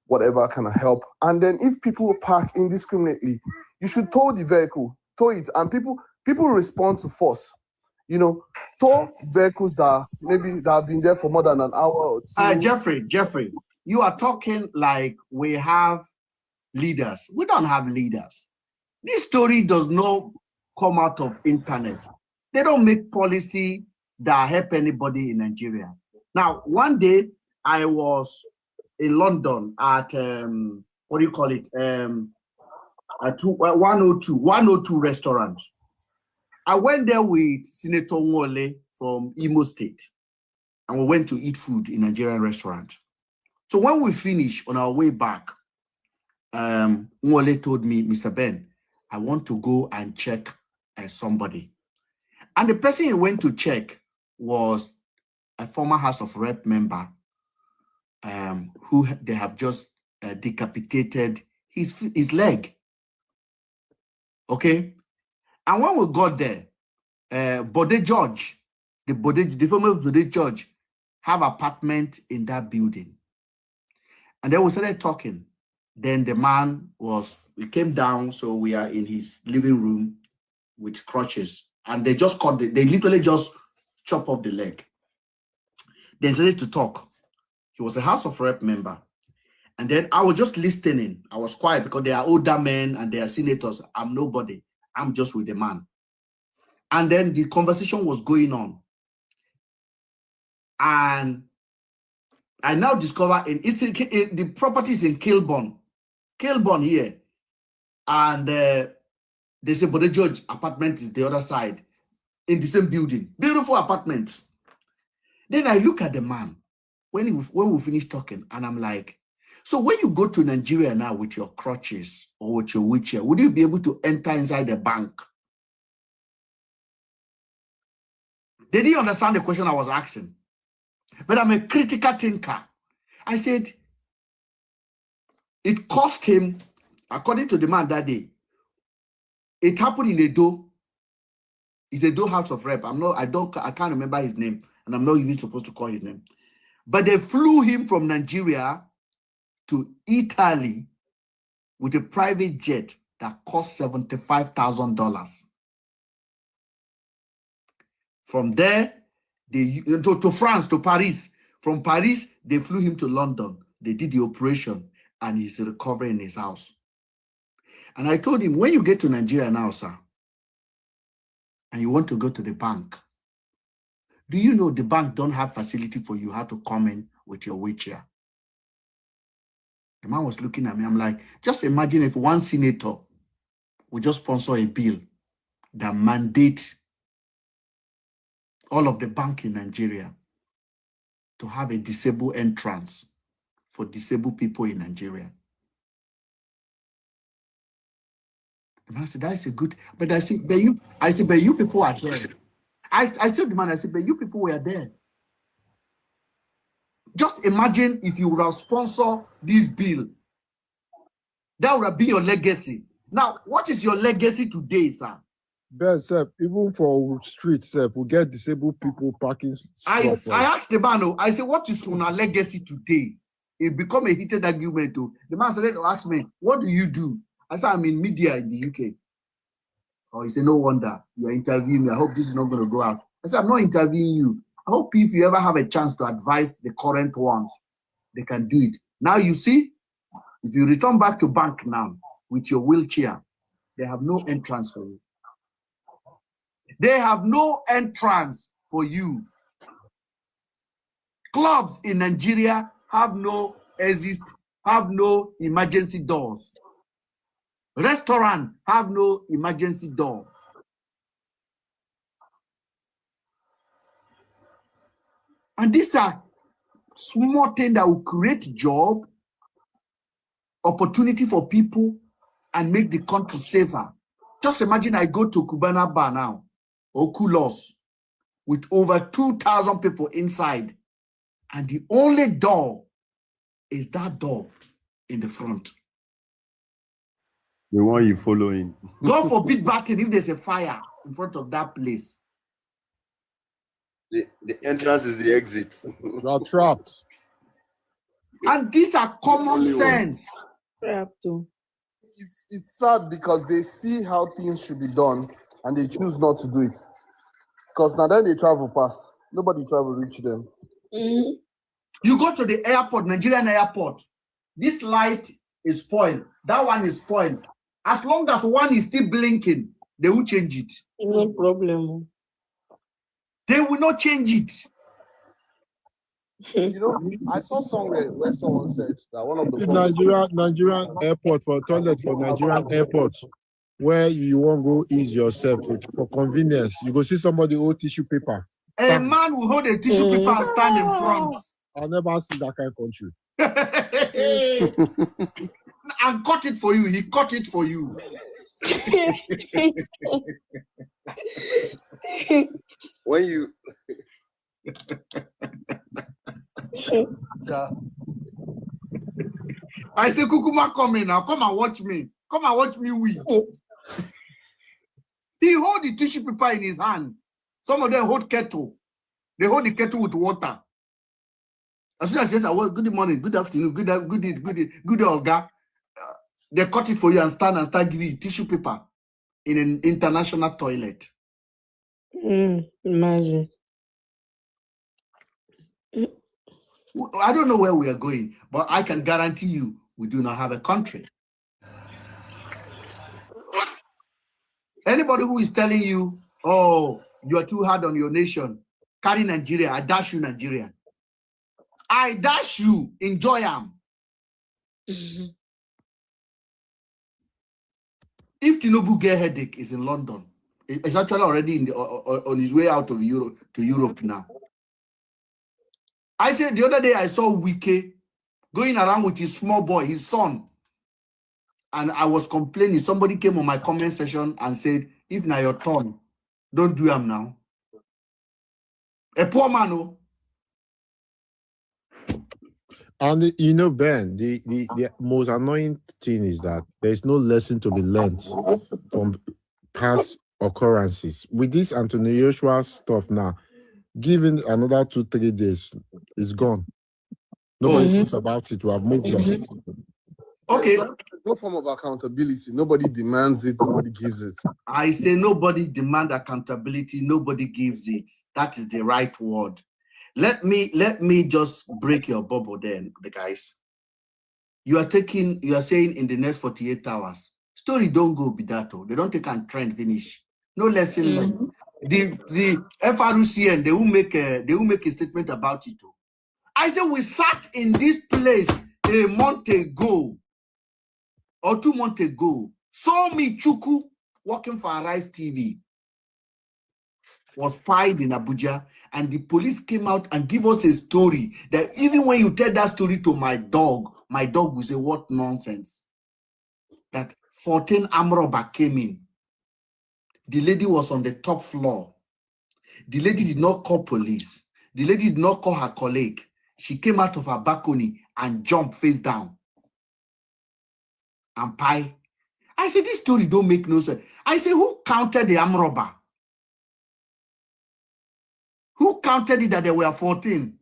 whatever kind of help. And then if people park indiscriminately, you should tow the vehicle, tow it, and people respond to force. You know, tow vehicles that have been there for more than an hour or two. Jeffrey, you are talking like we have leaders. We don't have leaders. This story does not come out of internet. They don't make policy that help anybody in Nigeria. Now, one day I was in London at what do you call it? 102 restaurant. I went there with Senator Nwole from Imo State, and we went to eat food in a Nigerian restaurant. So when we finished on our way back, Nwole told me, Mr. Ben, I want to go and check somebody. And the person he went to check was a former House of Rep member who they have just decapitated his leg. Okay? And when we got there, Bode George, the former Bode George, have apartment in that building. And then we started talking. Then the man we came down, so we are in his living room with crutches. And they just they literally just chop off the leg. They started to talk. He was a House of Rep member. And then I was just listening. I was quiet because they are older men and they are senators. I'm nobody. I'm just with the man. And then the conversation was going on. And I now discover the property is in Kilburn here. And they say, but the George apartment is the other side in the same building. Beautiful apartments. Then I look at the man when we finish talking, and I'm like, so when you go to Nigeria now with your crutches or with your wheelchair, would you be able to enter inside the bank? They didn't understand the question I was asking. But I'm a critical thinker. I said, it cost him, according to the man that day, it happened in Edo. It's Edo House of Rep. I can't remember his name, and I'm not even supposed to call his name. But they flew him from Nigeria to Italy with a private jet that cost $75,000. From there, to France, to Paris. From Paris, they flew him to London. They did the operation, and he's recovering in his house. And I told him, when you get to Nigeria now, sir, and you want to go to the bank, do you know the bank don't have facility for you how to come in with your wheelchair? The man was looking at me. I'm like, just imagine if one senator would just sponsor a bill that mandates all of the bank in Nigeria to have a disabled entrance for disabled people in Nigeria. The man said, that's a good, but I said, but you people are there. I told the man, I said, but you people were there. Just imagine if you would have sponsored this bill. That would have been your legacy. Now, what is your legacy today, sir? Ben, sir, even for streets, sir, we get disabled people parking. I asked the man, I said, what is our legacy today? It become a heated argument. Too. The man said, ask me, what do you do? I said, I'm in media in the UK. Oh, he said, no wonder. You're interviewing me. I hope this is not going to go out. I said, I'm not interviewing you. I hope if you ever have a chance to advise the current ones, they can do it. Now, you see, if you return back to bank now with your wheelchair, they have no entrance for you. They have no entrance for you. Clubs in Nigeria have no emergency doors. Restaurants have no emergency doors. And these are small things that will create job, opportunity for people, and make the country safer. Just imagine I go to Cubana Bar now, or Kulos, with over 2,000 people inside, and the only door is that door in the front. The one you following. God forbid batting if there's a fire in front of that place. The entrance is the exit. You are trapped. And these are common sense. It's sad because they see how things should be done and they choose not to do it. Because now then they travel past. Nobody travel reach them. Mm-hmm. You go to the airport, Nigerian airport. This light is spoiled. That one is spoiled. As long as one is still blinking, they will change it. No problem. They will not change it. You know, I saw somewhere where someone said that one of the In Nigerian airport for toilet for Nigerian airports where you won't go ease yourself for convenience. You go see somebody hold tissue paper. A man will hold a tissue paper and stand in front. I never see that kind of country. And cut it for you. He cut it for you. When you I say, Kukuma, come in now. Come and watch me. Come and watch me weep. He hold the tissue paper in his hand. Some of them hold kettle. They hold the kettle with water. As soon as he says, well, good morning, good afternoon, good Olga, they cut it for you and start giving you tissue paper in an international toilet. Imagine. I don't know where we are going, but I can guarantee you we do not have a country. Anybody who is telling you, oh, you are too hard on your nation, carry Nigeria, I dash you Nigeria. I dash you, enjoy them. If Tinubu get headache, is in London. It's actually already in on his way out of Europe to Europe now. I said the other day I saw Wike going around with his small boy, his son. And I was complaining. Somebody came on my comment section and said, if now your turn, don't do him now. A poor man, oh. And you know, Ben, the most annoying thing is that there's no lesson to be learned from past occurrences. With this Anthony Joshua stuff now, given another 2-3 days, it's gone. Nobody thinks about it. We have moved on. Okay. No form of accountability. Nobody demands it. Nobody gives it. I say nobody demand accountability. Nobody gives it. That is the right word. Let me just break your bubble then, the guys. You are saying in the next 48 hours. Story don't go be that. They don't take and trend finish. No lesson learned. The FRUCN, they will make a statement about it. I said we sat in this place a month ago or 2 months ago. Saw me Chuku working for Arise TV was spied in Abuja, and the police came out and give us a story that even when you tell that story to my dog will say, what nonsense. That 14 armed robbers came in. The lady was on the top floor. The lady did not call police. The lady did not call her colleague. She came out of her balcony and jumped face down. And pie. I said, this story don't make no sense. I said, who counted the armed robber? Who counted it that there were 14?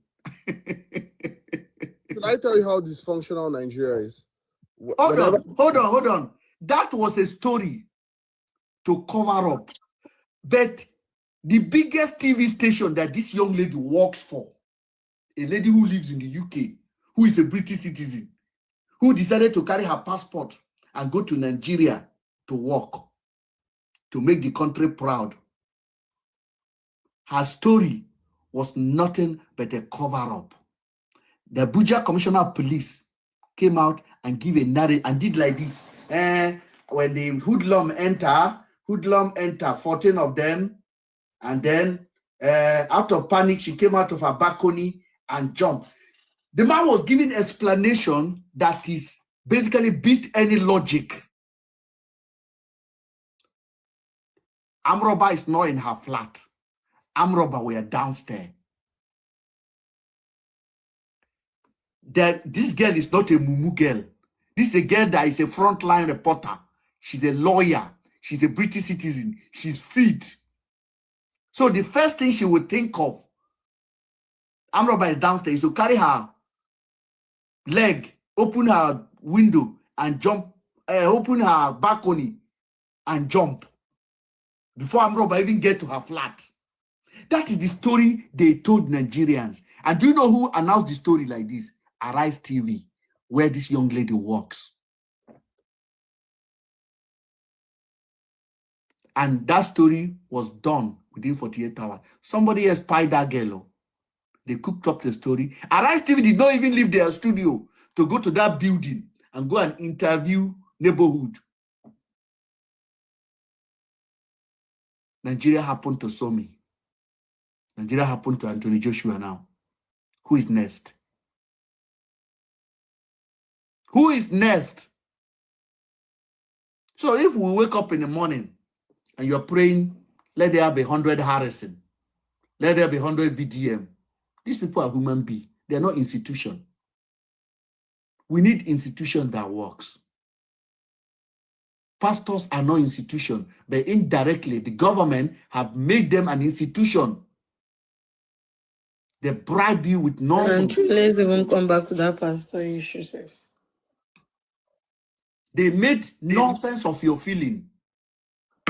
Can I tell you how dysfunctional Nigeria is? Hold on. That was a story to cover up. But the biggest TV station that this young lady works for, a lady who lives in the UK, who is a British citizen, who decided to carry her passport and go to Nigeria to work, to make the country proud. Her story was nothing but a cover-up. The Abuja Commissioner of Police came out and gave a narrative and did like this. When the hoodlum enter, 14 of them, and then out of panic, she came out of her balcony and jumped. The man was giving explanation that is basically beat any logic. Amroba is not in her flat. Amroba were downstairs. This girl is not a mumu girl. This is a girl that is a frontline reporter. She's a lawyer. She's a British citizen. She's fit. So the first thing she would think of, Amroba is downstairs, is to carry her leg, open her window and jump, open her balcony and jump before Amroba even get to her flat. That is the story they told Nigerians. And do you know who announced the story like this? Arise TV, where this young lady works. And that story was done within 48 hours. Somebody else spied that girl. They cooked up the story. Arise TV did not even leave their studio to go to that building and go and interview neighborhood. Nigeria happened to Somi. Nigeria happened to Anthony Joshua now. Who is next? Who is next? So if we wake up in the morning and you're praying, let there be 100 Harrison, let there be 100 VDM. These people are human beings. They're not institution. We need institution that works. Pastors are not institution, but indirectly the government have made them an institution. They bribe you with nonsense. And let's even come back to that pastor issue. They made nonsense of your feeling.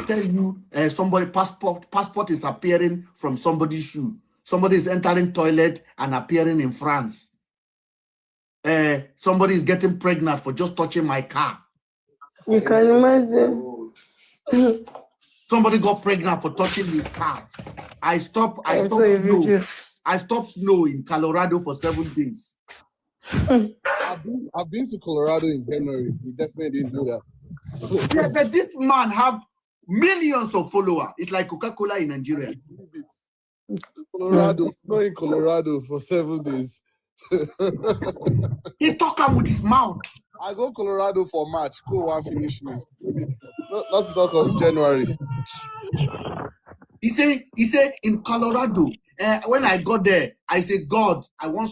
Tell you somebody passport is appearing from somebody's shoe. Somebody is entering toilet and appearing in France. Somebody is getting pregnant for just touching my car. You can imagine. Somebody got pregnant for touching his car. I stopped snow in Colorado for 7 days. I've been to Colorado in January. He definitely didn't do that. Yeah, but this man have millions of followers. It's like Coca-Cola in Nigeria. Colorado, snow in Colorado for 7 days. He talk with his mouth. I go Colorado for March. Go and finish me. Not to talk of January. He said in Colorado, when I got there, I said, God,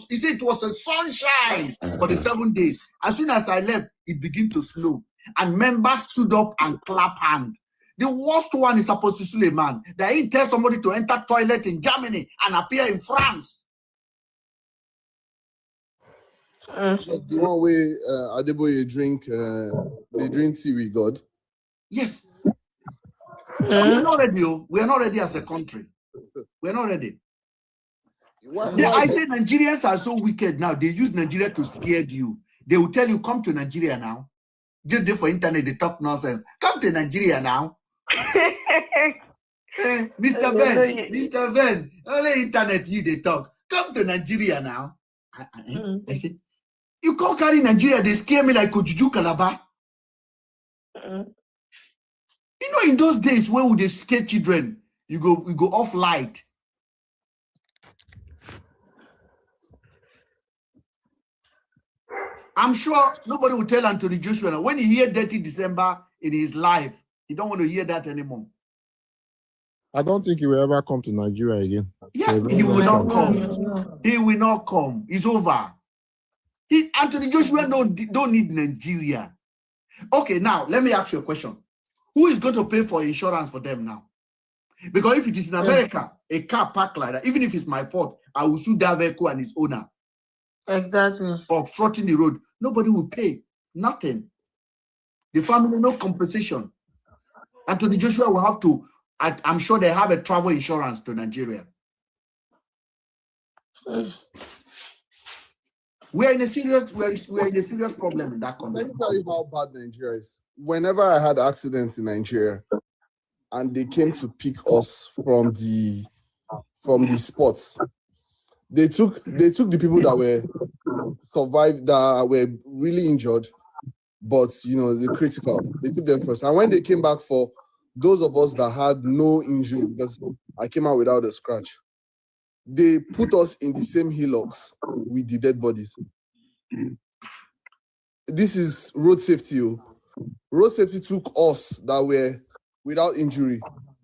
he said it was a sunshine for the 7 days. As soon as I left, it began to snow. And members stood up and clap hand. The worst one is Apostle Suleiman. That he tells somebody to enter toilet in Germany and appear in France. The one way Adeboye they drink tea with God. Yes. We're not ready. We are not ready as a country. We're not ready. I say Nigerians are so wicked now. They use Nigeria to scare you. They will tell you, come to Nigeria now. Just there for internet, they talk nonsense. Come to Nigeria now. Mr. Ben, only internet they talk. Come to Nigeria now. I said, you can't carry Nigeria, they scare me like Kojuju Calabar. You know, in those days when we they scare children, you go off light. I'm sure nobody will tell Anthony Joshua when he hear Dirty December in his life, he don't want to hear that anymore. I don't think he will ever come to Nigeria again. Yeah, he will not come. He will not come. It's over. Anthony Joshua don't need Nigeria. Okay, now let me ask you a question. Who is going to pay for insurance for them now? Because if it is in America, a car parked like that, even if it's my fault, I will sue that vehicle and its owner. Exactly. For obstructing the road. Nobody will pay. Nothing. The family, no compensation. Anthony Joshua will have to, I'm sure they have a travel insurance to Nigeria. We're in a serious problem in that country. Let me tell you how bad Nigeria is. Whenever I had accidents in Nigeria and they came to pick us from the spots, they took the people that were survived, that were really injured, but the critical. They took them first. And when they came back for those of us that had no injury, because I came out without a scratch, they put us in the same hillocks with the dead bodies. This is road safety. Road safety took us that were without injury,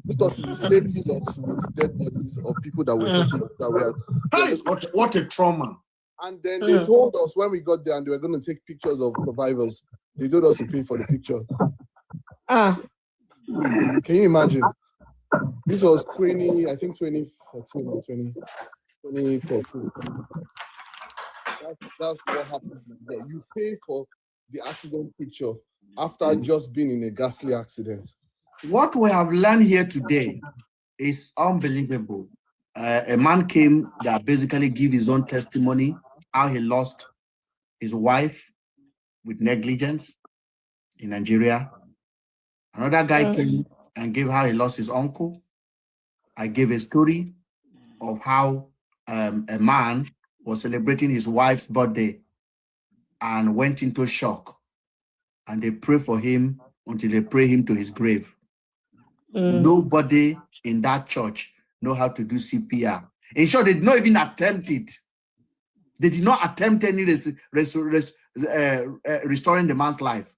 put us in the same hillocks with dead bodies of people that were taken, that were. Hey, what a trauma! And then they told us when we got there and they were going to take pictures of survivors, they told us to pay for the picture. Can you imagine? This was 2014 or 2013. That's what happened. Yeah, you pay for the accident picture after just being in a ghastly accident. What we have learned here today is unbelievable. A man came that basically gave his own testimony how he lost his wife with negligence in Nigeria. Another guy came and gave how he lost his uncle. I gave a story of how a man was celebrating his wife's birthday and went into shock, and they pray for him until they pray him to his grave. Nobody in that church know how to do CPR. In short, they did not even attempt it. They did not attempt any restoring the man's life.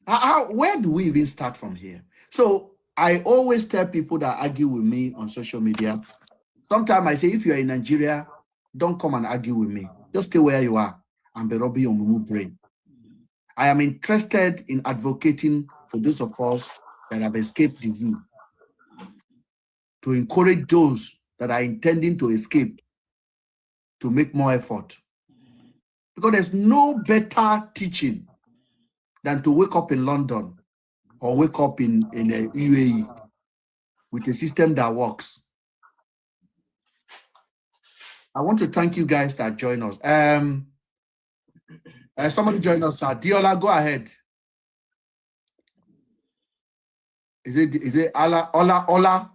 Where do we even start from here? So I always tell people that argue with me on social media, sometimes I say, if you're in Nigeria, don't come and argue with me. Just stay where you are and be rubbing your mumu brain. I am interested in advocating for those of us that have escaped the zoo, to encourage those that are intending to escape to make more effort. Because there's no better teaching than to wake up in London or wake up in the UAE with a system that works. I want to thank you guys that join us. Somebody join us now. Diola, go ahead. Is it Ola?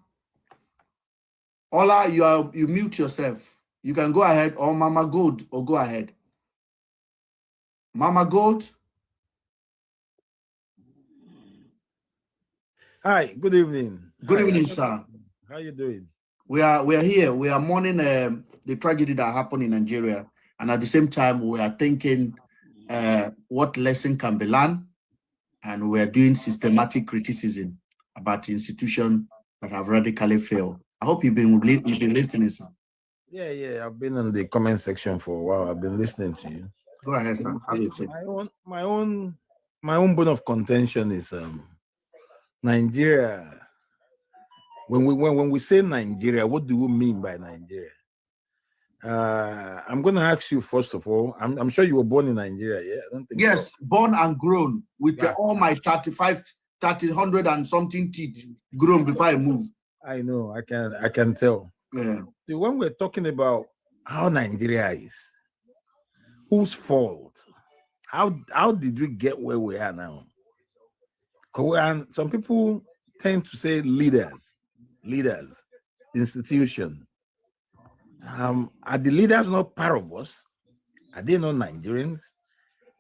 Ola, you mute yourself. You can go ahead, or Mama Gold, or go ahead. Mama Gold. Hi, good evening. Good evening, sir. How you doing? We are here. We are mourning the tragedy that happened in Nigeria, and at the same time, we are thinking what lesson can be learned, and we are doing systematic criticism about institutions that have radically failed. I hope you've been listening, sir. Yeah. I've been in the comment section for a while. I've been listening to you. Go ahead, sir. My own bone of contention is Nigeria. When we say Nigeria, what do we mean by Nigeria? I'm going to ask you first of all. I'm sure you were born in Nigeria, yeah? I don't think yes, so. Born and grown with all my 1,300 and something teeth grown before I moved. I know. I can tell. Yeah. So when we're talking about how Nigeria is, whose fault? How did we get where we are now? And some people tend to say leaders, institution. Are the leaders not part of us? Are they not Nigerians?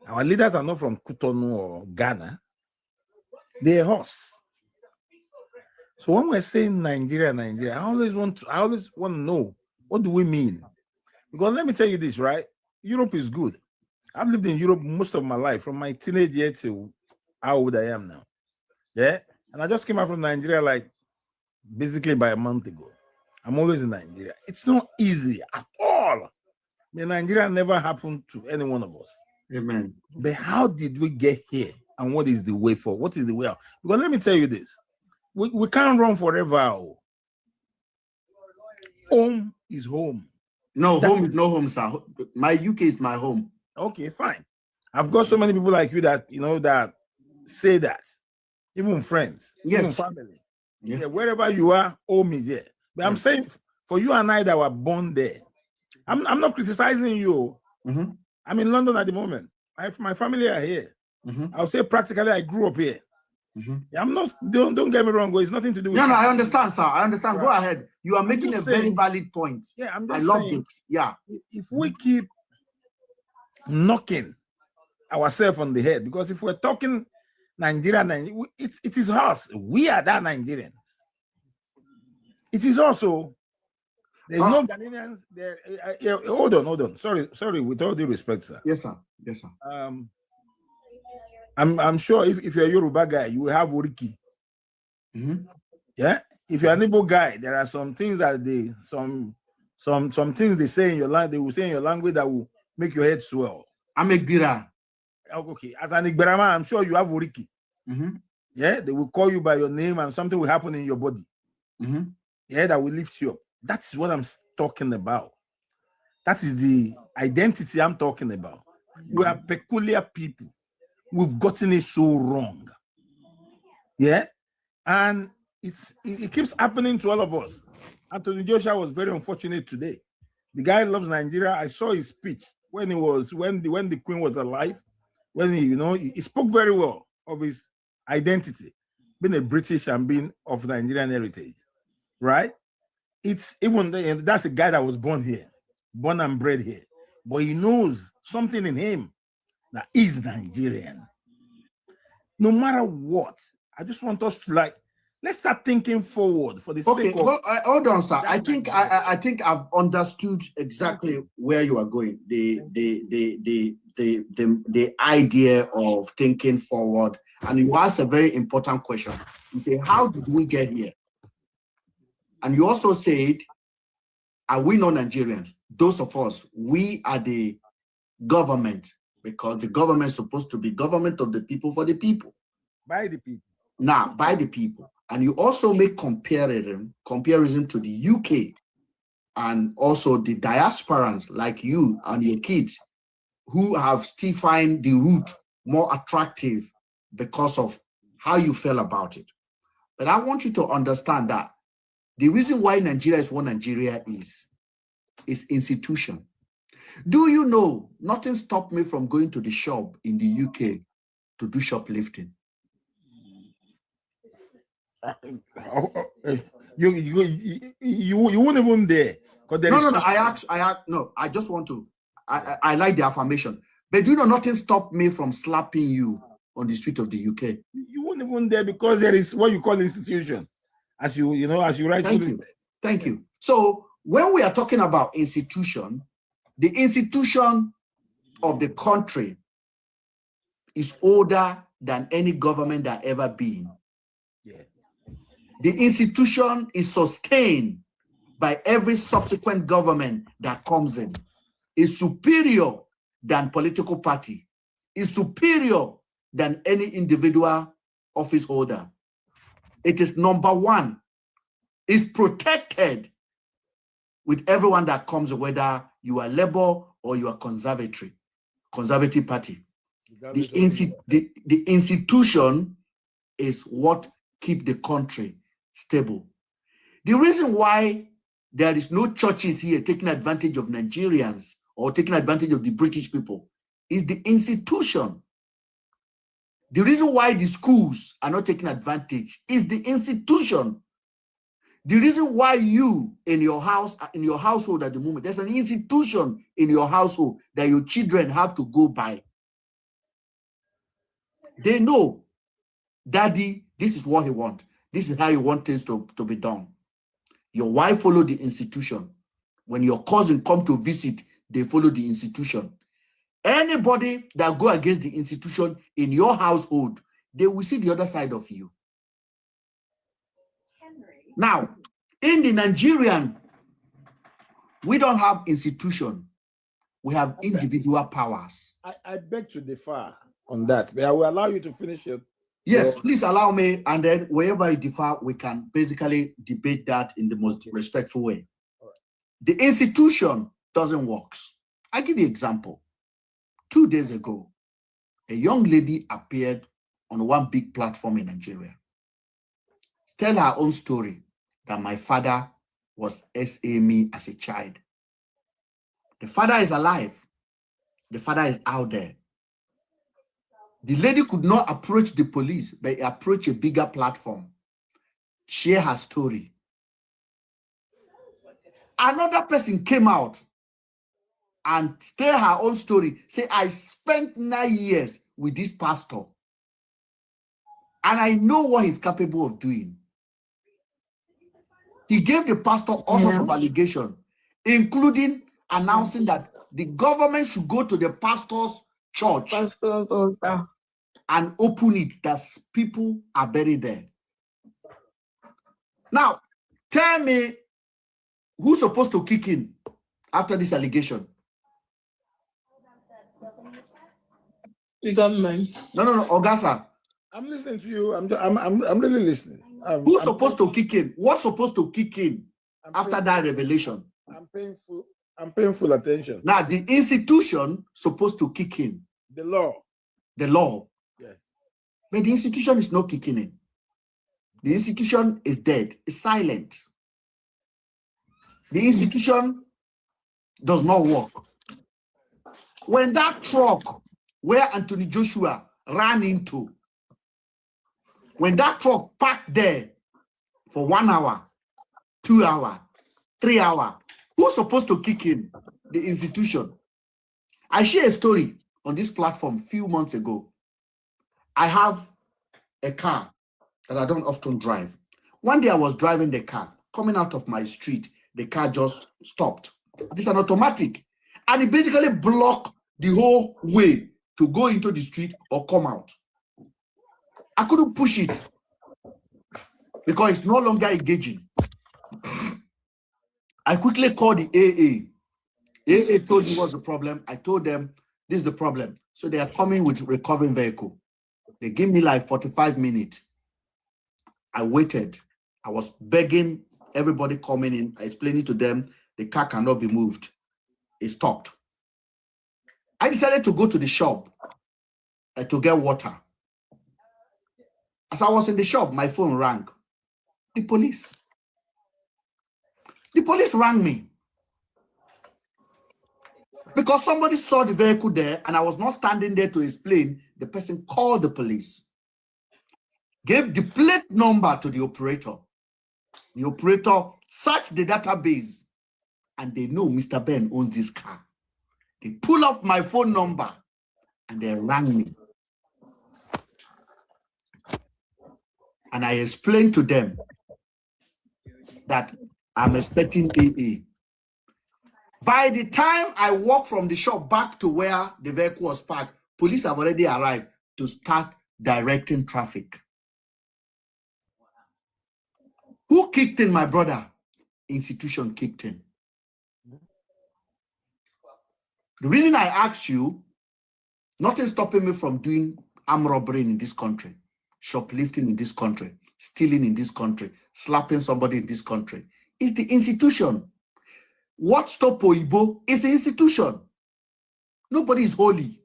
Our leaders are not from Cotonou or Ghana. They're us. So when we're saying Nigeria, I always want to know, what do we mean? Because let me tell you this, right? Europe is good. I've lived in Europe most of my life, from my teenage year to how old I am now. Yeah, and I just came out from Nigeria like basically by a month ago. I'm always in Nigeria. It's not easy at all. I mean, Nigeria never happened to any one of us. Amen. But how did we get here? And what is the way forward? What is the way out? Because let me tell you this. We can't run forever. Home is home. No, home is no home, sir. My UK is my home. Okay, fine. I've got so many people like you that that say that. Even friends, yes, even family. Yeah, wherever you are, home is there. But I'm saying for you and I that were born there, I'm not criticizing you. Mm-hmm. I'm in London at the moment. My family are here. Mm-hmm. I'll say practically I grew up here. Mm-hmm. I'm not. Don't get me wrong. It's nothing to do with. No, I understand, sir. I understand. Right. Go ahead. You are making a very valid point. Yeah, I'm just I love saying, it. Yeah. If we keep knocking ourselves on the head, because if we're talking Nigeria, it is us. We are that Nigerians. It is also. There's no Ghanaians there. Hold on. Sorry. With all due respect, sir. Yes, sir. I'm sure if you're a Yoruba guy, you will have Oriki. Mm-hmm. Yeah. If you're an Igbo guy, there are some things that some things they say in your language. They will say in your language that will make your head swell. I'm a Gira. Okay. As an Igberama, I'm sure you have Oriki. Mm-hmm. Yeah. They will call you by your name, and something will happen in your body. Mm-hmm. Yeah, that will lift you up. That is what I'm talking about. That is the identity I'm talking about. We are peculiar people. We've gotten it so wrong. Yeah, and it keeps happening to all of us. Anthony Joshua was very unfortunate today. The guy loves Nigeria. I saw his speech when the Queen was alive. When he spoke very well of his identity, being a British and being of Nigerian heritage. right? It's even that's a guy that was born here, born and bred here, but he knows something in him that is Nigerian. No matter what, I just want us to let's start thinking forward for the sake of. Hold on, sir. I think I've understood exactly where you are going. The idea of thinking forward, and you asked a very important question. You say, how did we get here? And you also said, are we not Nigerians? Those of us, we are the government, because the government is supposed to be government of the people for the people. By the people. Now, by the people. And you also make comparison to the UK and also the diasporans like you and your kids who have still find the route more attractive because of how you feel about it. But I want you to understand that the reason why Nigeria is what Nigeria is institution. Do you know nothing stopped me from going to the shop in the UK to do shoplifting? You wouldn't even dare. No. I just want to. I like the affirmation. But do you know nothing stopped me from slapping you on the street of the UK? You wouldn't even dare, because there is what you call institution. As you write. Thank you. So when we are talking about institution, the institution of the country is older than any government that ever been. Yeah. The institution is sustained by every subsequent government that comes in. Is superior than political party. Is superior than any individual office holder. It is number one. Is protected with everyone that comes, whether you are Labour or you are Conservative Party. The institution is what keep the country stable. The reason why there is no churches here taking advantage of Nigerians or taking advantage of the British people is the institution. The reason why the schools are not taking advantage is the institution. The reason why you in your household at the moment, there's an institution in your household that your children have to go by. They know, Daddy, this is what he wants. This is how you want things to be done. Your wife follow the institution. When your cousin come to visit, they follow the institution. Anybody that go against the institution in your household, they will see the other side of you. Now, in the Nigerian, we don't have institution. We have individual powers. I beg to differ on that, but I will allow you to finish it. Yes, please allow me, and then wherever you differ, we can basically debate that in the most respectful way. The institution doesn't work. I give you an example. 2 days ago, a young lady appeared on one big platform in Nigeria. Tell her own story that my father was SA me as a child. The father is alive. The father is out there. The lady could not approach the police, but approach a bigger platform. Share her story. Another person came out and tell her own story. Say, I spent 9 years with this pastor, and I know what he's capable of doing. He gave the pastor all sorts of allegations, including announcing that the government should go to the pastor's church and open it, that people are buried there. Now, tell me who's supposed to kick in after this allegation? The government. No, Ogasa. I'm listening to you. I'm really listening. Who's supposed to kick in? What's supposed to kick in after that revelation? I'm paying full attention. Now, the institution supposed to kick in. The law. The law. Yeah. But the institution is not kicking in. The institution is dead. It's silent. The institution does not work. When that truck where Anthony Joshua ran into, when that truck parked there for 1 hour, 2 hours, 3 hours. Who's supposed to kick him? The institution. I shared a story on this platform a few months ago. I have a car that I don't often drive. One day I was driving the car, coming out of my street, the car just stopped. This is an automatic. And it basically blocked the whole way to go into the street or come out. I couldn't push it because it's no longer engaging. I quickly called the AA. AA told me what's the problem. I told them this is the problem. So they are coming with recovering vehicle. They gave me like 45 minutes. I waited. I was begging everybody coming in. I explained it to them. The car cannot be moved. It stopped. I decided to go to the shop to get water. As I was in the shop, my phone rang. The police. The police rang me because somebody saw the vehicle there and I was not standing there to explain. The person called the police, gave the plate number to the operator. The operator searched the database and they know Mr. Ben owns this car. They pull up my phone number and they rang me. And I explained to them that I'm expecting AA. By the time I walk from the shop back to where the vehicle was parked, police have already arrived to start directing traffic. Who kicked in, my brother? Institution kicked in. The reason I ask you, nothing stopping me from doing armed robbery in this country, shoplifting in this country, stealing in this country, slapping somebody in this country. It's the institution. What stop Oyibo is the institution. Nobody is holy.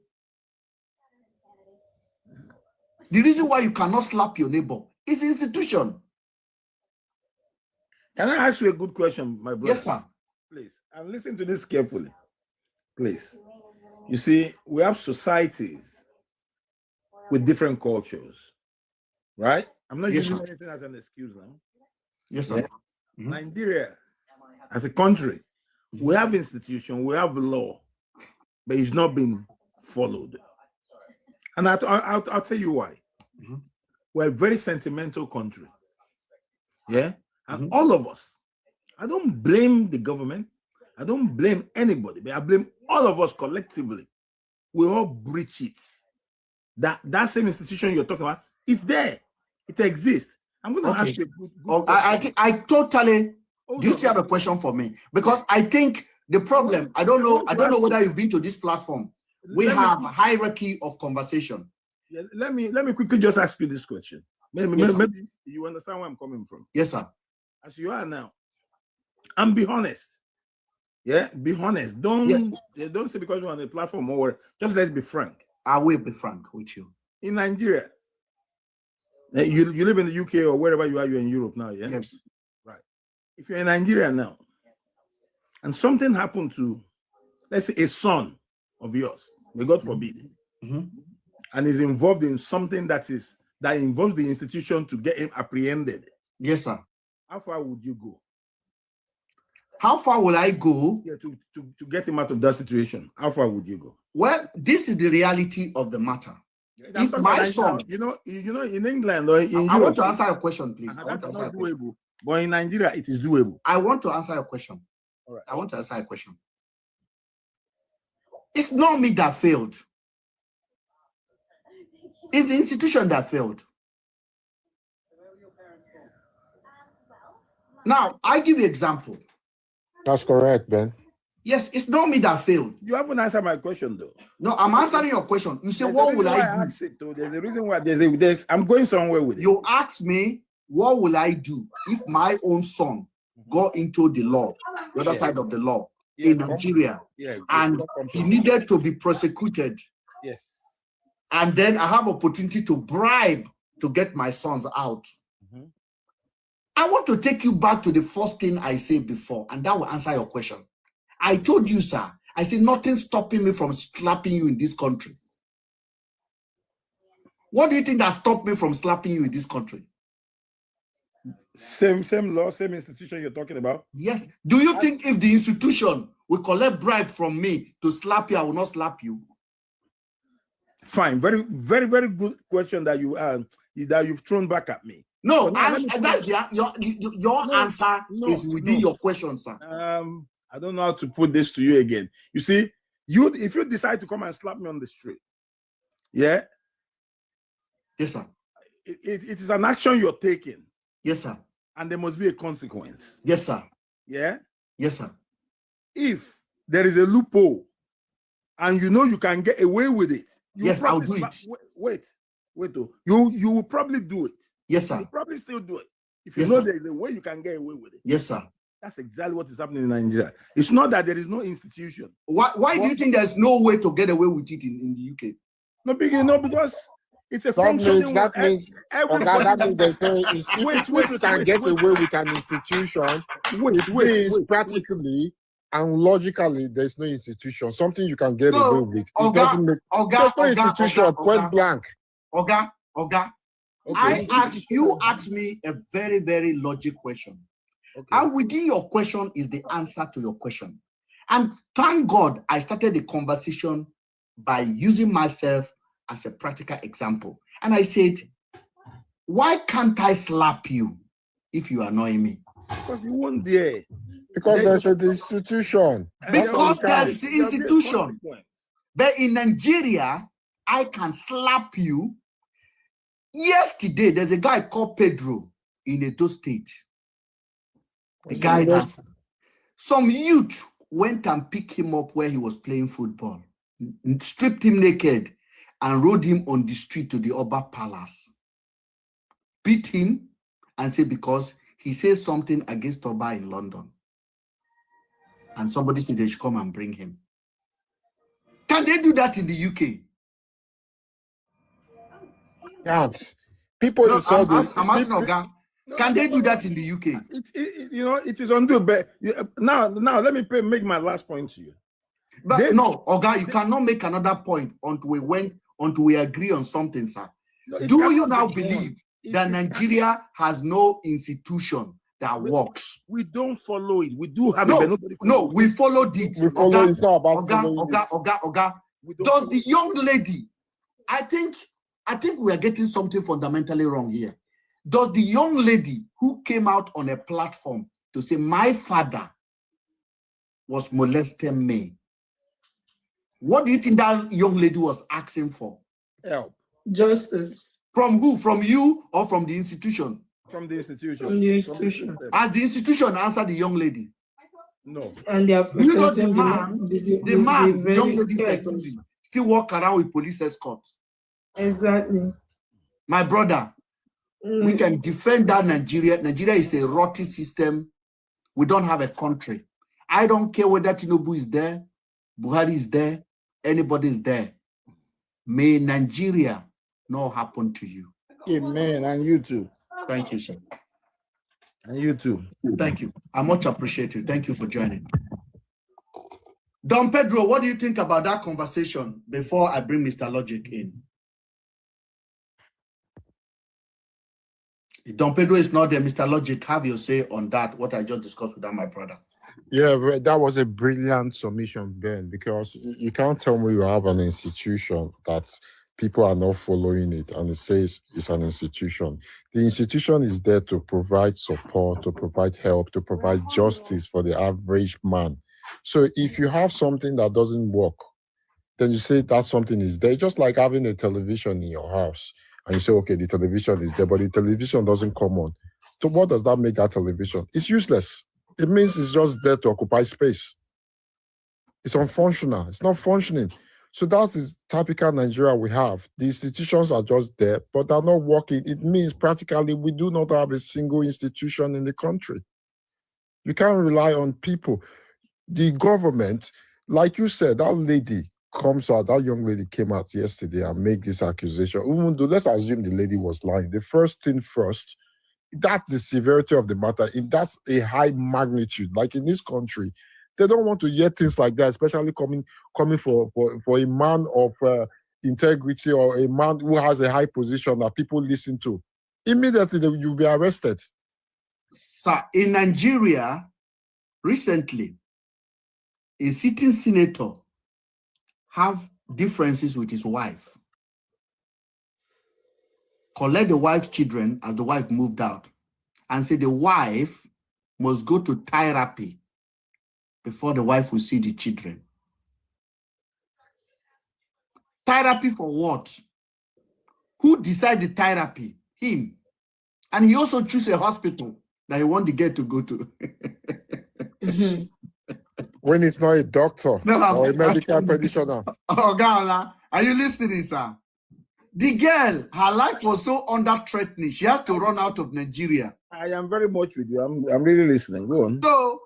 The reason why you cannot slap your neighbor is the institution. Can I ask you a good question, my brother? Yes, sir. Please, and listen to this carefully. Please. You see, we have societies with different cultures, right? I'm not Yes, using sir. anything as an excuse now. Yes, sir. Yeah. Nigeria, as a country, we have institution, we have law, but it's not been followed. And I'll tell you why. We're a very sentimental country. Yeah? And all of us, I don't blame the government, I don't blame anybody, but I blame all of us collectively. We all breach it. That same institution you're talking about is there. It exists. I'm going to ask you a good question. I totally. Do you still have a question for me? Because I think the problem, I don't know whether you've been to this platform. We have a hierarchy of conversation. Yeah, let me quickly just ask you this question. Maybe you understand where I'm coming from. Yes, sir. As you are now, and be honest. Yeah, be honest. Don't say because you're on the platform or just let's be frank. I will be frank with you. In Nigeria, you live in the UK or wherever you are, you're in Europe now, yeah? Yes. Right. If you're in Nigeria now, and something happened to, let's say, a son of yours, may God forbid, and is involved in something that involves the institution to get him apprehended. Yes, sir. How far would you go? How far will I go? Yeah, to get him out of that situation. How far would you go? Well, this is the reality of the matter. If my son, you know, in England or in Europe, I want to answer your question, please. I want to that's answer not your question. doable. But in Nigeria, it is doable. I want to answer your question. All right. I want to answer your question. It's not me that failed. It's the institution that failed. Now, I give you an example. That's correct, Ben. Yes, it's not me that failed. You haven't answered my question, though. No, I'm answering your question. You say, what will I do? There's a reason why I'm going somewhere with it. You ask me, what will I do if my own son got into the law, the other side of the law in Nigeria, and he needed to be prosecuted? Yes. And then I have opportunity to bribe to get my sons out. I want to take you back to the first thing I said before, and that will answer your question. I told you, sir, I said nothing stopping me from slapping you in this country. What do you think that stopped me from slapping you in this country? Same law, same institution you're talking about. Yes. Do you think if the institution will collect bribe from me to slap you, I will not slap you? Fine. Very good question that you've thrown back at me. No, But now, let me that's finish. your answer is within your question, sir. I don't know how to put this to you again. You see, if you decide to come and slap me on the street, yeah, yes, sir, it is an action you're taking. Yes, sir. And there must be a consequence. Yes, sir. Yeah? Yes, sir. If there is a loophole and you know you can get away with it, yes, I'll do it. Wait. You will probably do it. Yes, sir. You'll probably still do it. If you Yes, know sir. there's a way you can get away with it. Yes, sir. That's exactly what is happening in Nigeria. It's not that there is no institution. Why do you think there's no way to get away with it in the UK? No, because it's a That means functioning that one. means Everybody that means there's no if you can get away with an institution, it means practically and logically there's no institution. Something you can get away with. It doesn't make there's no institution, point blank. Oga. Okay. You asked me a very, very logic question. Okay. And within your question is the answer to your question. And thank God I started the conversation by using myself as a practical example. And I said, why can't I slap you if you annoy me? Because you won't dare. Because there's an institution. Because there is the institution. But in Nigeria, I can slap you. Yesterday, there's a guy called Pedro in Edo State. The guy that some youth went and picked him up where he was playing football, stripped him naked, and rode him on the street to the Oba Palace. Beat him and say because he says something against Oba in London. And somebody said they should come and bring him. Can they do that in the UK? Yes. People No, inside I'm asking Oga. Can they do that in the UK? It is undue. But now let me make my last point to you. But no, Oga, you cannot make another point until we agree on something, sir. No, it Do you cannot now be believe done. that Nigeria has no institution that works? We don't follow it. We do have No, it, but nobody no, follows we it. followed it. We follow it's not about following Oga. Does the young lady, I think we are getting something fundamentally wrong here. Does the young lady who came out on a platform to say, my father was molesting me, what do you think that young lady was asking for? Help. Justice. From who? From you or from the institution? From the institution. From the institution. system. Has the institution answered the young lady? No. And they are Do you know the protecting man, the the young very lady is person. accusing, still walk around with police escort? Exactly. My brother, we can defend that Nigeria. Nigeria is a rotten system. We don't have a country. I don't care whether Tinubu is there, Buhari is there, anybody is there. May Nigeria not happen to you. Amen. And you too. Thank you, sir. And you too. Thank you. I much appreciate you. Thank you for joining. Don Pedro, what do you think about that conversation before I bring Mr. Logic in? If Don Pedro is not there, Mr. Logic, have your say on that, what I just discussed with that, my brother. Yeah, that was a brilliant submission, Ben, because you can't tell me you have an institution that people are not following it and it says it's an institution. The institution is there to provide support, to provide help, to provide justice for the average man. So if you have something that doesn't work, then you say that something is there, just like having a television in your house. And you say, okay, the television is there, but the television doesn't come on. So what does that make that television? It's useless. It means it's just there to occupy space. It's unfunctional. It's not functioning. So that's the typical Nigeria we have. The institutions are just there, but they're not working. It means practically we do not have a single institution in the country. You can't rely on people. The government, like you said, that lady comes out, that young lady came out yesterday and made this accusation. Even though, let's assume the lady was lying. The first thing first, that's the severity of the matter. If that's a high magnitude, like in this country, they don't want to hear things like that, especially coming for a man of integrity or a man who has a high position that people listen to. Immediately, you'll be arrested. Sir, in Nigeria, recently, a sitting senator have differences with his wife. Collect the wife's children as the wife moved out, and say the wife must go to therapy before the wife will see the children. Therapy for what? Who decided therapy? Him. And he also chose a hospital that he want the girl to go to. When it's not a doctor No, or a medical practitioner. Oh, Gala, are you listening, sir? The girl, her life was so under threatening. She has to run out of Nigeria. I am very much with you. I'm really listening. Go on. So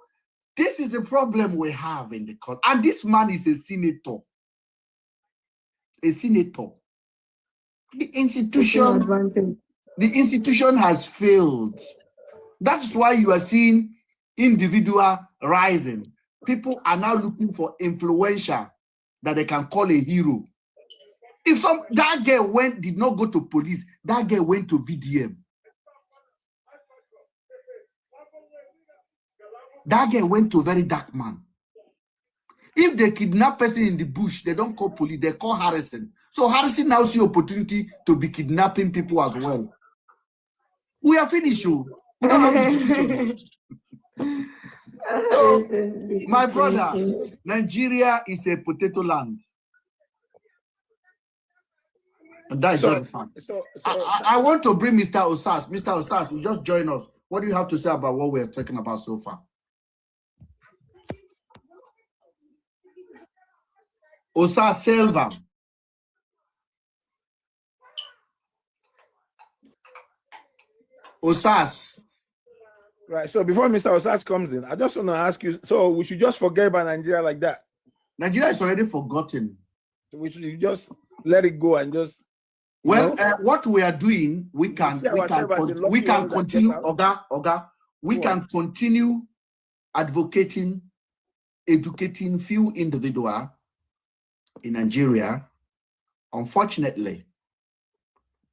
this is the problem we have in the court. And this man is a senator. A senator. The institution has failed. That's why you are seeing individual rising. People are now looking for influencer that they can call a hero. If that girl did not go to police, that girl went to VDM. That girl went to a very dark man. If they kidnap person in the bush, they don't call police, they call Harrison. So Harrison now see opportunity to be kidnapping people as well. We are finished. So, my brother, Nigeria is a potato land. And that is just the fact. I want to bring Mr. Osas. Mr. Osas, you just join us. What do you have to say about what we are talking about so far? Osas Silva. Osas. Right. So before Mr. Osas comes in, I just want to ask you, so we should just forget about Nigeria like that? Nigeria is already forgotten. So we should just let it go and just... Well, what we are doing, we can continue, we can continue advocating, educating few individuals in Nigeria. Unfortunately,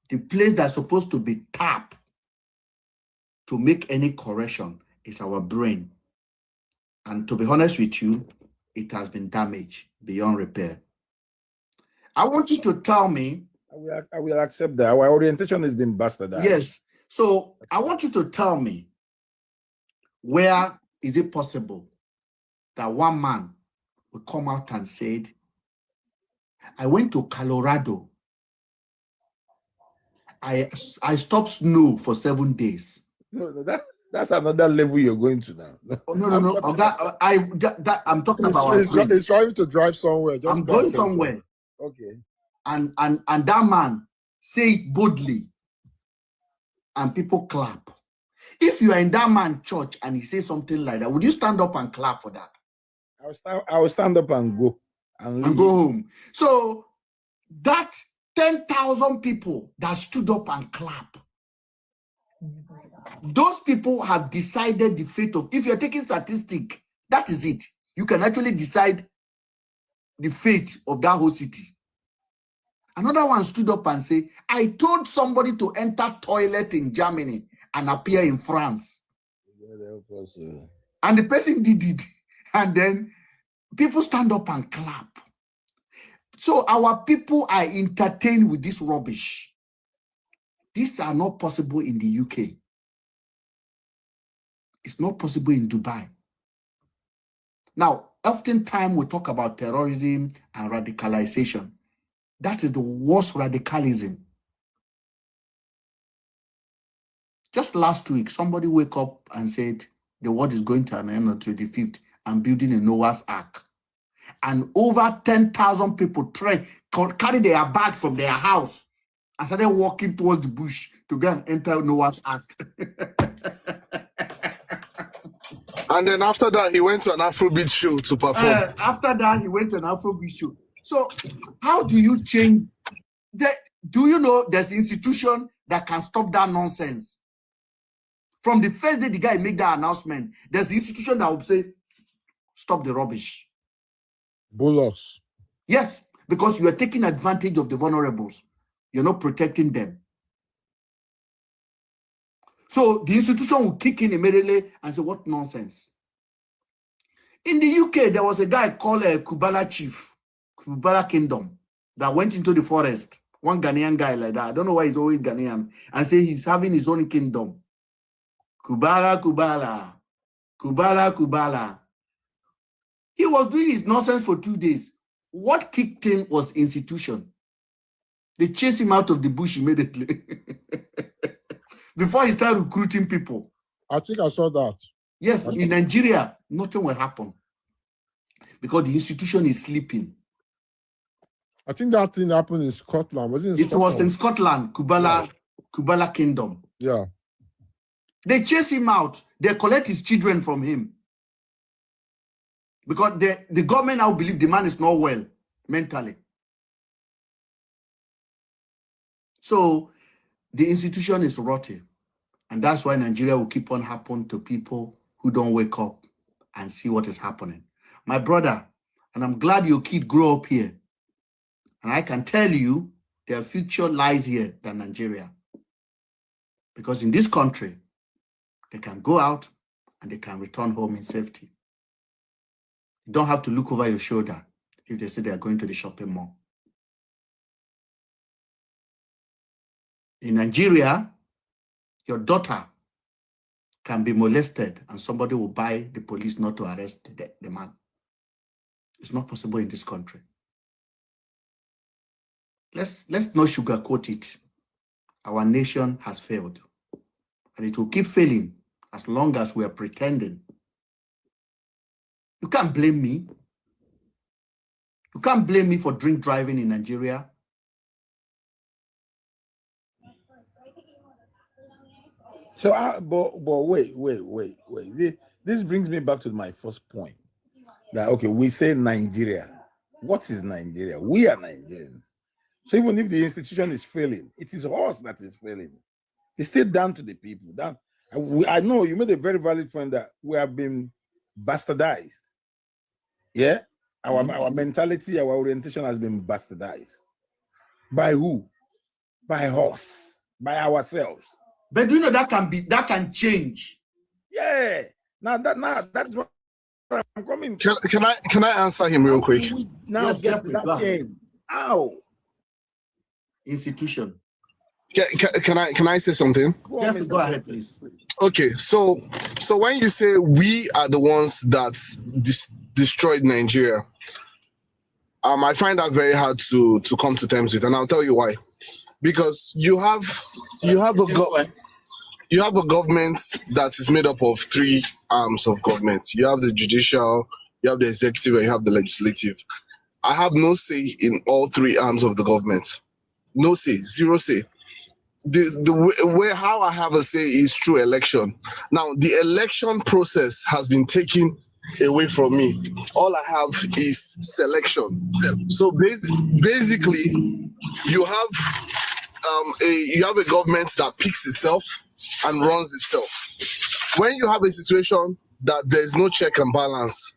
the place that's supposed to be tapped to make any correction is our brain. And to be honest with you, it has been damaged beyond repair. I want you to tell me. I will accept that. Our orientation has been bastardized. Yes. So I want you to tell me, where is it possible that one man will come out and said, I went to Colorado. I stopped snow for 7 days. No, that's another level you're going to now. Oh, no. I'm talking about. He's trying to drive somewhere. I'm going somewhere. Okay. And that man say it boldly, and people clap. If you are in that man's church and he says something like that, would you stand up and clap for that? I will stand up and go and go home. So that 10,000 people that stood up and clap, those people have decided the fate of. If you're taking statistic, that is it. You can actually decide the fate of that whole city. Another one stood up and said, I told somebody to enter toilet in Germany and appear in France. And the person did it. And then people stand up and clap. So our people are entertained with this rubbish. These are not possible in the UK. It's not possible in Dubai. Now, oftentimes we talk about terrorism and radicalization. That is the worst radicalism. Just last week, somebody wake up and said the world is going to an end on 25th and building a Noah's Ark. And over 10,000 people carry their bag from their house and started walking towards the bush to go and enter Noah's Ark. And then after that, he went to an Afrobeat show to perform. After that, he went to an Afrobeat show. So how do you change? Do you know there's an institution that can stop that nonsense? From the first day the guy made that announcement, there's an institution that will say, stop the rubbish. Bullocks. Yes, because you are taking advantage of the vulnerables. You're not protecting them. So the institution will kick in immediately and say, what nonsense. In the UK, there was a guy called Kubala Chief, Kubala Kingdom, that went into the forest. One Ghanaian guy like that. I don't know why he's always Ghanaian. And say he's having his own kingdom. Kubala, Kubala. Kubala, Kubala. He was doing his nonsense for 2 days. What kicked him was institution. They chased him out of the bush immediately. Before he started recruiting people. I think I saw that. Yes, in Nigeria, nothing will happen. Because the institution is sleeping. I think that thing happened in Scotland. Was it in It Scotland? was in Scotland, Kubala Kingdom. Yeah. They chase him out. They collect his children from him. Because the government now believe the man is not well mentally. So the institution is rotten. And that's why Nigeria will keep on happening to people who don't wake up and see what is happening. My brother, and I'm glad your kid grew up here. And I can tell you their future lies here than Nigeria. Because in this country, they can go out and they can return home in safety. You don't have to look over your shoulder if they say they are going to the shopping mall. In Nigeria, your daughter can be molested and somebody will buy the police not to arrest the man. It's not possible in this country. Let's not sugarcoat it. Our nation has failed. And it will keep failing as long as we are pretending. You can't blame me. You can't blame me for drink driving in Nigeria. So, but wait. This brings me back to my first point. That okay, we say Nigeria. What is Nigeria? We are Nigerians. So even if the institution is failing, it is us that is failing. It's still down to the people. I know you made a very valid point that we have been bastardized. Yeah, our mentality, our orientation has been bastardized. By who? By us. By ourselves. But you know that can change. Yeah. Now that's what I'm coming. Can I answer him real quick? Now Yes, get to Jeffrey, that go ahead. change. How? Institution. Can I say something? Jeffrey, go ahead, please. Okay, so when you say we are the ones that destroyed Nigeria, I find that very hard to come to terms with, and I'll tell you why. Because you have a government that is made up of three arms of government. You have the judicial, you have the executive, and you have the legislative. I have no say in all three arms of the government. No say, zero say. The way how I have a say is through election. Now, the election process has been taken away from me. All I have is selection. So basically, you have a government that picks itself and runs itself. When you have a situation that there's no check and balance,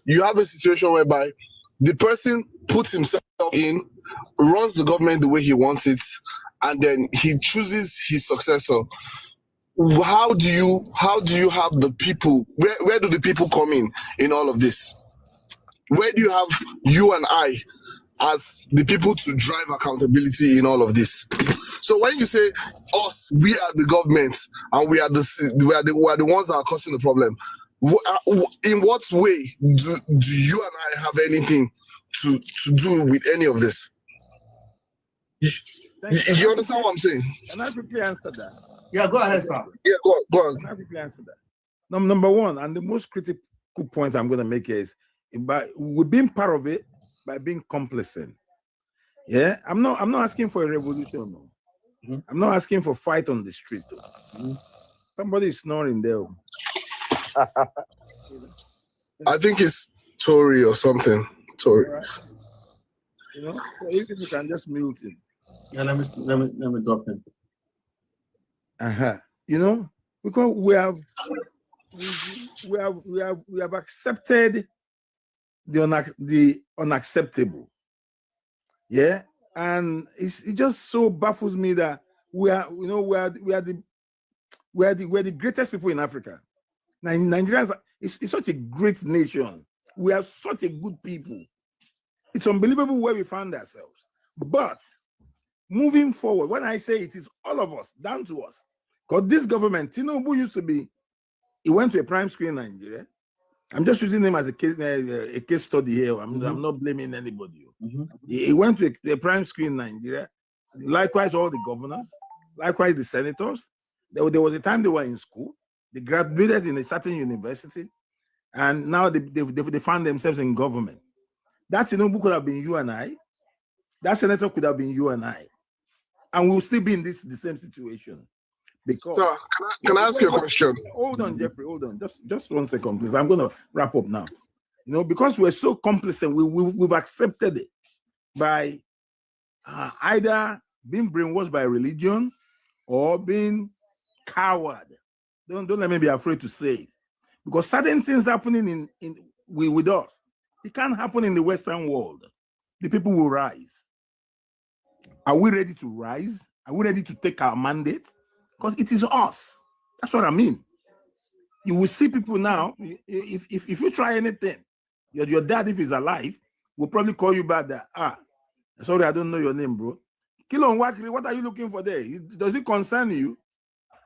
you have a situation whereby the person puts himself in, runs the government the way he wants it, and then he chooses his successor. How do you have the people? Where do the people come in all of this? Where do you have you and I as the people to drive accountability in all of this? So when you say us, we are the government and we are the ones that are causing the problem. In what way do you and I have anything to do with any of this? You understand what I'm saying? Can I quickly answer that? Yeah, go ahead, sir. Yeah, go on. Can I quickly answer that? Number one, and the most critical point I'm going to make is we're being part of it by being complicit. Yeah, I'm not asking for a revolution. No. Mm-hmm. I'm not asking for fight on the street. Mm-hmm. Somebody is snoring there. I think it's Tory or something. Tory. Right. You know, so if you can just mute him. Yeah, let me drop him. You know, because we have accepted the unacceptable. Yeah, and it just so baffles me that we are we're the greatest people in Africa. Nigerians is such a great nation. We are such a good people. It's unbelievable where we found ourselves. But moving forward, when I say it is all of us, down to us, because this government, Tinubu used to be, he went to a prime school in Nigeria. I'm just using him as a case study here. I'm not blaming anybody. He went to a prime school in Nigeria. Likewise, all the governors, likewise the senators. There was a time they were in school. They graduated in a certain university, and now they found themselves in government. That Tinubu could have been you and I. That senator could have been you and I. And we'll still be in the same situation. Because so can I ask you a question? Hold on, Jeffrey. Hold on. Just 1 second, please. I'm going to wrap up now. Because we're so complicit, we've accepted it by either being brainwashed by religion or being coward. Don't let me be afraid to say it. Because certain things happening with us, it can't happen in the Western world. The people will rise. Are we ready to rise? Are we ready to take our mandate? Because it is us. That's what I mean. You will see people now, if you try anything, your dad, if he's alive, will probably call you back that, sorry, I don't know your name, bro. Kilon Wakri, what are you looking for there? Does it concern you?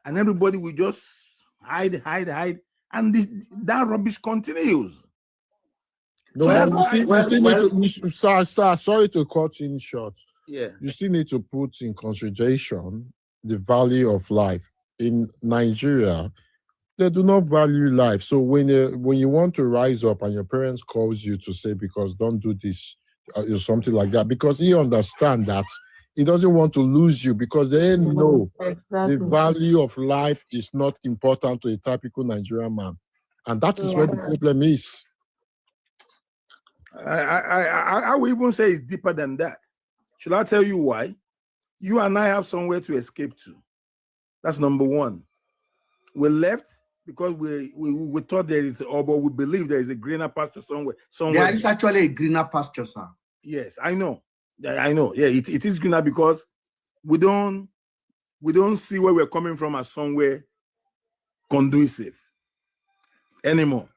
And everybody will just hide. And that rubbish continues. Sorry to cut in short. Yeah. You still need to put in consideration the value of life. In Nigeria, they do not value life. So when you want to rise up and your parents calls you to say, because don't do this or something like that, because he understand that he doesn't want to lose you, because they know the value of life is not important to a typical Nigerian man. And that is where the problem is. I will even say it's deeper than that. Should I tell you why? You and I have somewhere to escape to. That's number one. We left because we thought there is, or we believe there is a greener pasture somewhere. There is actually a greener pasture, sir. Yes, I know. I know. Yeah, it is greener because we don't see where we're coming from as somewhere conducive anymore.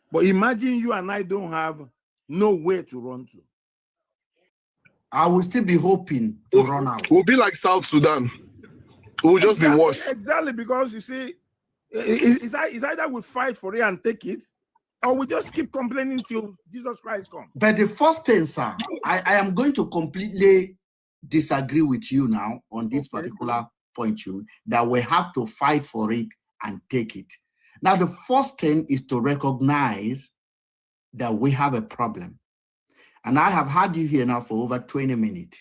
But imagine you and I don't have nowhere to run to. I will still be hoping to run out. We'll be like South Sudan. We'll just be worse. Exactly, because you see, it's either we fight for it and take it, or we just keep complaining till Jesus Christ comes. But the first thing, sir, I am going to completely disagree with you now on this particular point, that we have to fight for it and take it. Now, the first thing is to recognize that we have a problem. And I have had you here now for over 20 minutes.